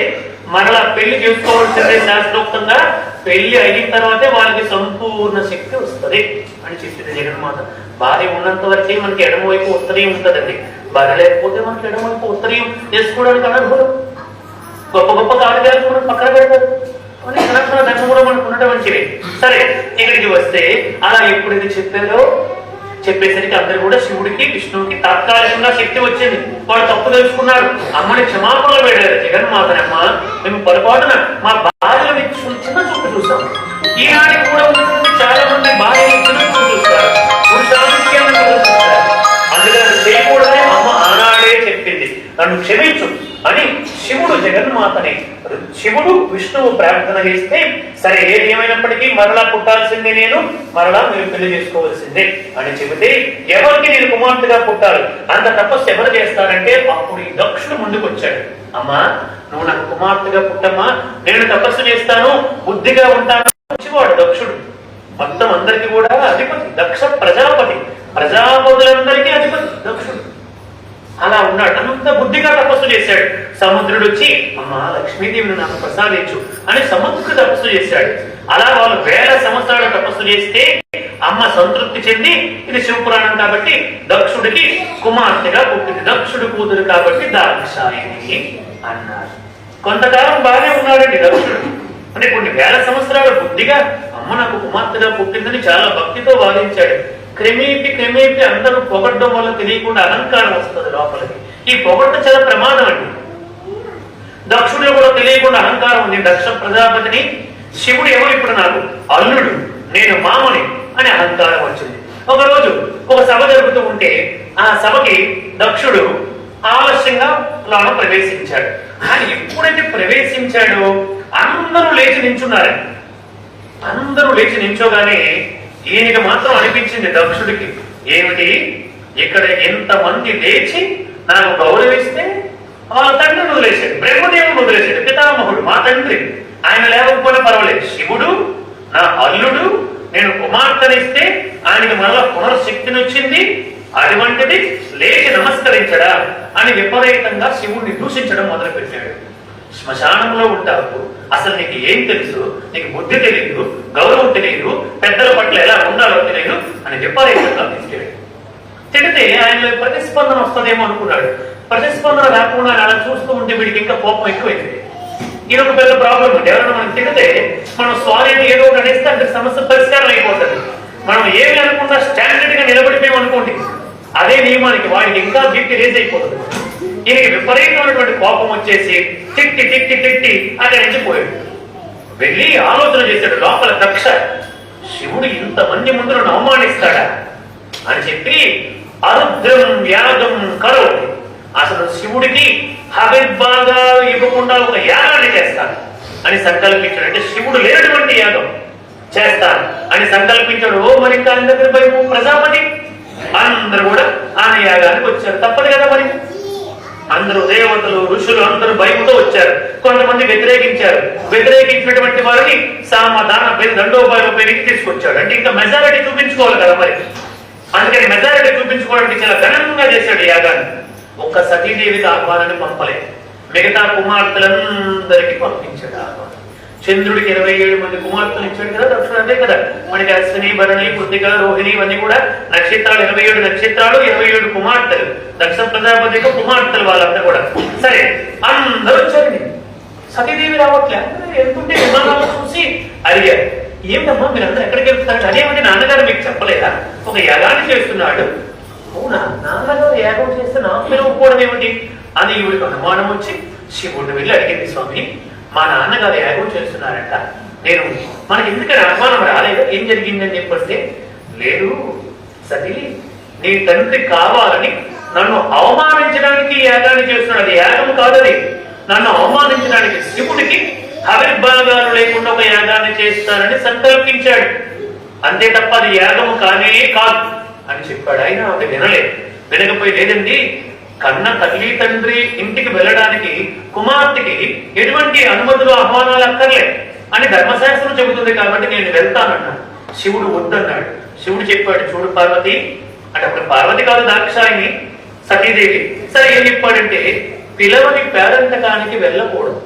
మరలా పెళ్లి చేసుకోవాల్సిందే. శాస్త్రోక్తంగా పెళ్లి అయిన తర్వాతే వాళ్ళకి సంపూర్ణ శక్తి వస్తుంది అని చెప్పింది జగన్మాత. భార్య ఉన్నంత వరకే మనకి ఎడమవైపు ఉత్తరీయం ఉంటుందండి, భార్య లేకపోతే మనకి ఎడమవైపు ఉత్తరీయం చేసుకోవడానికి అనర్హులం. గొప్ప గొప్ప కార్యాలు కూడా పక్కన పెడతారు. సనాతన ధర్మం కూడా మనకు ఉండటం మంచిది. సరే, ఇక్కడికి వస్తే అలా ఎప్పుడైతే చెప్పారో చెప్పేసరికి అందరు కూడా శివుడికి విష్ణువుకి తాత్కాలికంగా శక్తి వచ్చింది. వాళ్ళు తప్పు తెలుసుకున్నారు, అమ్మని క్షమాపణలు పెట్టారు. జగన్మాతని, అమ్మ మేము పొరపాటున మా భార్యలు చిన్న చూపు చూస్తాం. ఈనాటికి కూడా ఉన్నటువంటి చాలా మంది భార్యలు చిన్న చూపు చూస్తారు, చూస్తారు. అందుకని అది చేయకూడదని అమ్మ ఆనాడే చెప్పింది, నన్ను క్షమించు అని శివుడు జగన్మాతని, శివుడు విష్ణువు ప్రార్థన చేస్తే, సరే ఏది ఏమైనప్పటికీ మరలా పుట్టాల్సిందే, నేను మరలా మీరు పెళ్లి చేసుకోవాల్సిందే అని చెబితే, ఎవరికి నేను కుమార్తెగా పుట్టాలి, అంత తపస్సు ఎవరు చేస్తారంటే అప్పుడు ఈ దక్షుడు ముందుకు వచ్చాడు. అమ్మా నువ్వు నాకు కుమార్తెగా పుట్టమ్మా, నేను తపస్సు చేస్తాను, బుద్ధిగా ఉంటాను. మంచివాడు దక్షుడు, మొత్తం అందరికి కూడా అధిపతి, దక్ష ప్రజాపతి, ప్రజాపతులందరికీ అధిపతి దక్షుడు. అలా ఉన్నాడు, అంత బుద్ధిగా తపస్సు చేశాడు. సముద్రుడు వచ్చి అమ్మ లక్ష్మీదేవిని నాకు ప్రసాదించు అని సముద్రుడు తపస్సు చేశాడు. అలా వాళ్ళు 1000 సంవత్సరాల తపస్సు చేస్తే అమ్మ సంతృప్తి చెంది, ఇది శివపురాణం కాబట్టి దక్షుడికి కుమార్తెగా పుట్టింది, దక్షుడు కూతురు కాబట్టి దాక్షాయిని అన్నారు. కొంతకాలం బాగానే ఉన్నాడండి దక్షుడు. అంటే కొన్ని వేల సంవత్సరాల బుద్ధిగా అమ్మ నాకు కుమార్తెగా పుట్టిందని చాలా భక్తితో వాదించాడు. క్రమేపీ అందరూ పొగడ్డం వల్ల తెలియకుండా అహంకారం వస్తుంది లోపలికి. ఈ పొగడ్డ చాలా ప్రమాదం అండి. దక్షుడిలో కూడా తెలియకుండా అహంకారం ఉంది. దక్ష ప్రజాపతిని శివుడు ఏమో ఇప్పుడు నాకు అల్లుడు, నేను మామని అని అహంకారం వచ్చింది. ఒకరోజు ఒక సభ జరుగుతూ ఉంటే ఆ సభకి దక్షుడు ఆలస్యంగా లోన ప్రవేశించాడు. ఆయన ఎప్పుడైతే ప్రవేశించాడో అందరూ లేచి నించున్నారండి. అందరూ లేచి నించోగానే ఈయనకి మాత్రం అనిపించింది దక్షుడికి, ఏమిటి ఇక్కడ ఎంతమంది లేచి నాకు గౌరవిస్తే వాళ్ళ తండ్రిని వదిలేశాడు, బ్రహ్మదేవుని వదిలేశాడు, పితామహుడు మా తండ్రి, ఆయన లేకపోయినా పర్వాలేదు, శివుడు నా అల్లుడు, నేను కుమార్తెనిస్తే ఆయనకి మళ్ళా పునర్శక్తిని వచ్చింది, అటువంటిది లేచి నమస్కరించడా అని విపరీతంగా శివుడిని దూషించడం మొదలుపెట్టాడు. శ్మశానంలో ఉంటావు, అసలు నీకు ఏం తెలుసు, నీకు బుద్ధి తెలియదు, గౌరవం తెలియదు, పెద్దల పట్ల ఎలా ఉండాలో తెలియదు అని విపరీతంగా తీసుకెళ్ళాడు. తిడితే ఆయనలో ప్రతిస్పందన వస్తుందేమో అనుకున్నాడు. ప్రతిస్పందన రాకుండా అలా చూస్తూ ఉంటే వీడికి ఇంకా కోపం ఎక్కువైంది. ఇది ఒక పెద్ద ప్రాబ్లం ఉంది. ఎవరైనా మనం తిడితే మనం సారీ ఏదో ఒకటి అనేస్తే అంటే సమస్య పరిష్కారం అయిపోతుంది. మనం ఏమి అనుకుంటా స్టాండర్డ్ గా నిలబడిపోయాం అనుకోండి, అదే నియమానికి వాడికి ఇంకా బీపీ రేజ్ అయిపోతుంది. ఈయనకి విపరీతమైనటువంటి కోపం వచ్చేసి తిట్టి తిట్టి తిట్టి అక్కడి నుంచి పోయాడు. వెళ్ళి ఆలోచన చేశాడు లోపల కక్ష, శివుడు ఇంతమంది ముందు నన్ను అవమానిస్తాడా అని చెప్పి అరుద్రం యాగం కరోతి, అసలు శివుడికి హవిర్భాగాలు ఇవ్వకుండా ఒక యాగాన్ని చేస్తాను అని సంకల్పించాడు. అంటే శివుడు లేనటువంటి యాగం చేస్తాను అని సంకల్పించాడు. ఓ మరి ఆయన దగ్గర భయము ప్రజాపతి అందరూ కూడా ఆయన యాగానికి వచ్చారు. తప్పదు కదా మరి, అందరూ దేవతలు ఋషులు అందరూ భయముతో వచ్చారు. కొంతమంది వ్యతిరేకించారు. వ్యతిరేకించినటువంటి వారిని సామధాన దండోపాయం పేరుకి తీసుకొచ్చాడు. అంటే ఇంకా మెజారిటీ చూపించుకోవాలి కదా మరి, అందుకని మెజారిటీ చూపించుకోవడానికి చాలా ఘనంగా చేశాడు యాగాన్ని. ఒక్క సతీదేవికి ఆహ్వానాన్ని పంపలేదు, మిగతా కుమార్తెలందరికీ పంపించాడు ఆహ్వానం. చంద్రుడికి 27 మంది కుమార్తెలు ఇచ్చాడు కదా దక్షుడు, అదే కదా మనకి అశ్విని భరణి కృతిక రోహిణి ఇవన్నీ కూడా నక్షత్రాలు, 27 నక్షత్రాలు, 27 కుమార్తెలు. దక్ష ప్రజాపతికి కుమార్తెలు వాళ్ళంతా కూడా. సరే అందరూ వచ్చారండి, సతీదేవి రావట్లే. వెళ్తుంటే విమానాలు చూసి అడిగారు, ఏమిటమ్మా మీరందరూ ఎక్కడికి వెళ్తున్నారు? అదేమంటే నాన్నగారు మీకు చెప్పలేదా ఒక యాగాన్ని చేస్తున్నాడు? అవునా, నాన్నగారు యాగం చేస్తే నాకు పిలువకపోవడం ఏమిటి అని ఈవిడికి అనుమానం వచ్చి శివుడిని వెళ్ళి అడిగింది, స్వామి మా నాన్నగారు యాగం చేస్తున్నారంట, నేను మనకి ఎందుకని అనుమానం రాలేదు, ఏం జరిగిందని చెప్పొస్తే, లేదు సతీ నీ తండ్రి కావాలని నన్ను అవమానించడానికి యాగాన్ని చేస్తున్నాడు, అది యాగం కాదది, నన్ను అవమానించడానికి శివుడికి హవిర్భాగాలు లేకుండా ఒక యాగాన్ని చేస్తానని సంకల్పించాడు, అంతే తప్ప అది యాగము కానే కాదు అని చెప్పాడు. ఆయన ఆవిడ వినలేదు. వినకపోయి, లేదండి కన్న తల్లి తండ్రి ఇంటికి వెళ్ళడానికి కుమార్తెకి ఎటువంటి అనుమతులు ఆహ్వానాలు అక్కర్లేదు అని ధర్మశాస్త్రం చెబుతుంది కాబట్టి నేను వెళ్తానన్నాడు. శివుడు వద్దన్నాడు. శివుడు చెప్పాడు, చూడు పార్వతి అంటే అప్పుడు పార్వతి కాదు దాక్షాయిని సతీదేవి. సరే ఏం చెప్పాడంటే, పిలవని పేరంతకానికి వెళ్ళకూడదు.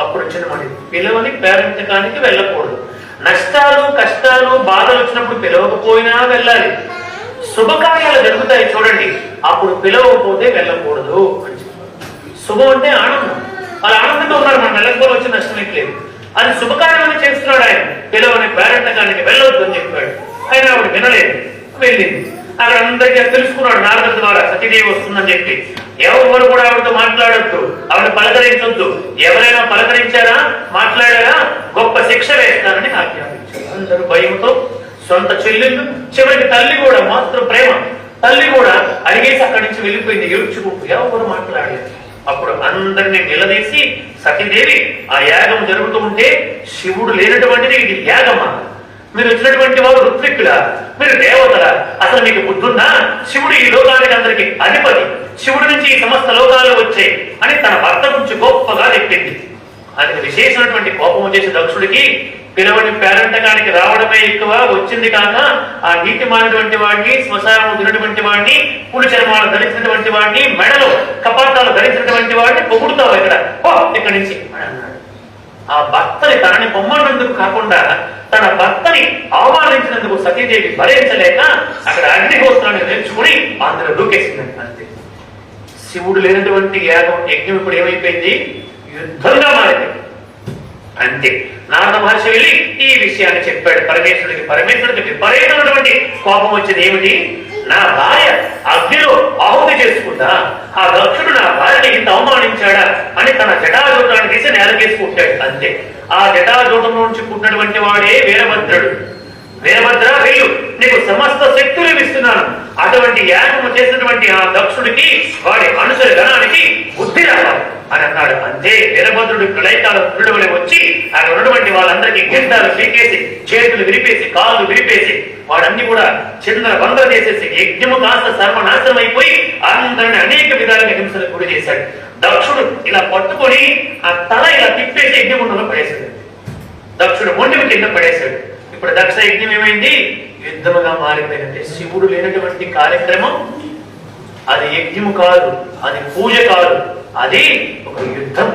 అప్పుడు వచ్చిన మాట, పిలవని పేరంతకానికి వెళ్ళకూడదు. నష్టాలు కష్టాలు బాధలు వచ్చినప్పుడు పిలవకపోయినా వెళ్ళాలి. శుభకార్యాలు జరుగుతాయి చూడండి, అప్పుడు పిలవకపోతే వెళ్ళకూడదు అని చెప్పారు. శుభం అంటే ఆనందం, అలా ఆనందంగా ఉన్నారు, మన నెలకొని వచ్చి నష్టం లేదు. అది శుభకార్యాన్ని చేస్తున్నాడు ఆయన. పిలవని పేరంటకానికి వెళ్ళవద్దు అని చెప్పాడు. ఆయన ఆవిడ వినలేదు, వెళ్ళింది. అక్కడ అందరికీ తెలుసుకున్నాడు నారదుడి ద్వారా సతీదేవి వస్తుందని చెప్పి. ఎవరు కూడా ఆవిడతో మాట్లాడొద్దు, ఆవిడ పలకరించొద్దు. ఎవరైనా పలకరించారా మాట్లాడారా గొప్ప శిక్ష వేస్తానని ఆజ్ఞాపించారు. అందరూ భయంతో సొంత చెల్లెళ్ళు, చివరికి తల్లి కూడా మాతృ ప్రేమ, తల్లి కూడా అడిగేసి అక్కడి నుంచి వెళ్ళిపోయింది ఏడ్చుకుంటూ. ఎవరు మాట్లాడలేదు. అప్పుడు అందరినీ నిలదీసి సతీదేవి ఆ యాగం జరుగుతూ ఉంటే, శివుడు లేనటువంటిది ఇది యాగమా? మీరు వచ్చినటువంటి వారు ఋత్విక్కులా, మీరు దేవతలా, అసలు మీకు బుద్ధుందా? శివుడు ఈ లోకానికి అందరికి అధిపతి, శివుడి నుంచి ఈ సమస్త లోకాలు వచ్చాయి అని తన భర్త గురించి గొప్పగా చెప్పింది. అది విశేషమైనటువంటి కోపం వచ్చేసి దక్షుడికి, పిలవని పేరంటకానికి రావడమే ఎక్కువ, వచ్చింది కాక ఆ నీతి మారినటువంటి వాడిని, శ్మశానం తినటువంటి వాడిని, పులి చర్మాలు ధరించినటువంటి వాడిని, మెడలో కపాటాలు ధరించినటువంటి వాడిని పొగుడుతావు ఇక్కడ ఇక్కడి నుంచి అని అన్నాడు. ఆ భర్తని తనని పొమ్మన్నందుకు కాకుండా తన భర్తని అవమానించినందుకు సతీదేవి భరించలేక అక్కడ అగ్నిహోత్రాన్ని నేర్చుకుని అందులో దూకేసిందండి. అంతే. శివుడు లేనటువంటి యాగం యజ్ఞం ఇప్పుడు ఏమైపోయింది? యుద్ధంగా మారింది. అంతే. నారద మహర్షి వెళ్ళి ఈ విషయాన్ని చెప్పాడు పరమేశ్వరుడికి. పరమేశ్వరుడికి విపరీతమైనటువంటి కోపం వచ్చింది. ఏమిటి? నా భార్య అగ్నిలో ఆహుతి చేసుకుందా, ఆ దక్షుడు నా భార్యని ఇంత అవమానించాడా అని తన జటాజూటాన్ని తీసి నేలకేసుకుంటాడు. అంతే. ఆ జటాజూటం నుంచి పుట్టినటువంటి వాడే వీరభద్రుడు. వీరభద్ర వెళ్ళు, నీకు సమస్త శక్తులు ఇస్తున్నాను. అటువంటి యాగము చేసినటువంటి ఆ దక్షుడికి వాడి మనుషుల గణానికి బుద్ధి రావాలి అని అన్నాడు. అంతే. వీరభద్రుడు ప్రళయకాల వృద్ధుడు వచ్చి ఆయన ఉన్నటువంటి వాళ్ళందరికీ గెంటాలు పీకేసి, చేతులు విరిపేసి, కాళ్ళు విరిపేసి, వాడన్ని కూడా చిన్న బంధం చేసేసి యజ్ఞము కాస్త సర్వనాశనం అయిపోయి అందరిని అనేక విధాలుగా హింసలకు గురి చేశాడు. దక్షుడు ఇలా పట్టుకొని ఆ తల ఇలా తిప్పేసి యజ్ఞగుండంలో పడేశాడు. దక్షుడు మొండిని కింద పడేశాడు. ఇప్పుడు దక్ష యజ్ఞం ఏమైంది? యుద్ధముగా మారిపోయిందంటే శివుడు లేనటువంటి కార్యక్రమం అది యజ్ఞము కాదు, అది పూజ కాదు, అది ఒక యుద్ధం.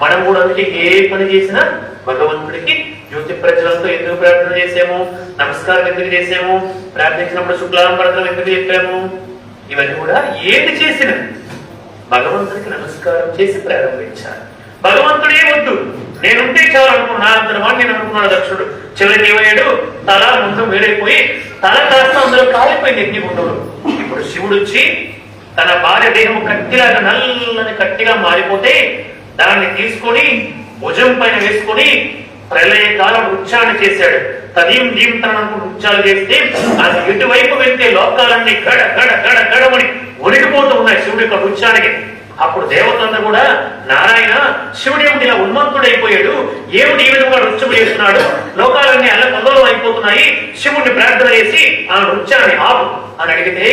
మనం కూడా అందుకే ఏ పని చేసినా భగవంతుడికి జ్యోతి ప్రజ్వలంతో ఎందుకు ప్రార్థన చేసాము, నమస్కారం ఎందుకు చేసాము, ప్రార్థించినప్పుడు శుక్లాంబరతం ఎందుకు చెప్పాము, ఇవన్నీ కూడా ఏది చేసినా భగవంతుడికి నమస్కారం చేసి ప్రారంభించాలి. భగవంతుడే వద్దు, నేనుంటే చాలు అనుకున్నా అంతరమని నేను అనుకున్నాడు దక్షుడు. చివరికి ఏమయ్యాడు? తల ముందు వేడైపోయి తల కాస్త అందులో కాలిపోయింది యజ్ఞగుండంలో. ఇప్పుడు శివుడు వచ్చి తన భార్య దేహం కట్టిలాగా నల్లని కట్టిగా మారిపోతే దాన్ని తీసుకొని భుజం పైన వేసుకొని ప్రళయకాల వృక్షాన్ని చేశాడు. తదీం జీవితం వృక్షాలు చేస్తే అది ఎటువైపు వెళ్తే లోకాలన్నీ గడ గడ గడ గడమని ఉనికిపోతూ ఉన్నాయి శివుడి యొక్క వృక్షానికి. అప్పుడు దేవతలందరూ కూడా నారాయణ, శివుడు ఏమిటి ఇలా ఉన్మంతుడైపోయాడు, ఏమిటి ఈ విధంగా నృత్యము చేస్తున్నాడు, లోకాలన్నీ అల్లకల్లోలం అయిపోతున్నాయి, శివుడిని ప్రార్థన చేసి ఆ నృత్యాన్ని ఆపు అని అడిగితే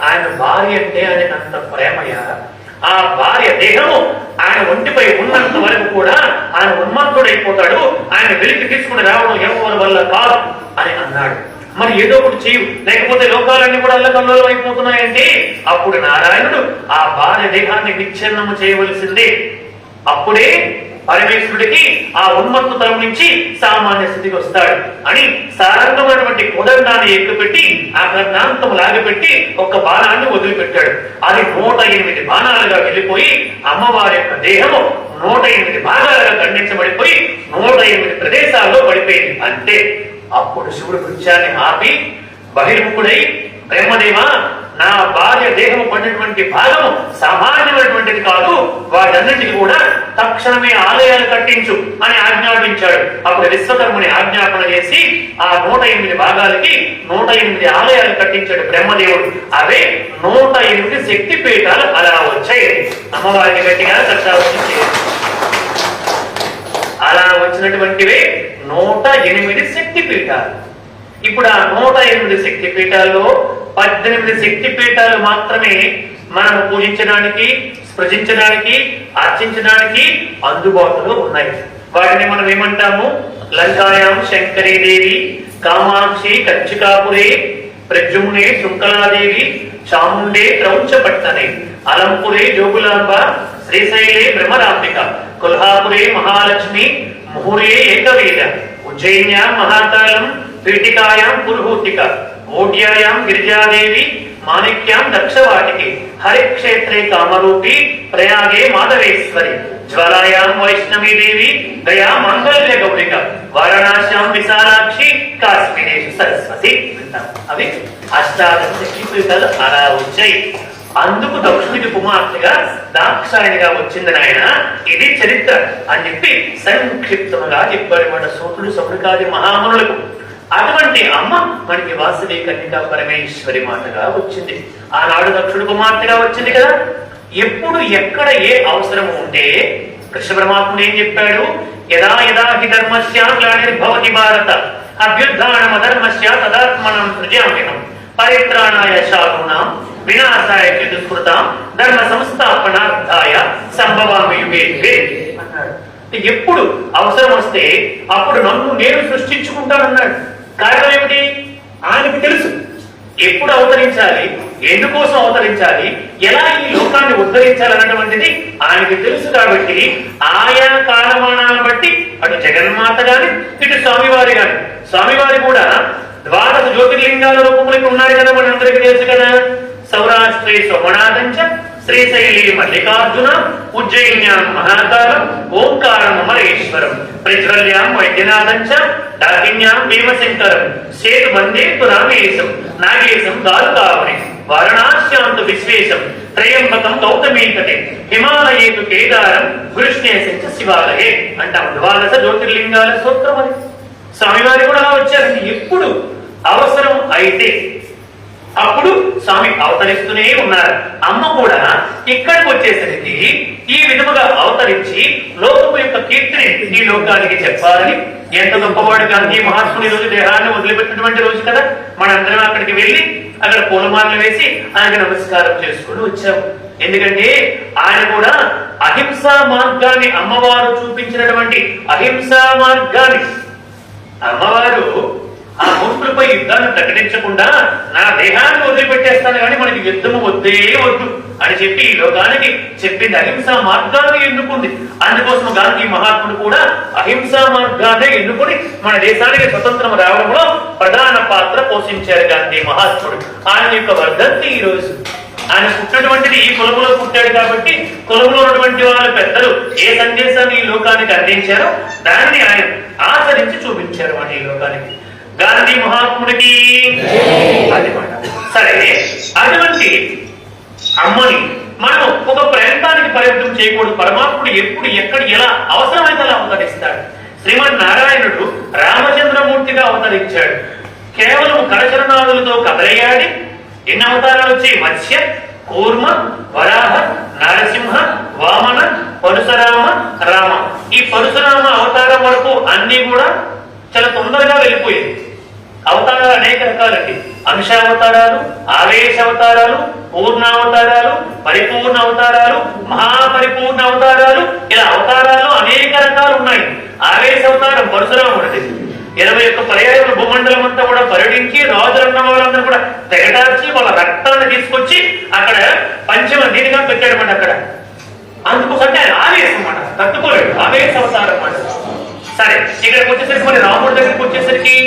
ఆయన భార్య అంటే ఆయనకు అంత ప్రేమయ్య. ఆ భార్య దేహము ఆయన ఒంటిపై ఉన్నంత వరకు కూడా ఆయన ఉన్మంతుడైపోతాడు, ఆయన వెలికి తీసుకుని రావడం ఎవరి వల్ల కాదు అని అన్నాడు. మరి ఏదో ఒకటి చేయు, లేకపోతే లోకాలన్నీ కూడా అల్లకల్లోలం అయిపోతున్నాయంటే అప్పుడు నారాయణుడు ఆ భార్య దేహాన్ని విచ్ఛిన్నము చేయవలసిందే. అప్పుడే పరమేశ్వరుడికి ఆ ఉన్మత్తు తరం నుంచి సామాన్య స్థితికి వస్తాడు అని సారంగమైనటువంటి కోదండాన్ని ఎక్కుపెట్టి ఆ కర్ణాంతము లాగపెట్టి ఒక బాణాన్ని వదిలిపెట్టాడు. అది 108 బాణాలుగా వెళ్ళిపోయి అమ్మవారి యొక్క దేహము 108 భాగాలుగా ఖండించబడిపోయి 108 ప్రదేశాల్లో పడిపోయింది. అంతే. అప్పుడు శివుడు వృక్షాన్ని ఆపి బహిర్ముఖుడై, బ్రహ్మదేవ, నా భార్య దేహము పడినటువంటి భాగము సామాన్యమైనటువంటిది కాదు, వాటన్నిటికీ కూడా తక్షణమే ఆలయాలు కట్టించు అని ఆజ్ఞాపించాడు. అప్పుడు విశ్వకర్ముని ఆజ్ఞాపన చేసి ఆ 108 భాగాలకి 108 ఆలయాలు కట్టించాడు బ్రహ్మదేవుడు. అవే 108 శక్తి పీఠాలు అలా వచ్చాయి. అమ్మవారికి గట్టిగా కట్టాల్సి అలా వచ్చినటువంటివే 108 శక్తి పీఠాలు. ఇప్పుడు ఆ 108 శక్తి పీఠాల్లో 18 శక్తి పీఠాలు మాత్రమే మనం పూజించడానికి, స్పృశించడానికి, అర్చించడానికి అందుబాటులో ఉన్నాయి. వాటిని మనం ఏమంటాము? లంకాయాం శంకరీదేవి, కామాక్షి కంచికాపురే, ప్రజుమ్నే శృంఖలాదేవి, చాముండే క్రౌంచపట్టనే, అలంపురే జోగులాంబ, శ్రీశైలే బ్రహ్మరాంబిక, కొల్హాపురే మహాలక్ష్మి, ముహురే ఏకవేద, ఉజ్జయిన్యాం మహాకాలం, పీఠికాయాం పురుహూతిక, ఓడ్యాయాం గిరిజాదేవి, మాణిక్యాం దక్షవాటికి, హరిక్షేత్రే కామరూపి, ప్రయాగే మాధవేశ్వరి, జ్వాలాయాం వైష్ణవీదేవి, గయా మాంగళ్య గౌరిక, వారణాశ్యాం విశాలాక్షి, కాశ్మీరేషు సరస్వతి అంటాం. అవి అష్టాదశ శక్తిపీఠాలు అలా వచ్చాయి. అందుకు దక్షుడికి కుమార్తెగా దాక్షాయణిగా వచ్చింది నాయన, ఇది చరిత్ర అని చెప్పి సంక్షిప్తంగా చెప్పాడు మన సూతుడు సౌనకాది మహామునులకు. అటువంటి అమ్మ మనకి వాసవి కన్యకా పరమేశ్వరి మాటగా వచ్చింది. ఆనాడు దక్షుడు కుమార్తెగా వచ్చింది కదా. ఎప్పుడు ఎక్కడ ఏ అవసరం ఉంటే కృష్ణ పరమాత్ముడు ఏం చెప్పాడు? యదా యదా హి ధర్మస్య గ్లానిర్భవతి భారత అభ్యుత్థానం అధర్మస్య తదాత్మనం సృజామ్యహం పరిత్రాణాయ సాధూనాం వినాశాయ చతుస్కృతాం ధర్మ సంస్థాపనార్థాయ సంభవామి యుగే యుగే అన్నాడు. ఎప్పుడు అవసరం వస్తే అప్పుడు నన్ను నేను సృష్టించుకుంటానన్నాడు. కారణం ఏమిటి? ఆయనకు తెలుసు ఎప్పుడు అవతరించాలి, ఎందుకోసం అవతరించాలి, ఎలా ఈ లోకాన్ని ఉద్ధరించాలన్నటువంటిది ఆయనకి తెలుసు. కాబట్టి ఆయా కాలమానాలను బట్టి అటు జగన్మాత గాని ఇటు స్వామివారి గాని, స్వామివారి కూడా 12 జ్యోతిర్లింగాల రూపములకి ఉన్నారు కదా, మనందరికీ తెలుసు కదా. సౌరాష్ట్రే సోమనాథంచ శ్రీశైలీ మల్లికార్జున ఉజ్జయిన్యాం మహాకాలం ఓంకారం అమరేశ్వరం ప్రజ్వల్యాం వైద్యనాథం చ డాకిన్యాం భీమశంకరం సేతు వందే తు రామేశం నాగేశం దారుకావని వారణాస్యాంతు విశ్వేశం త్రయంబకం గౌతమీకటే హిమాలయేతు కేదారం కృష్ణేశం చ శివాలయే అంటాం. ద్వాదశ జ్యోతిర్లింగాల సూత్రం అది. స్వామివారి కూడా అలా వచ్చారండి. ఎప్పుడు అవసరం అయితే అప్పుడు స్వామి అవతరిస్తూనే ఉన్నారు. అమ్మ కూడా ఇక్కడికి వచ్చేసరికి ఈ విధముగా అవతరించి లోకము యొక్క కీర్తిని ఈ లోకానికి చెప్పాలని, ఎంత గొప్పవాడు గాంధీ మహాత్ముని రోజు దేహాన్ని వదిలిపెట్టినటువంటి రోజు కదా, మనందరం అక్కడికి వెళ్ళి అక్కడ పూలమాలలు వేసి ఆయనకు నమస్కారం చేసుకుని వచ్చాము. ఎందుకంటే ఆయన కూడా అహింసా మార్గాన్ని, అమ్మవారు చూపించినటువంటి అహింసా మార్గాన్ని, అమ్మవారు ఆ మూర్ఖులపై యుద్ధాన్ని ప్రకటించకుండా నా దేహాన్ని వదిలిపెట్టేస్తాను కానీ మనకి యుద్ధము వద్దే వద్దు అని చెప్పి ఈ లోకానికి చెప్పింది. అహింసా మార్గాన్ని ఎన్నుకుంది. అందుకోసం గాంధీ మహాత్ముడు కూడా అహింసా మార్గాన్ని ఎన్నుకుని మన దేశానికి స్వతంత్రం రావడంలో ప్రధాన పాత్ర పోషించారు గాంధీ మహాత్ముడు. ఆయన యొక్క వర్ధంతి ఈ రోజు. ఆయన పుట్టినటువంటిది ఈ కులంలో పుట్టాడు కాబట్టి కులంలో ఉన్నటువంటి వాళ్ళ పెద్దలు ఏ సందేశాన్ని ఈ లోకానికి అందించారో దాన్ని ఆయన ఆచరించి చూపించారు మన ఈ లోకానికి. గాంధీ మహాత్ముడికి అది మాట. సరే, అటువంటి అమ్మని మనం ఒక ప్రాంతానికి పరిమితం చేయకూడదు. పరమాత్ముడు ఎప్పుడు ఎక్కడ ఎలా అవసరమైతే అలా అవతరిస్తాడు. శ్రీమన్నారాయణుడు రామచంద్రమూర్తిగా అవతరించాడు. కేవలం కరచరణాదులతో కదలయాడి ఎన్ని అవతారాలు వచ్చాయి? మత్స్య, కూర్మ, వరాహ, నరసింహ, వామన, పరశురామ, రామ. ఈ పరశురామ అవతారం వరకు అన్ని కూడా చాలా తొందరగా వెళ్ళిపోయింది. అవతారాలు అనేక రకాలండి. అంశావతారాలు, ఆవేశ అవతారాలు, పూర్ణావతారాలు, పరిపూర్ణ అవతారాలు, మహాపరిపూర్ణ అవతారాలు, ఇలా అవతారాలు అనేక రకాలు ఉన్నాయి. ఆవేశ అవతారం పరశురాముడిది. 21 పర్యాయములు భూమండలం అంతా కూడా పర్యటించి రాజులన్న వాళ్ళందరూ కూడా తెగటార్చి వాళ్ళ రక్తాన్ని తీసుకొచ్చి అక్కడ పంచమ దీనిగా పెట్టాడన్నమాట. అక్కడ అందుకోసం ఆయన ఆవేశం అన్నమాట, తట్టుకోలేడు. ఆవేశ అవతారం అన్నమాట. సరే, ఇక్కడికి వచ్చేసరికి మరి రాముడి దగ్గరికి వచ్చేసరికి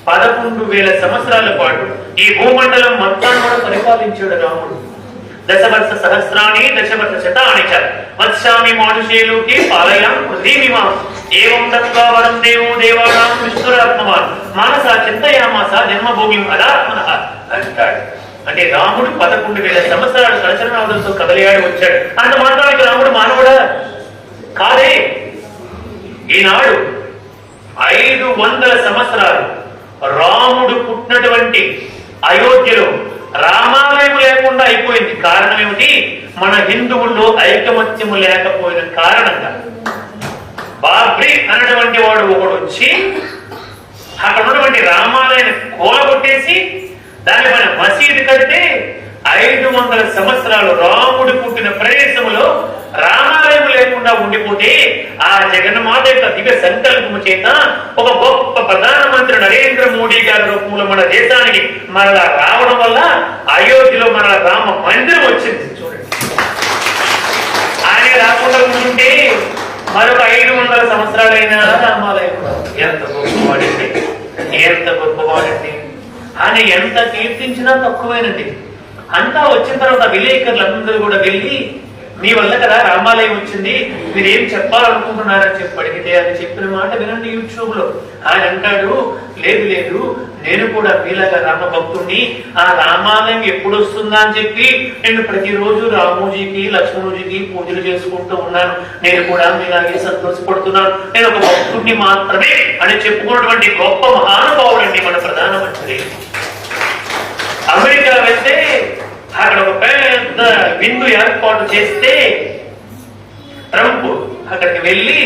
11,000 సంవత్సరాల పాటు ఈ భూమండలం మొత్తాన్ని కూడా పరిపాలించాడు రాముడు. దశవర్ష సహస్రాణి దశవర్ష శతాని చ వత్స్యామి మానుషేలోకే పాలయాం పృథివీమాం ఏవం దత్వా వరం దేవో దేవానాం విష్ణురాత్మవాన్ మానసా చింతయామాస జన్మభూమిం అదాత్మనః అంటాడు. అంటే రాముడు 11,000 సంవత్సరాలు కలచరణాదులతో కదలియాడి వచ్చాడు. అంత మాత్రానికి రాముడు మానవుడా? కాదే. ఈనాడు 500 సంవత్సరాలు రాముడు పుట్టినటువంటి అయోధ్యలో రామాలయం లేకుండా అయిపోయింది. కారణం ఏమిటి? మన హిందువుల్లో ఐకమత్యము లేకపోయిన కారణంగా. బాబ్రీ అన్నటువంటి వాడు ఒకడు వచ్చి అక్కడ ఉన్నటువంటి రామాలయాన్ని కూలగొట్టేసి దానిపైన మసీదు కడితే 500 సంవత్సరాలు రాముడు పుట్టిన ప్రదేశంలో రామాలయం లేకుండా ఉండిపోతే ఆ జగన్మాత యొక్క దివ్య సంకల్పము చేత ఒక గొప్ప ప్రధానమంత్రి నరేంద్ర మోడీ గారి రూపంలో మన దేశానికి మరలా రావడం వల్ల అయోధ్యలో మన రామ మందిరం వచ్చింది. చూడండి, ఆయన రాకుండా ఉంటే మరొక 500 సంవత్సరాలైనా రామాలయం. ఎంత గొప్పవాడండి, ఎంత గొప్పవాడండి. ఆయన ఎంత కీర్తించినా తక్కువేనండి. అంతా వచ్చిన తర్వాత విలేకరులందరూ కూడా వెళ్ళి మీ వల్ల కదా రామాలయం వచ్చింది, మీరేం చెప్పాలనుకుంటున్నారని చెప్పి అడిగితే అది చెప్పిన మాట వినండి యూట్యూబ్ లో. ఆయన అంటాడు, లేదు లేదు, నేను కూడా మీలాగా రామ భక్తుడిని, ఆ రామాలయం ఎప్పుడు వస్తుందా అని చెప్పి నేను ప్రతిరోజు రామోజీకి లక్ష్మణుజీకి పూజలు చేసుకుంటూ ఉన్నాను. నేను కూడా మీలాగే సంతోషపడుతున్నాను. నేను ఒక భక్తుడిని మాత్రమే అని చెప్పుకున్నటువంటి గొప్ప మహానుభావుడండి మన ప్రధానమంత్రి. అమెరికా వెళ్తే అక్కడ ఒక పెద్ద విందు ఏర్పాటు చేస్తే ట్రంప్ అక్కడికి వెళ్ళి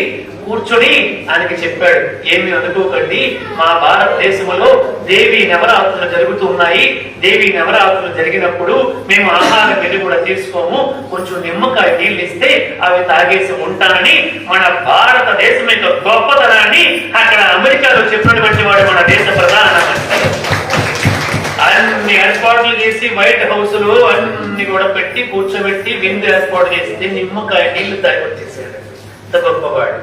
కూర్చొని ఆయనకి చెప్పాడు, ఏమి అనుకోకండి, మా భారతదేశంలో దేవీ నవరాత్రులు జరుగుతున్నాయి. దేవీ నవరాత్రులు జరిగినప్పుడు మేము ఆహారం వెళ్ళి కూడా తీసుకోము, కొంచెం నిమ్మకాయ నీళ్ళు ఇస్తే అవి తాగేసి ఉంటానని మన భారతదేశం యొక్క గొప్పతనాన్ని అక్కడ అమెరికాలో చెప్పినటువంటి వాడు మన దేశ ప్రధానమంత్రి. అన్ని ఏర్పాట్లు చేసి వైట్ హౌస్ లో అన్ని కూడా పెట్టి కూర్చోబెట్టి విందు ఏర్పాటు చేస్తే నిమ్మకాయ నీళ్లు తాగి వచ్చేసాడు. అంత గొప్పవాడు.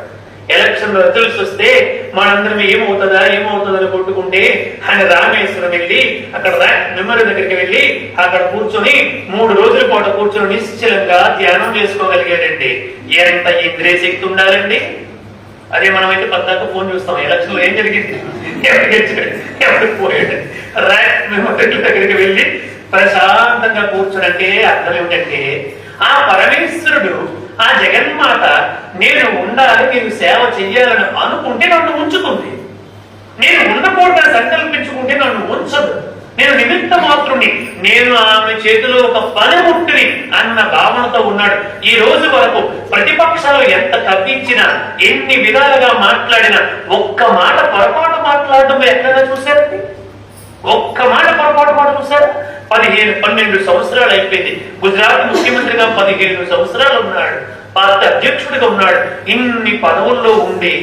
ఎలక్షన్ లో రిజల్ట్స్ వస్తే మనందరం ఏమవుతుందని కొట్టుకుంటే ఆయన రామేశ్వరం వెళ్ళి అక్కడ నెమ్మది దగ్గరికి వెళ్ళి అక్కడ కూర్చొని 3 రోజుల పాటు కూర్చొని నిశ్చలంగా ధ్యానం చేసుకోగలిగాడండి. ఎంత ఇంద్రియ శక్తి ఉండాలండి. అదే మనమైతే పద్దాక ఫోన్ చూస్తాం, ఎలక్షన్ లో ఏం జరిగింది, ఎవరు గెలిచాడు, ఎవరు పోయాడు. మెమరీ దగ్గరికి వెళ్ళి ప్రశాంతంగా కూర్చోనంటే అర్థం ఏమిటంటే, ఆ పరమేశ్వరుడు, ఆ జగన్మాత నేను ఉండాలి, నేను సేవ చెయ్యాలని అనుకుంటే నన్ను ఉంచుతుంది. నేను ఉండకూడదని సంకల్పించుకుంటే నన్ను ఉంచదు. నేను నిమిత్త మాత్రుని, నేను ఆమె చేతిలో ఒక పనిముట్టుని అన్న భావనతో ఉన్నాడు. ఈ రోజు వరకు ప్రతిపక్షాలు ఎంత కప్పించినా, ఎన్ని విధాలుగా మాట్లాడినా, ఒక్క మాట పొరపాటు మాట్లాడడం ఎక్కడైనా చూశారండి? ఒక్క మాట పొరపాటు చూశారు? 12 సంవత్సరాలు అయిపోయింది. గుజరాత్ ముఖ్యమంత్రిగా 15 సంవత్సరాలు ఉన్నాడు. పార్టీ అధ్యక్షుడిగా ఉన్నాడు. ఇన్ని పదవుల్లో ఉండి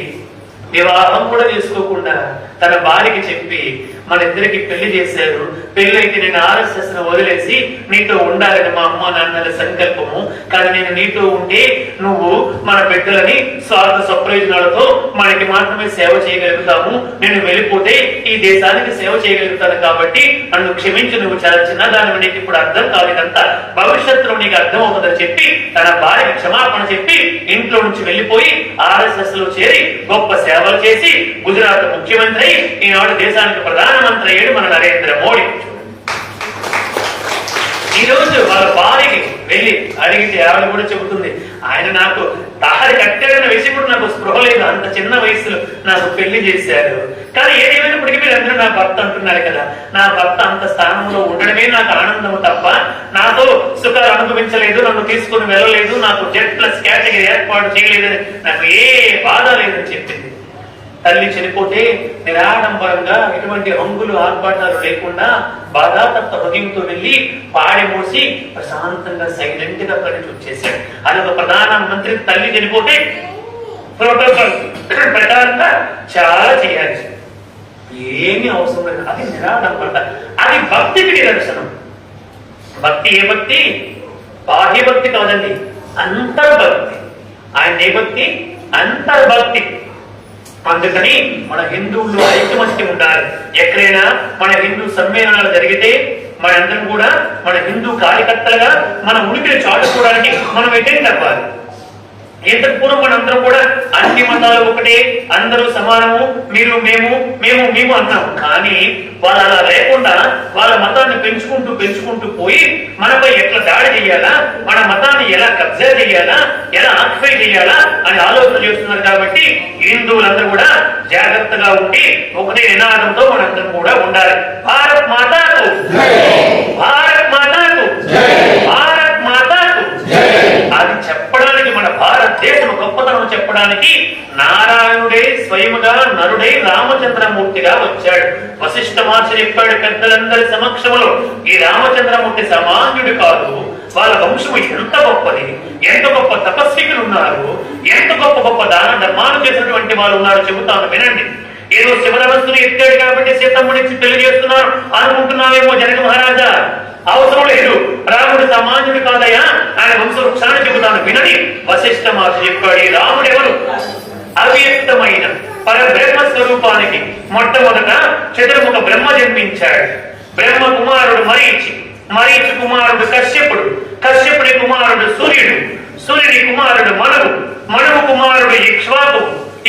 వివాహం కూడా చేసుకోకుండా తన భార్యకి చెప్పి మన ఇద్దరికి పెళ్లి చేశారు. పెళ్ళైతే నేను RSS వదిలేసి నీతో ఉండాలని మా అమ్మ నాన్నల సంకల్పము. కానీ నేను నీతో ఉంటే నువ్వు మన బిడ్డలని స్వార్థ స్వప్రయోజనాలతో మనకి మాత్రమే సేవ చేయగలుగుతాము. నేను వెళ్ళిపోతే ఈ దేశానికి సేవ చేయగలుగుతాను. కాబట్టి నన్ను క్షమించి, నువ్వు చాలా చిన్నదాని, నీకు ఇప్పుడు అర్థం కాలేదంతా, భవిష్యత్తులో నీకు అర్థం అవుతుందని చెప్పి తన భార్యకి క్షమాపణ చెప్పి ఇంట్లో నుంచి వెళ్ళిపోయి RSS లో చేరి గొప్ప సేవలు చేసి గుజరాత్ ముఖ్యమంత్రి ఈనాడు దేశానికి ప్రధానమంత్రి అయ్యాడు మన నరేంద్ర మోడీ. ఈ రోజు వాళ్ళ భార్యకి వెళ్ళి అడిగితే ఆవిడ కూడా చెబుతుంది, ఆయన నాకు తాహరి కట్టాడన్న విషయం కూడా నాకు స్పృహ లేదు. అంత చిన్న వయసులో నాకు పెళ్లి చేశారు. కానీ ఏదేమైనప్పటికీ మీరు అందరూ నా భర్త అంటున్నారు కదా, నా భర్త అంత స్థానంలో ఉండడమే నాకు ఆనందము తప్ప నాతో సుఖాలు అనుభవించలేదు, నన్ను తీసుకుని వెళ్ళలేదు, నాకు Z+ కేటగిరీ ఏర్పాటు చేయలేదని నాకు ఏ బాధ లేదని చెప్పింది. తల్లి చనిపోతే నిరాడంబరంగా ఎటువంటి హంగులు ఆర్భాటాలు లేకుండా బాధాతప్త హృదయంతో వెళ్ళి పాడి మోసి ప్రశాంతంగా సైలెంట్ గా కలిసి వచ్చేసాడు. అదొక ప్రధానమంత్రి తల్లి చనిపోతే ప్రోటోకాల్ ప్రకారంగా చాలా చేయాలి, ఏమీ అవసరం లేదు. అది నిరాడంబరత, అది భక్తికి నిదర్శనం. భక్తి ఏ భక్తి? బాహ్య భక్తి కాదండి, అంతర్భక్తి. ఆయన ఏ భక్తి? అంతర్భక్తి. అందుకని మన హిందువుల్లో ఐకమత్యం ఉండాలి. ఎక్కడైనా మన హిందూ సమ్మేళనాలు జరిగితే మనందరం కూడా మన హిందూ కార్యకర్తలుగా మన ఉనికిని చాటుకోవడానికి మనం అటెండ్ అవ్వాలి. ఇంతకు పూర్వం మనందరం కూడా అన్ని మతాలు ఒకటే, అందరూ సమానము, మీరు మేము మేము మేము అన్నాము. కానీ వాళ్ళు అలా లేకుండా వాళ్ళ మతాన్ని పెంచుకుంటూ పోయి మనపై ఎట్లా దాడి చేయాలా, మన మతాన్ని ఎలా కబ్జా చేయాలా, ఎలా ఆక్యుపై చేయాలా అని ఆలోచన చేస్తున్నారు. కాబట్టి హిందువులందరూ కూడా జాగ్రత్తగా ఉండి ఒకటే నినాదంతో మనందరం కూడా ఉండాలి. భారత్ మాతాకు, భారత్ మాతాకు, భారత్ మాతాకు. అది చెప్పడానికి, మన భారతదేశం గొప్పతనం చెప్పడానికి నారాయణుడే స్వయముగా నరుడై రామచంద్రమూర్తిగా వచ్చాడు. వశిష్ఠ మహర్షి చెప్పాడు పెద్దలందరి సమక్షంలో, ఈ రామచంద్రమూర్తి సామాన్యుడు కాదు, వాళ్ళ వంశము ఎంత గొప్పది, ఎంత గొప్ప తపస్వికులు ఉన్నారు, ఎంత గొప్ప గొప్ప దాన ధర్మాలు చేసినటువంటి వాళ్ళు ఉన్నారు. చెబుతాను వినండి. ఏదో శివరవస్తుని ఎత్తాడు కాబట్టి సీతమ్మనిచ్చి పెళ్లి చేస్తున్నారు అనుకుంటున్నావేమో జనక మహారాజా, అవసరం లేదు. రాముడు సామాన్యుడు కాదయ్యా, ఆయన వంశవృక్షాన్ని చెబుతాను వినని వశిష్ఠ మహర్షి చెప్పాడు. ఈ రాముడు ఎవరు? అవ్యక్తమైన పరబ్రహ్మ స్వరూపానికి మొట్టమొదట చతుర్ముఖ బ్రహ్మ జన్మించాడు. బ్రహ్మ కుమారుడు మరీచి, మరీచి కుమారుడు కశ్యపుడు, కశ్యపుడి కుమారుడు సూర్యుడు, సూర్యుడి కుమారుడు మనువు, మనువు కుమారుడు ఇక్ష్వాకు,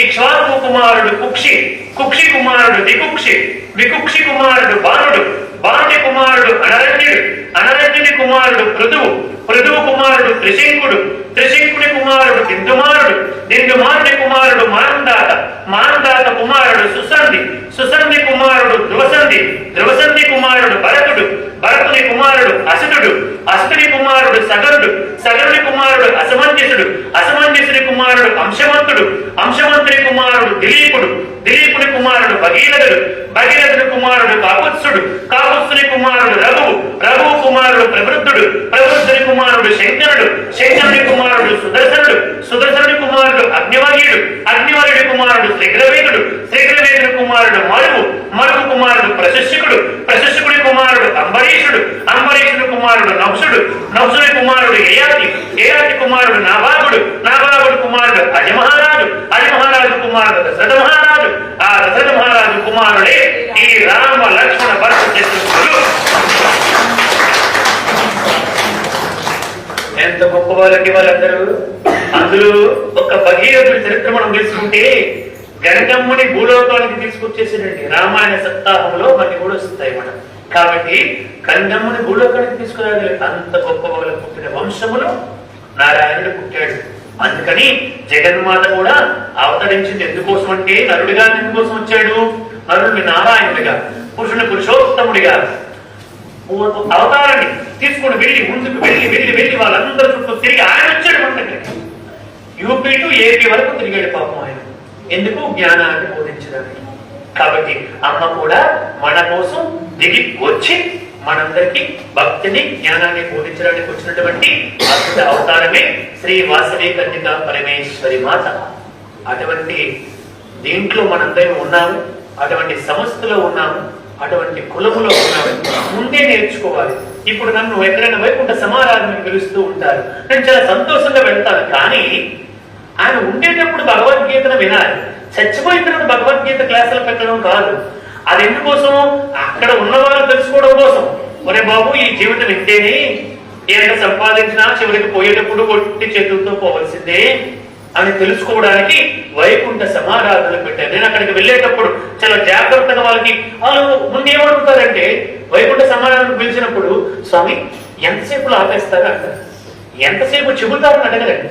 ఇక్ష్వాకు కుమారుడు కుక్షి, కుక్షి కుమారుడు వికుక్షి, వికుక్షి కుమారుడు బాణుడు, బాణుడి కుమారుడు అనరణ్యుడు, అనరణ్యుడి కుమారుడు పృథువు, పృథువు కుమారుడు త్రిశంకుడు, త్రిశంకుడి కుమారుడు దిందుమారుడు, దిందుమారుడి కుమారుడు మాందాత, మాందాత కుమారుడు సుసంధి, సుసంధి కుమారుడు ధ్రువసంధి, ధ్రువసంధి కుమారుడు భరతుడు, భరతుని కుమారుడు అసితుడు, అసితుడి కుమారుడు సగరుడు, సగరుడి కుమారుడు అసమంజసుడు, అసమంజసుడి కుమారుడు అంశవంతుడు, అంశవంతుడి కుమారుడు దిలీపుడు, దిలీపుడి కుమారుడు భగీరథుడు, భగీరథుడి కుమారుడు కాకుత్సుడు, కాకుత్సుడి కుమారుడు రఘువు, రఘువు కుమారుడు ప్రవృద్ధుడు, ప్రవృద్ధుడి కుమారుడు శంకరుడు, శంకరుడి కుమారుడు సుదర్శనుడు, సుదర్శనుడి కుమారుడు అగ్నివర్యుడు, అగ్నివర్యుడి కుమారుడు శీఘ్రవేదుడు, శీఘ్రవేదుడి కుమారుడు మరువు, మరువు కుమారుడు ప్రశస్యకుడు, ప్రశస్యకుడి కుమారుడు అంబరీషుడు, అంబరీషుడి కుమారుడు నభసుడు, నభసుడి కుమారుడు యయాతి, యయాతి కుమారుడు నాభాగుడు, నాభాగుడు కుమారుడు అజమహారాజు, అజమహారాజు కుమారుడు దశరథ మహారాజు, ఆ దశరథ మహారాజు కుమారుడే ఈ రామ లక్ష్మణ భరత శత్రుఘ్నులు. ఎంత గొప్ప వాళ్ళకి వాళ్ళందరూ. అందులో ఒక భగీరథుడి చరిత్ర మనం తీసుకుంటే గంగమ్మని భూలోకానికి తీసుకొచ్చేసాడండి. రామాయణ సప్తాహంలో మనకి కూడా వస్తాయి మనం. కాబట్టి గంగమ్మని భూలోకానికి తీసుకురాగలిగి అంత గొప్ప వాళ్ళ పుట్టిన వంశములో నారాయణుడు పుట్టాడు. అందుకని జగన్మాత కూడా అవతరించింది. ఎందుకోసం అంటే నరుడిగా ఎందుకోసం వచ్చాడు? నరుడిని నారాయణుడిగా, పురుషుని పురుషోత్తముడిగా అవతారాన్ని తీసుకుని వెళ్ళి ముందుకు వెళ్ళి వాళ్ళందరూ చుట్టూ తిరిగి ఆయన వచ్చాడు మన దగ్గరికి. యూపీ టు ఏపీ వరకు తిరిగాడు పాపం ఆయన. ఎందుకు? జ్ఞానాన్ని బోధించడానికి. కాబట్టి అమ్మ కూడా మన కోసం దిగి వచ్చి మనందరికీ భక్తిని జ్ఞానాన్ని బోధించడానికి వచ్చినటువంటి అద్భుత అవతారమే శ్రీ వాసవి కన్యకా పరమేశ్వరి మాత. అటువంటి దీంట్లో మనందరం ఉన్నాము, అటువంటి సంస్థలో ఉన్నాము, అటువంటి కులములో ఉన్నాము. ముందే నేర్చుకోవాలి. ఇప్పుడు నన్ను ఎక్కడైనా వైకుంఠ సమారాధనకు పిలుస్తూ ఉంటారు, నేను చాలా సంతోషంగా వెళ్తాను. కానీ ఆయన ఉండేటప్పుడు భగవద్గీతను వినాలి. చచ్చిపోయిన తర్వాత భగవద్గీత క్లాసులు పెట్టడం కాదు. అది ఎందుకోసం? అక్కడ ఉన్నవారు తెలుసుకోవడం కోసం. ఒరే బాబు, ఈ జీవితం ఇంతేనే, ఎంత సంపాదించినా చివరికి పోయేటప్పుడు కొట్టి చేతులతో పోవలసిందే అని తెలుసుకోవడానికి వైకుంఠ సమారాధనలు పెట్టారు. నేను అక్కడికి వెళ్ళేటప్పుడు చాలా జాగ్రత్తగా వాళ్ళకి వాళ్ళు ముందు ఏమడుగుతారంటే, వైకుంఠ సమారాధనకు పిలిచినప్పుడు స్వామి ఎంతసేపులో ఆపేస్తారా అంటారు. ఎంతసేపు చెబుతారని అడగరండి,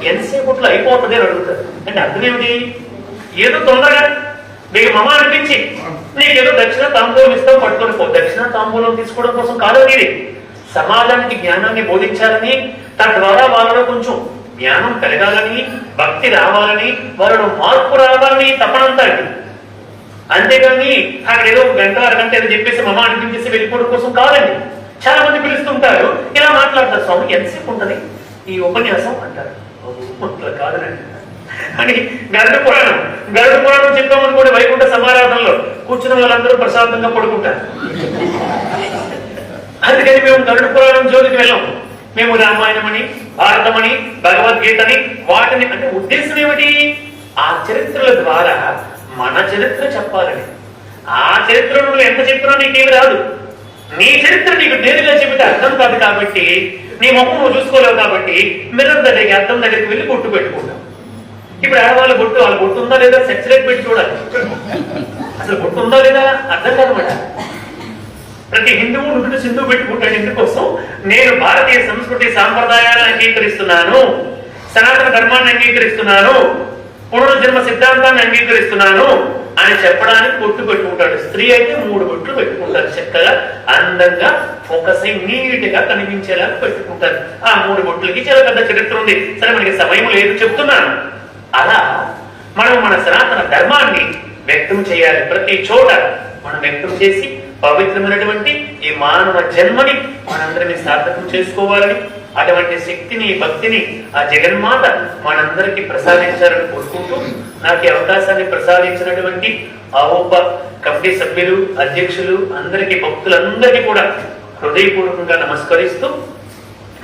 ఎంతసేపట్లో అయిపోతుంది అని అడుగుతారు. అంటే అర్థం ఏమిటి? ఏదో తొందరగా మీకు మమ అనిపించి నీకేదో దక్షిణ తాంబూలం ఇస్తాం, పట్టుకొని పో. దక్షిణ తాంబూలం తీసుకోవడం కోసం కాదని, ఇది సమాజానికి జ్ఞానాన్ని బోధించాలని, తద్వారా వాళ్ళలో కొంచెం జ్ఞానం పెరగాలని, భక్తి రావాలని, వాళ్ళలో మార్పు రావాలని తపనంతా ఇది. అంతేగాని అక్కడ ఏదో గంట అరగంట ఏదో చెప్పేసి మమ అనిపించేసి వెళ్ళిపోవడం కోసం కాదండి. చాలా మంది పిలుస్తుంటారు, ఇలా మాట్లాడతారు, స్వామి ఎంతసేపు ఉంటుంది ఈ ఉపన్యాసం అంటారు. కాదనండి అని గరుడ పురాణం చెప్పామనుకోండి, వైకుంఠ సమారాధనలో కూర్చున్న వాళ్ళందరూ ప్రశాంతంగా పడుకుంటారు. అందుకని మేము గరుడ పురాణం జోలికి వెళ్ళాం. మేము రామాయణం అని, భారతం అని, భగవద్గీతని, వాటిని అంటే ఉద్దేశం ఏమిటి? ఆ చరిత్రల ద్వారా మన చరిత్ర చెప్పాలని. ఆ చరిత్రను నువ్వు ఎంత చెప్పినా నీకేమి రాదు. నీ చరిత్ర నీకు నేరుగా చెబితే అర్థం కాదు. కాబట్టి నీ మొక్క నువ్వు చూసుకోలేవు. కాబట్టి మిర్రర్ దగ్గరికి, అర్థం దగ్గరికి వెళ్ళి బొట్టు పెట్టుకుంటాం. ఇప్పుడు ఆడవాళ్ళ బొట్టు, వాళ్ళ బొట్టు ఉందా లేదా సెక్స్ రేట్ పెట్టి చూడాలి. అసలు బొట్టు ఉందా లేదా అర్థం కాదన్నమాట. ప్రతి హిందువు నుదుటి సింధువు పెట్టుకుంటాడు. ఎందుకోసం? నేను భారతీయ సంస్కృతి సాంప్రదాయాలను అంగీకరిస్తున్నాను, సనాతన ధర్మాన్ని అంగీకరిస్తున్నాను, పునర్జన్మ సిద్ధాంతాన్ని అంగీకరిస్తున్నాను అని చెప్పడానికి బొట్టు పెట్టుకుంటాడు. స్త్రీ అయితే 3 బొట్లు పెట్టుకుంటారు. చక్కగా అందంగా ఫోకస్ అయి నీట్ గా కనిపించేలా పెట్టుకుంటారు. ఆ 3 బొట్లకి చాలా పెద్ద చరిత్ర ఉంది. సరే, మనకి సమయం లేదు చెప్తున్నాను. అలా మనం మన సనాతన ధర్మాన్ని వ్యక్తం చేయాలి. ప్రతి చోట మనం వ్యక్తం చేసి పవిత్రమైనటువంటి ఈ మానవ జన్మని మనందరినీ సార్థకం చేసుకోవాలని, అటువంటి శక్తిని, భక్తిని ఆ జగన్మాత మనందరికీ ప్రసాదించాలని కోరుకుంటూ, నాకు ఈ అవకాశాన్ని ప్రసాదించినటువంటి ఆఓప కమిటీ సభ్యులు, అధ్యక్షులు అందరికీ, భక్తులందరికీ కూడా హృదయపూర్వకంగా నమస్కరిస్తూ,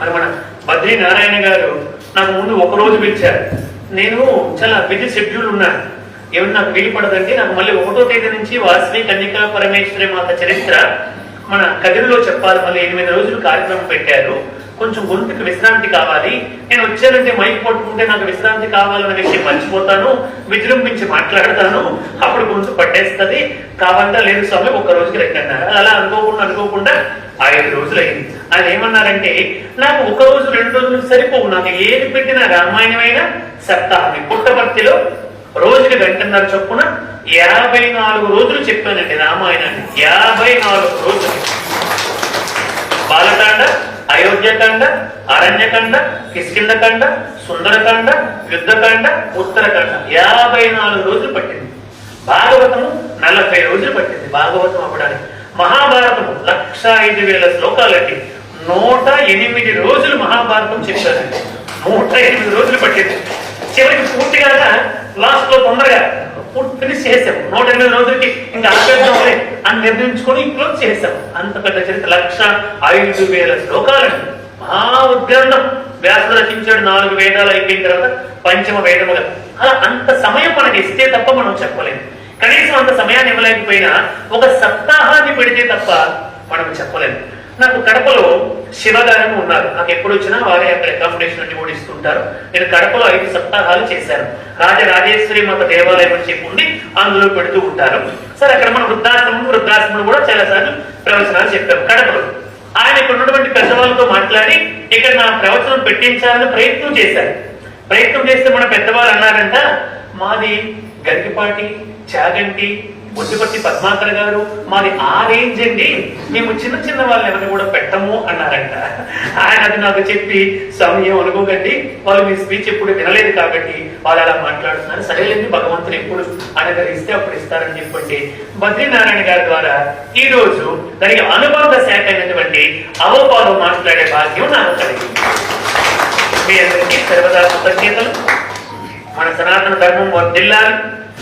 మరి మన బద్రీ నారాయణ గారు నాకు ముందు ఒక రోజు పిలిచారు. నేను చాలా బిజీ షెడ్యూల్ ఉన్నాను, ఏమన్నా నాకు వీలు పడదండి, నాకు మళ్ళీ 1వ తేదీ నుంచి వాసవి కన్యకా పరమేశ్వరి మాత చరిత్ర మన కదిరిలో చెప్పాలి, మళ్ళీ 8 రోజులు కార్యక్రమం పెట్టారు, కొంచెం గొంతుకు విశ్రాంతి కావాలి, నేను వచ్చానంటే మైక్ పట్టుకుంటే నాకు విశ్రాంతి కావాలన్న విషయం మర్చిపోతాను, విజృంభించి మాట్లాడతాను, అప్పుడు గొంతు పట్టేస్తుంది, కావాలంటే లేదు స్వామి 1 రోజుకి రండి అన్నారు. అలా అనుకోకుండా 5 రోజులు అయింది. ఆయన ఏమన్నారంటే, నాకు 1 రోజు 2 రోజులు సరిపోవు, నాకు ఏది పెట్టినా రామాయణమైన సప్తాహం పుట్టపర్తిలో రోజుకి 1 గంటన్నర చొప్పున 54 రోజులు చెప్పానండి రామాయణాన్ని. 54 రోజులు. బాలకాండ, అయోధ్యకాండ, అరణ్యకాండ, కిష్కింధకాండ, సుందరకాండ, యుద్ధకాండ, ఉత్తరకాండ 54 రోజులు పట్టింది. భాగవతము 40 రోజులు పట్టింది భాగవతం అవ్వడానికి. మహాభారతము 1,05,000 శ్లోకాలకి 108 రోజులు మహాభారతం చెప్పారండి. 108 రోజులు పట్టింది. చివరికి పూర్తిగా లాస్ట్ లో తొందరగా ఫినిష్ చేసాం. 108 రోజులకి ఇంకా ఆపేద్దాంలే అని నిర్ణయించుకొని క్లోజ్ చేసాం. అంత పెద్ద చరిత్ర 1,05,000 శ్లోకాలండి. మహా ఉద్గ్రంథం. వ్యాసుడు రచించాడు. 4 వేదాలు అయిపోయిన తర్వాత పంచమ వేదముగా. అలా అంత సమయం మనకి ఇస్తే తప్ప మనం చెప్పలేము. కనీసం అంత సమయాన్ని ఇవ్వలేకపోయినా ఒక సప్తాహాన్ని పెడితే తప్ప మనం చెప్పలేము. నాకు కడపలో శివగారని ఉన్నారు. నాకు ఎప్పుడు వచ్చినా వారే అక్కడ అకామిడేషన్ అన్ని కూడా ఇస్తుంటారు. నేను కడపలో 5 సప్తాహాలు చేశాను. రాజరాజేశ్వరి మాత దేవాలయం అని చెప్పి ఉండి అందులో పెడుతూ ఉంటారు. సరే, అక్కడ మన వృద్ధాశ్రమంలో కూడా చాలా సార్లు ప్రవచనాలు చెప్పాము కడపలో. ఆయన ఇక్కడ ఉన్నటువంటి పెద్దవాళ్ళతో మాట్లాడి ఇక్కడ నా ప్రవచనం పెట్టించాలని ప్రయత్నం చేశారు. ప్రయత్నం చేస్తే మన పెద్దవాళ్ళు అన్నారంట, మాది గరికిపాటి, చాగంటి, ఒడ్డుపట్టి పద్మాకర్ గారు, మాది ఆ రేంజ్ అండి, మేము చిన్న చిన్న వాళ్ళని ఎవరిని కూడా పెట్టము అన్నారంట. ఆయన అది నాకు చెప్పి, సమయం అనుకోకండి, వాళ్ళు మీ స్పీచ్ ఎప్పుడు వినలేదు కాబట్టి వాళ్ళు అలా మాట్లాడుతున్నారు, సరేలేండి భగవంతుని ఎప్పుడు అనుగ్రహిస్తే అప్పుడు ఇస్తారని చెప్పండి బద్రీనారాయణ గారి ద్వారా ఈ రోజు దానికి అనుబంధ శాఖ అయినటువంటి అవపాలు మాట్లాడే భాగ్యం నాకు కలిగింది. మీ అందరికీ సర్వదా కృతజ్ఞతలు. మన సనాతన ధర్మం వర్ధిల్లాలి,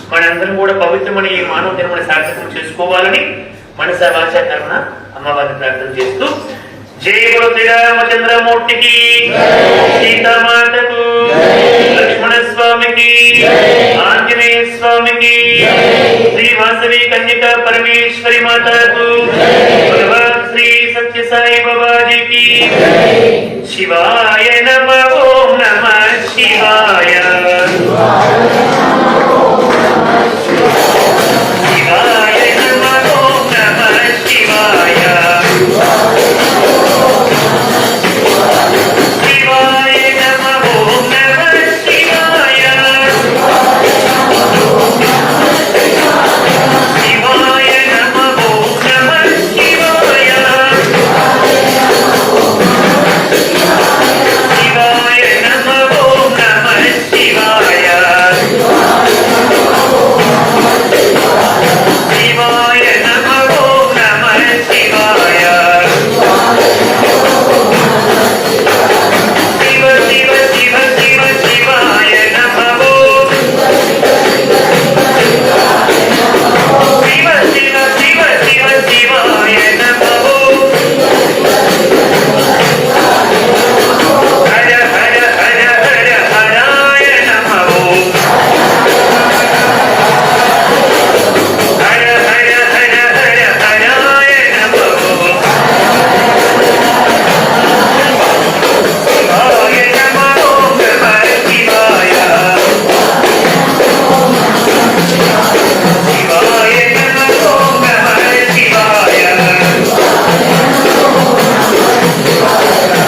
మనందరం కూడా పవిత్రమని ఈ మానవ ధర్మని సార్థకం చేసుకోవాలని మనసా వాచ కర్మ అమ్మవారిని ప్రార్థన చేస్తూ, జై గురు శ్రీరామచంద్రమూర్తికి, సీతామాతకు, లక్ష్మణ స్వామికి, ఆంజనేయ స్వామికి, శ్రీ వాసవి కన్యక పరమేశ్వరి మాతకు, భగవాన్ శ్రీ సత్య సాయి బాబాజీకి. శివాయ నమః. ఓం నమః శివాయ. శివాయ నమః. ఓం నమః శివాయ. శివాయ నమః. ఓం నమః శివాయ. శివాయ నమః. ఓం నమః శివాయ. శివాయ నమః. ఓం నమః శివాయ. శివాయ నమః. ఓం నమః శివాయ. శివ శివ శివ శివ శివాయ నమః. శివ శివ శివ శివ శివాయ నమః. హర హర హర హర హరాయ నమః. హర హర హర హర హరాయ నమః. శివాయ నమః. ఓం నమః శివాయ. శివాయ నమః. ఓం నమః శివాయ.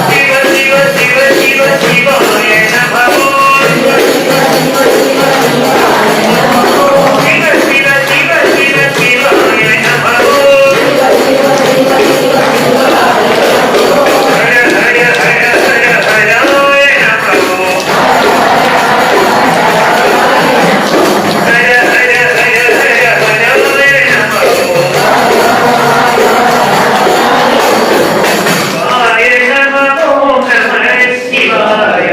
శివ శివ శివ శివ శివాయ నమః. శివ శివ శివ శివ శివాయ నమః. హర హర హర హర హరాయ నమః. హర హర హర హర హరాయ నమః. శివాయ నమః. ఓం నమః శివాయ.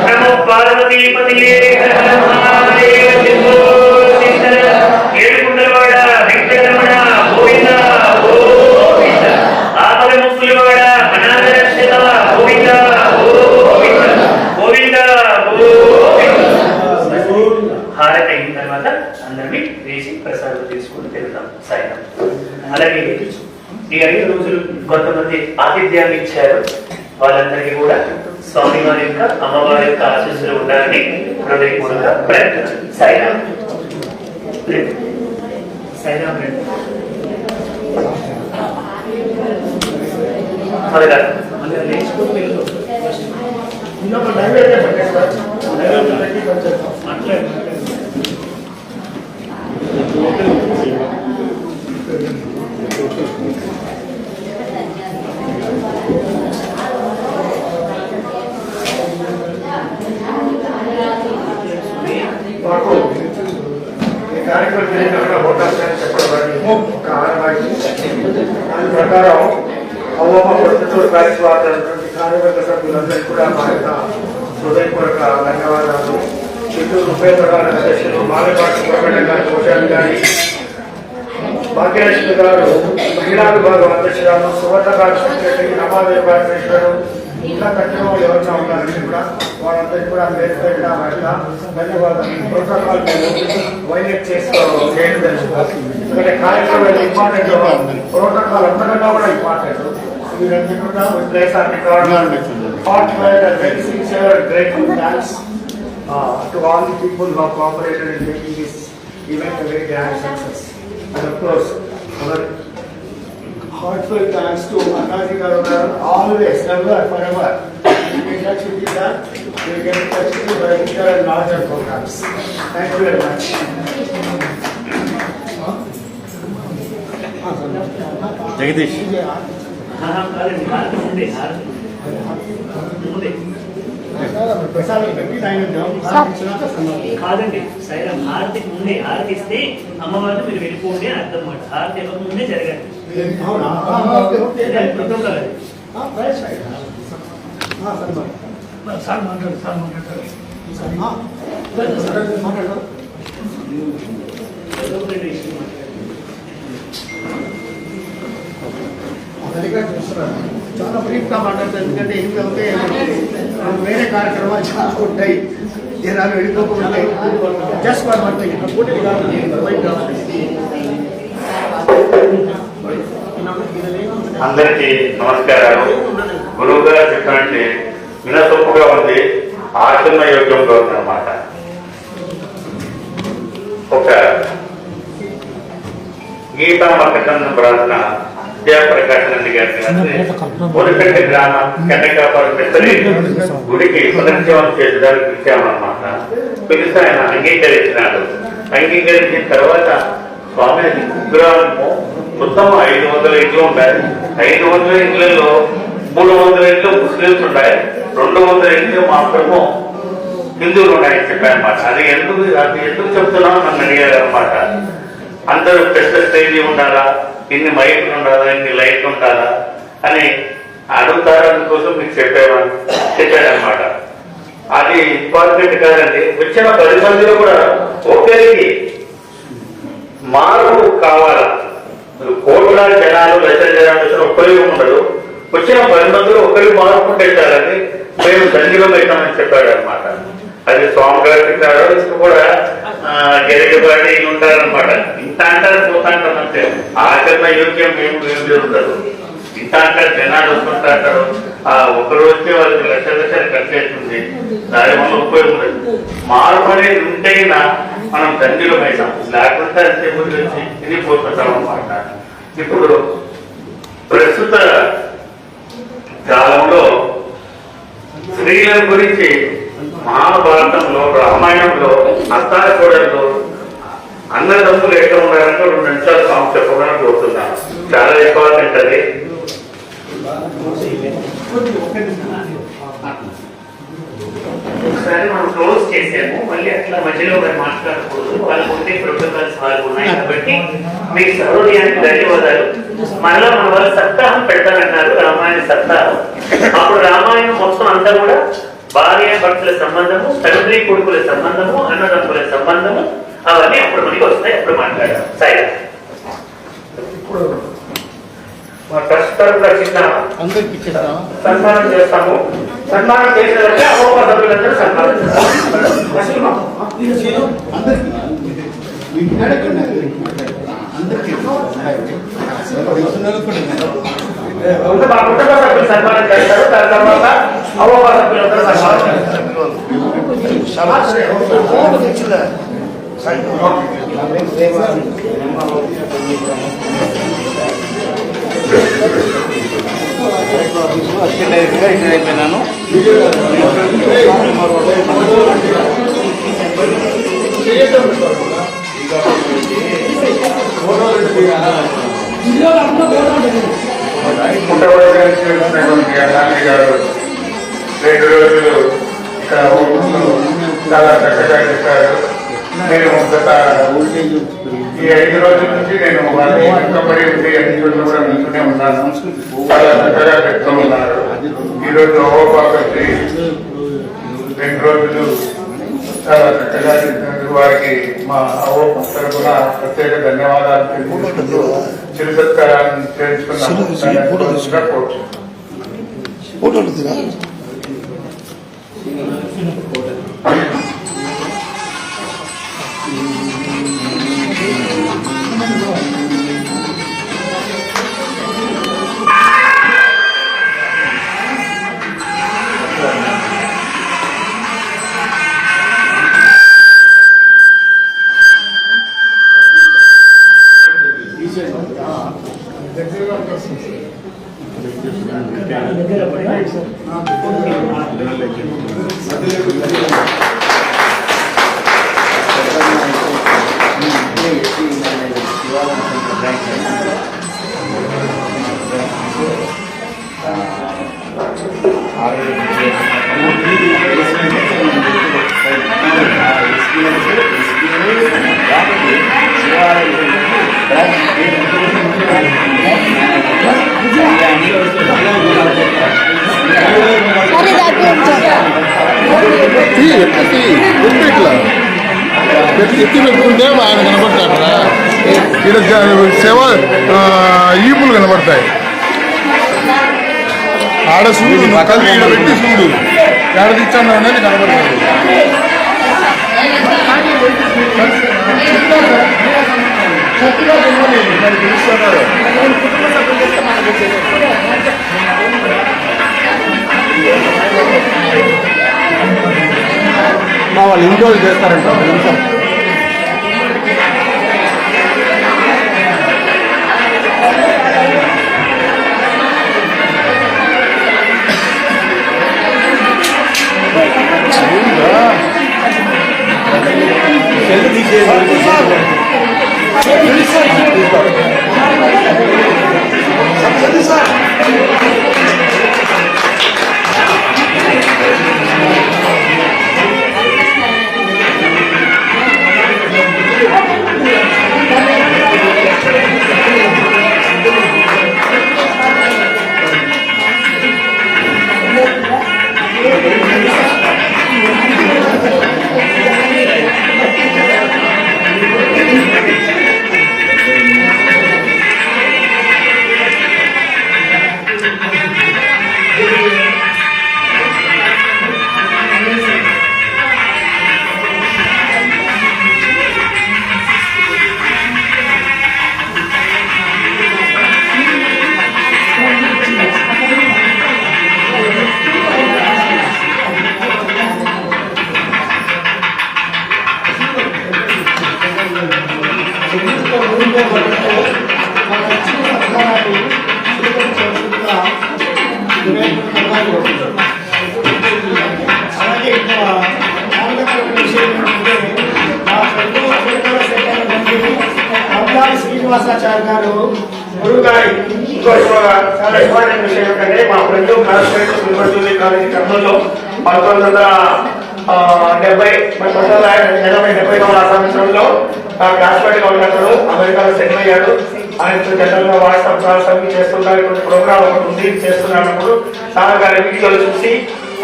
నమో పార్వతీపతయే. హర హర మహాదేవ. శంభో శంకర. ఏడుకుండలవాడ వెంకటరమణ గోవింద గోవింద. ఆపద ముక్కులవాడ అనాథ రక్షక గోవింద గోవింద గోవింద గోవింద. హారతి అయిన తర్వాత అందరినీ వేసి ప్రసాదం తీసుకుని తిరుగుతాం సాయంత్రం. అలాగే ఈ 5 రోజులు కొంతమంది ఆతిథ్యాన్ని ఇచ్చారు, వాళ్ళందరికీ కూడా స్వామి వారి యొక్క అమ్మవారి యొక్క ఆశీస్సులు ఉండాలని హృదయపూర్వక ప్రయత్నం. సాయిరాం. సాయిరాం. మొదగా ప్రకారం అవ్వమ్మ ప్రొద్దుటూరు బ్యాచ్ వారినటువంటి కార్యవర్గ సభ్యులందరికీ కూడా మా యొక్క హృదయపూర్వక ధన్యవాదాలు. చిత్తూరు ఉపేంద్రగారి అధ్యక్షులు మాలపాటి గవర్నమెంట్ గారి కోశాలి గారి, భాగ్యలక్ష్మి గారు మహిళా విభాగం అధ్యక్షురాలు, సువర్ణ గారు సెక్రటరీ, రమాదేవి గారు ట్రెజరర్, ఇంకా కట్టిన వాళ్ళు ఎవరైనా ఉన్నారంటే కూడా వాళ్ళందరికీ కూడా పేరు పెట్టిన ధన్యవాదాలు. ప్రోటోకాల్ వైలేట్ చేయడం తెలుసుకోవాలి. ఎందుకంటే కార్యక్రమం ఇంపార్టెంట్, ప్రోటోకాల్ అంతకన్నా కూడా ఇంపార్టెంట్. వీరందరూ కూడా place are record hot fire and very sincere and grateful thanks to all the people who have cooperated in making this event a very grand success. And of course, our heartfelt thanks to Annaji Garu, always, never, forever. You get in touch with you, sir. You get in touch with you for bigger and larger programs. Thank you very much. Jagadish కాదండి సైరం హారతికి ముందే హారతి ఇస్తే అమ్మవారిని మీరు వెళ్ళిపోండి అని అర్థం మాట. హారతి ఇవ్వక ముందే జరగండి. చాలా బ్రీఫ్గా మాట్లాడతాను, ఎందుకంటే ఇంకొకటే వేరే కార్యక్రమాలు చాలా ఉంటాయి, జనాలు వెళ్ళిపోకుండా జస్ట్ ఫర్ వన్ థింగ్ పోటీ అందరికీ నమస్కారాలు. గురువు గారు చెప్పినట్టు వినసొప్పుగా ఉంది, ఆచరణ యోగ్యంగా ఉందన్నమాట. ఒక గీతా మకటం రాసిన విద్యాప్రకాశ్ రెడ్డి గారి మునిపెట్టి గ్రామం కన్నకాపురం పెద్దరి గుడికి పునర్జీవనం చేయడానికి పిలిచామన్నమాట. పిలిస్తే ఆయన అంగీకరించినాడు. అంగీకరించిన తర్వాత స్వామి విగ్రహము మొత్తం 500 ఇండ్లు ఉంటాయి. 500 ఇండ్లలో 300 ఇండ్లు ముస్లింస్ ఉన్నాయి, 200 ఇండ్లు మాత్రము హిందువులు ఉన్నాయని చెప్పారనమాట. అది ఎందుకు చెప్తున్నాం నన్ను అడిగారు అనమాట. అందరూ పెద్ద స్టేజీ ఉండాలా, ఇన్ని మైకులు ఉండాలా, ఇన్ని లైట్లు ఉండాలా అని అడుగుతారు. అందుకోసం మీకు చెప్పాడనమాట. అది ఇంపార్టెంట్ కాదండి. వచ్చిన 10 మందిలో కూడా ఒకరికి మార్పు కావాలా. కోట్ల జనాలు, లక్షల జనాలు వచ్చిన ఒక్కరికి ఉండదు. వచ్చిన 10 మందిలో ఒకరికి మార్పు పెట్టాలని మేము దండిగా పెట్టామని చెప్పాడు అనమాట. అది స్వామి గారు చెప్పారు. ఇప్పుడు కూడా గెలికబాటి ఉంటారనమాట. ఇంత అంటారు, పోతా అంటారు అంతే. ఆచరణ యోగ్యం ఏమి ఉండదు. ఇంత అంటారు, జనాలు వస్తుంటారు. ఒకరు వచ్చే వాళ్ళకి లక్షలు ఖర్చు అవుతుంది. దానివల్ల ఉపయోగం ఉండదు. మార్పు అనేది ఉంటేనా మనం దండిలో అయినాం, లేకుంటే అంతే వచ్చి తిరిగిపోతుంటాం అనమాట. ఇప్పుడు ప్రస్తుత కాలంలో స్త్రీల గురించి మహాభారతంలో, రామాయణంలో, అత్తాకోడల్లో అన్నదమ్ములు ఎక్కడ ఉన్నారంటే 2 నిమిషాలు స్వామి చెప్పమని కోరుతున్నాను. చాలా ఇంపార్టెంట్ అది. ఒకసారి మనం క్లోజ్ చేసాము, మళ్ళీ అట్లా మధ్యలో మాట్లాడకూడదు. వాళ్ళకు ఉంటే ప్రోటోకాల్స్ వాళ్ళు ఉన్నాయి కాబట్టి మీకు సౌర్యానికి ధన్యవాదాలు. మనలో మన వాళ్ళు సప్తాహం పెడతానన్నారు, రామాయణ సప్తాహం. అప్పుడు రామాయణం మొత్తం అంతా కూడా భార్య భర్తల సంబంధము, తండ్రి కొడుకుల సంబంధము, అన్నదమ్ముల సంబంధము, అవన్నీ అప్పుడు మనకి వస్తాయి. అప్పుడు మాట్లాడాలి. సరే, ఇప్పుడు మా ట్రస్ట్ తరఫున చిన్న సన్మానం చేస్తాము. సన్మానం చేసేదంటే అమ్మమ్మ సభ్యులందరూ సన్మానం చేస్తాము. మా కుటుంబ సభ్యులు సన్మానం చేస్తారు. దాని తర్వాత అమ్మమ్మ సభ్యులందరూ సన్మానం చేస్తారు. అయిపోయినాను. నాని గారు 2 రోజులు ఇక్కడ చాలా చక్కగా చెప్పారు. నేను గత ఈ 5 రోజుల నుంచి నేను వాళ్ళని వెనుకబడి ఉండి 5 రోజులు కూడా నిల్చునే ఉన్నాను. చాలా చక్కగా చెప్తూ ఉన్నారు. ఈరోజు ఓపాకి 2 రోజులు చాలా చక్కగా చెప్పినందుకు వారికి మా ఓపా తరఫున ప్రత్యేక ధన్యవాదాలు తెలియజేస్తూ చిరు సత్కారాన్ని చేర్చుకున్నాము. ఫోటో తీరా ఎత్తి పెట్టుకుంటే ఆయన కనబడతాడరా ఇక్కడ సేవ ఈపులు కనబడతాయి ఆడ చూడు కళ్ళు పెట్టి చూడు ఎక్కడ తెచ్చాను అనేది కనబడతాడు మా వాళ్ళు ఇంట్లో చేస్తారంట ఒక నిమిషం శ్రీనివాసాచార్య గారు గురువు గారి చాలా ఇంపార్టెంట్ విషయం ఏంటంటే మా ఫ్రెండ్ కార్పొరేట్ యూనివర్సిటీ కాలేజీ కర్నూలులో 1970 సంవత్సరంలో క్లాస్మేట్ గా ఉన్నప్పుడు అమెరికాలో సెటిల్ అయ్యాడు. ఆయన జనరల్ గా వాట్సాప్ కాల్స్ అన్ని చేస్తుంటారు. ఇటువంటి ప్రోగ్రామ్ ఒకటి ఉంది చేస్తున్నప్పుడు సార్ గారి వీడియోలు చూసి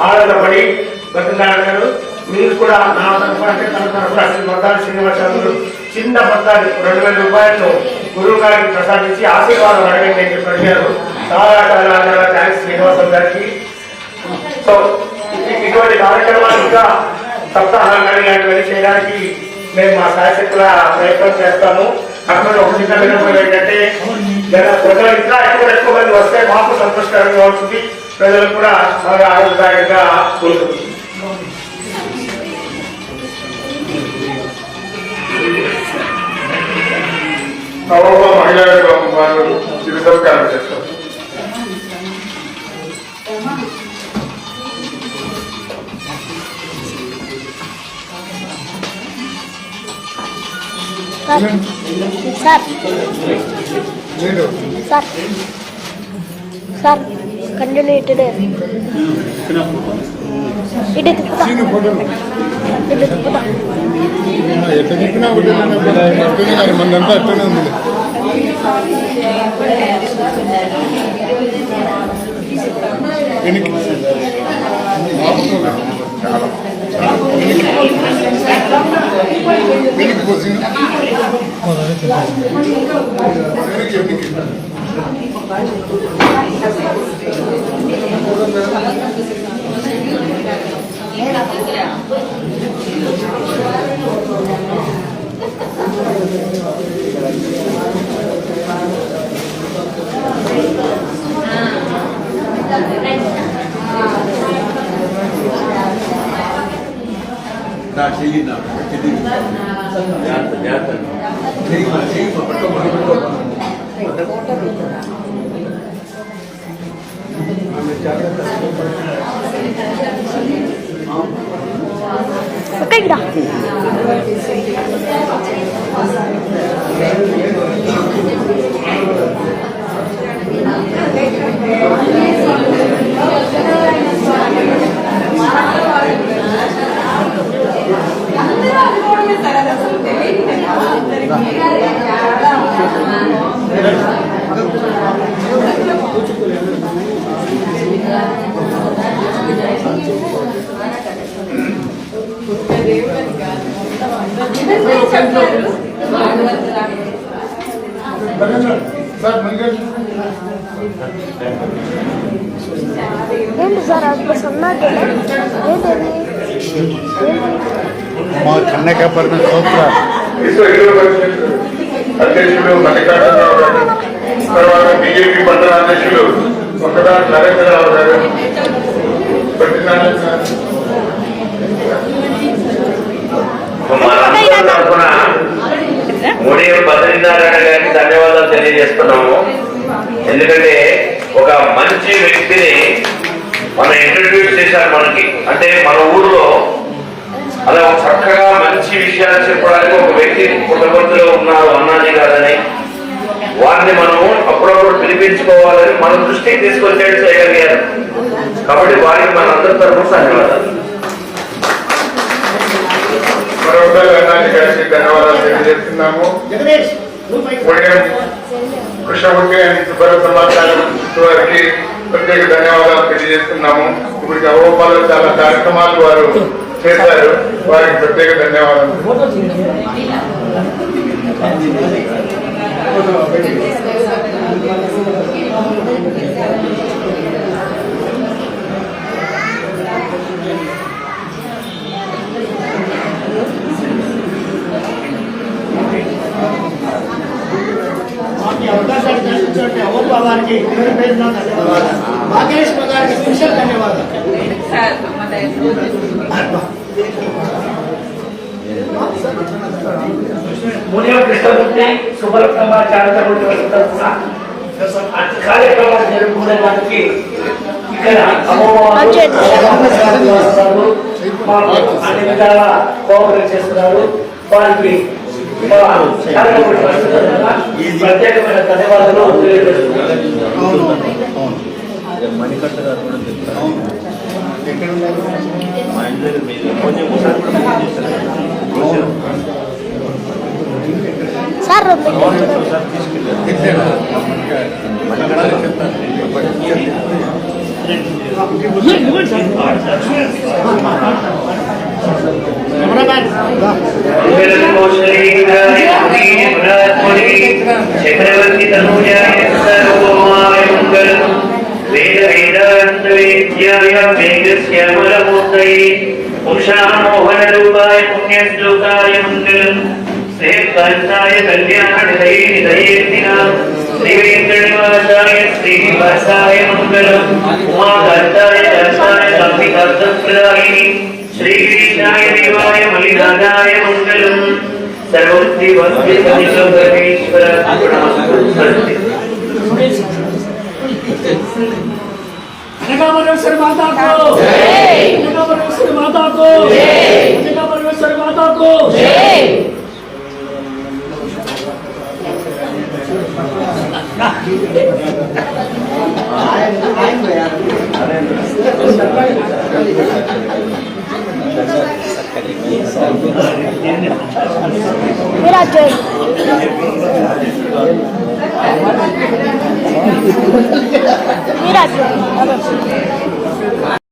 ఆనందపడి బతుకున్నాడు. మీరు కూడా నా తరఫున అంటే తన తరఫున శ్రీ శ్రీనివాసాచార్యులు చిన్న మొత్తాన్ని 2000 రూపాయలు గురువు గారికి ప్రసాదించి ఆశీర్వాదం అడగండి అని చెప్పి అడిగారు. చాలా చాలా చాలా థ్యాంక్స్ శ్రీనివాసం గారికి. సో ఇటువంటి కార్యక్రమాలు ఇంకా సప్తాహాలు ఇలాంటివన్నీ చేయడానికి మేము మా శాయశక్తుల ప్రయత్నం చేస్తాము. అక్కడ ఒక చిన్న విన్నపం ఏంటంటే ప్రజలు ఇంకా ఎక్కువ మంది వస్తే మాకు సంతోషకరంగా ఉంటుంది, ప్రజలు కూడా బాగా ఆరోగ్యదాయకంగా ఉంటుంది. మహిళా వారు చిరు సత్కారం చేస్తారు. సార్ కంటిన్యూ ఇటుడే ఇటు తిప్పుతా ఇటు తిప్పుతా ఎట్లా చెప్పినా మనంతా అట్లనే ఉంది. వెనక్కి ఇక్కడ ఏంటి సార్ అట్లా సన్నగా ఏంటది మా కన్నకాపరణ స్తోత్ర విశ్వ హిందూ పరిషత్ అధ్యక్షులు మల్లికార్జునరావు గారు, తర్వాత బీజేపీ మండల అధ్యక్షులు ఒకదాని నరేంద్రరావు గారు, పట్టినారాయణ గారు. మనందరి తరఫున మూడే బద్రీనారాయణ గారికి ధన్యవాదాలు తెలియజేస్తున్నాము. ఎందుకంటే ఒక మంచి వ్యక్తిని మనం ఇంట్రడ్యూస్ చేశారు మనకి. అంటే మన ఊర్లో అలా చక్కగా మంచి విషయాలు చెప్పడానికి ఒక వ్యక్తి పుట్టపర్తిలో ఉన్నారు అన్నాజీ గారని, వారిని మనం అప్పుడప్పుడు పిలిపించుకోవాలని మన దృష్టికి తీసుకొచ్చేది చేయగలిగారు. కాబట్టి వారికి మన అందరి తరఫున ధన్యవాదాలు. మరొకసారి అన్నాజీ గారికి ధన్యవాదాలు తెలియజేస్తున్నాము. కృష్ణమూర్తి అండ్ సుబ్బారావు సమాచారం వారికి ప్రత్యేక ధన్యవాదాలు తెలియజేస్తున్నాము. ఇప్పుడు అవోపాలో చాలా కార్యక్రమాలు వారు చేశారు, వారికి ప్రత్యేక ధన్యవాదాలు. అవకాశాన్ని కల్పించినట్టు అవ్వ గారికి పేరు పేరున ధన్యవాదాలు. భాగ్యలక్ష్మి గారికి స్పెషల్ ధన్యవాదాలు. మునియం కృష్ణమూర్తి సుబ్బరత్నమ్మ చారిటబుల్ ట్రస్ట్ తరఫున కార్యక్రమాలు జరుపుకోవడానికి ఇక్కడ అన్ని విధాల కోఆపరేట్ చేస్తున్నారు. వారికి చారిటబుల్ ట్రస్ట్ తరఫున ప్రత్యేకమైన ధన్యవాదాలు తెలియజేస్తున్నారు. మణికట్ట గారు కూడా చెప్తారు. మా ఇంట్లో మీరు కొంచెం సార్ చక్రవర్తి తనూజాయ సర్వోమాయ మంగళం వేద వేదాంత వేద్యాయ మేఘశ్యామలమూర్తయే ఉషామోహన రూపాయ పుణ్యశ్లోకాయ మంగళం శ్రీకాంతాయ కళ్యాణదయే నిదయేర్తినాం శ్రీవేంకటనివాసాయ శ్రీనివాసాయ మంగళం ఉమాకాంతాయ దాసాయ కాంతికాంతప్రదాయిని శ్రీగిరీశాయ దేవాయ మలినాథాయ మంగళం సర్వం శ్రీవస్వేశ్వర परमेश्वर माता को परमेश्वर माता को परमेश्वर माता को मेरा जय मेरा जय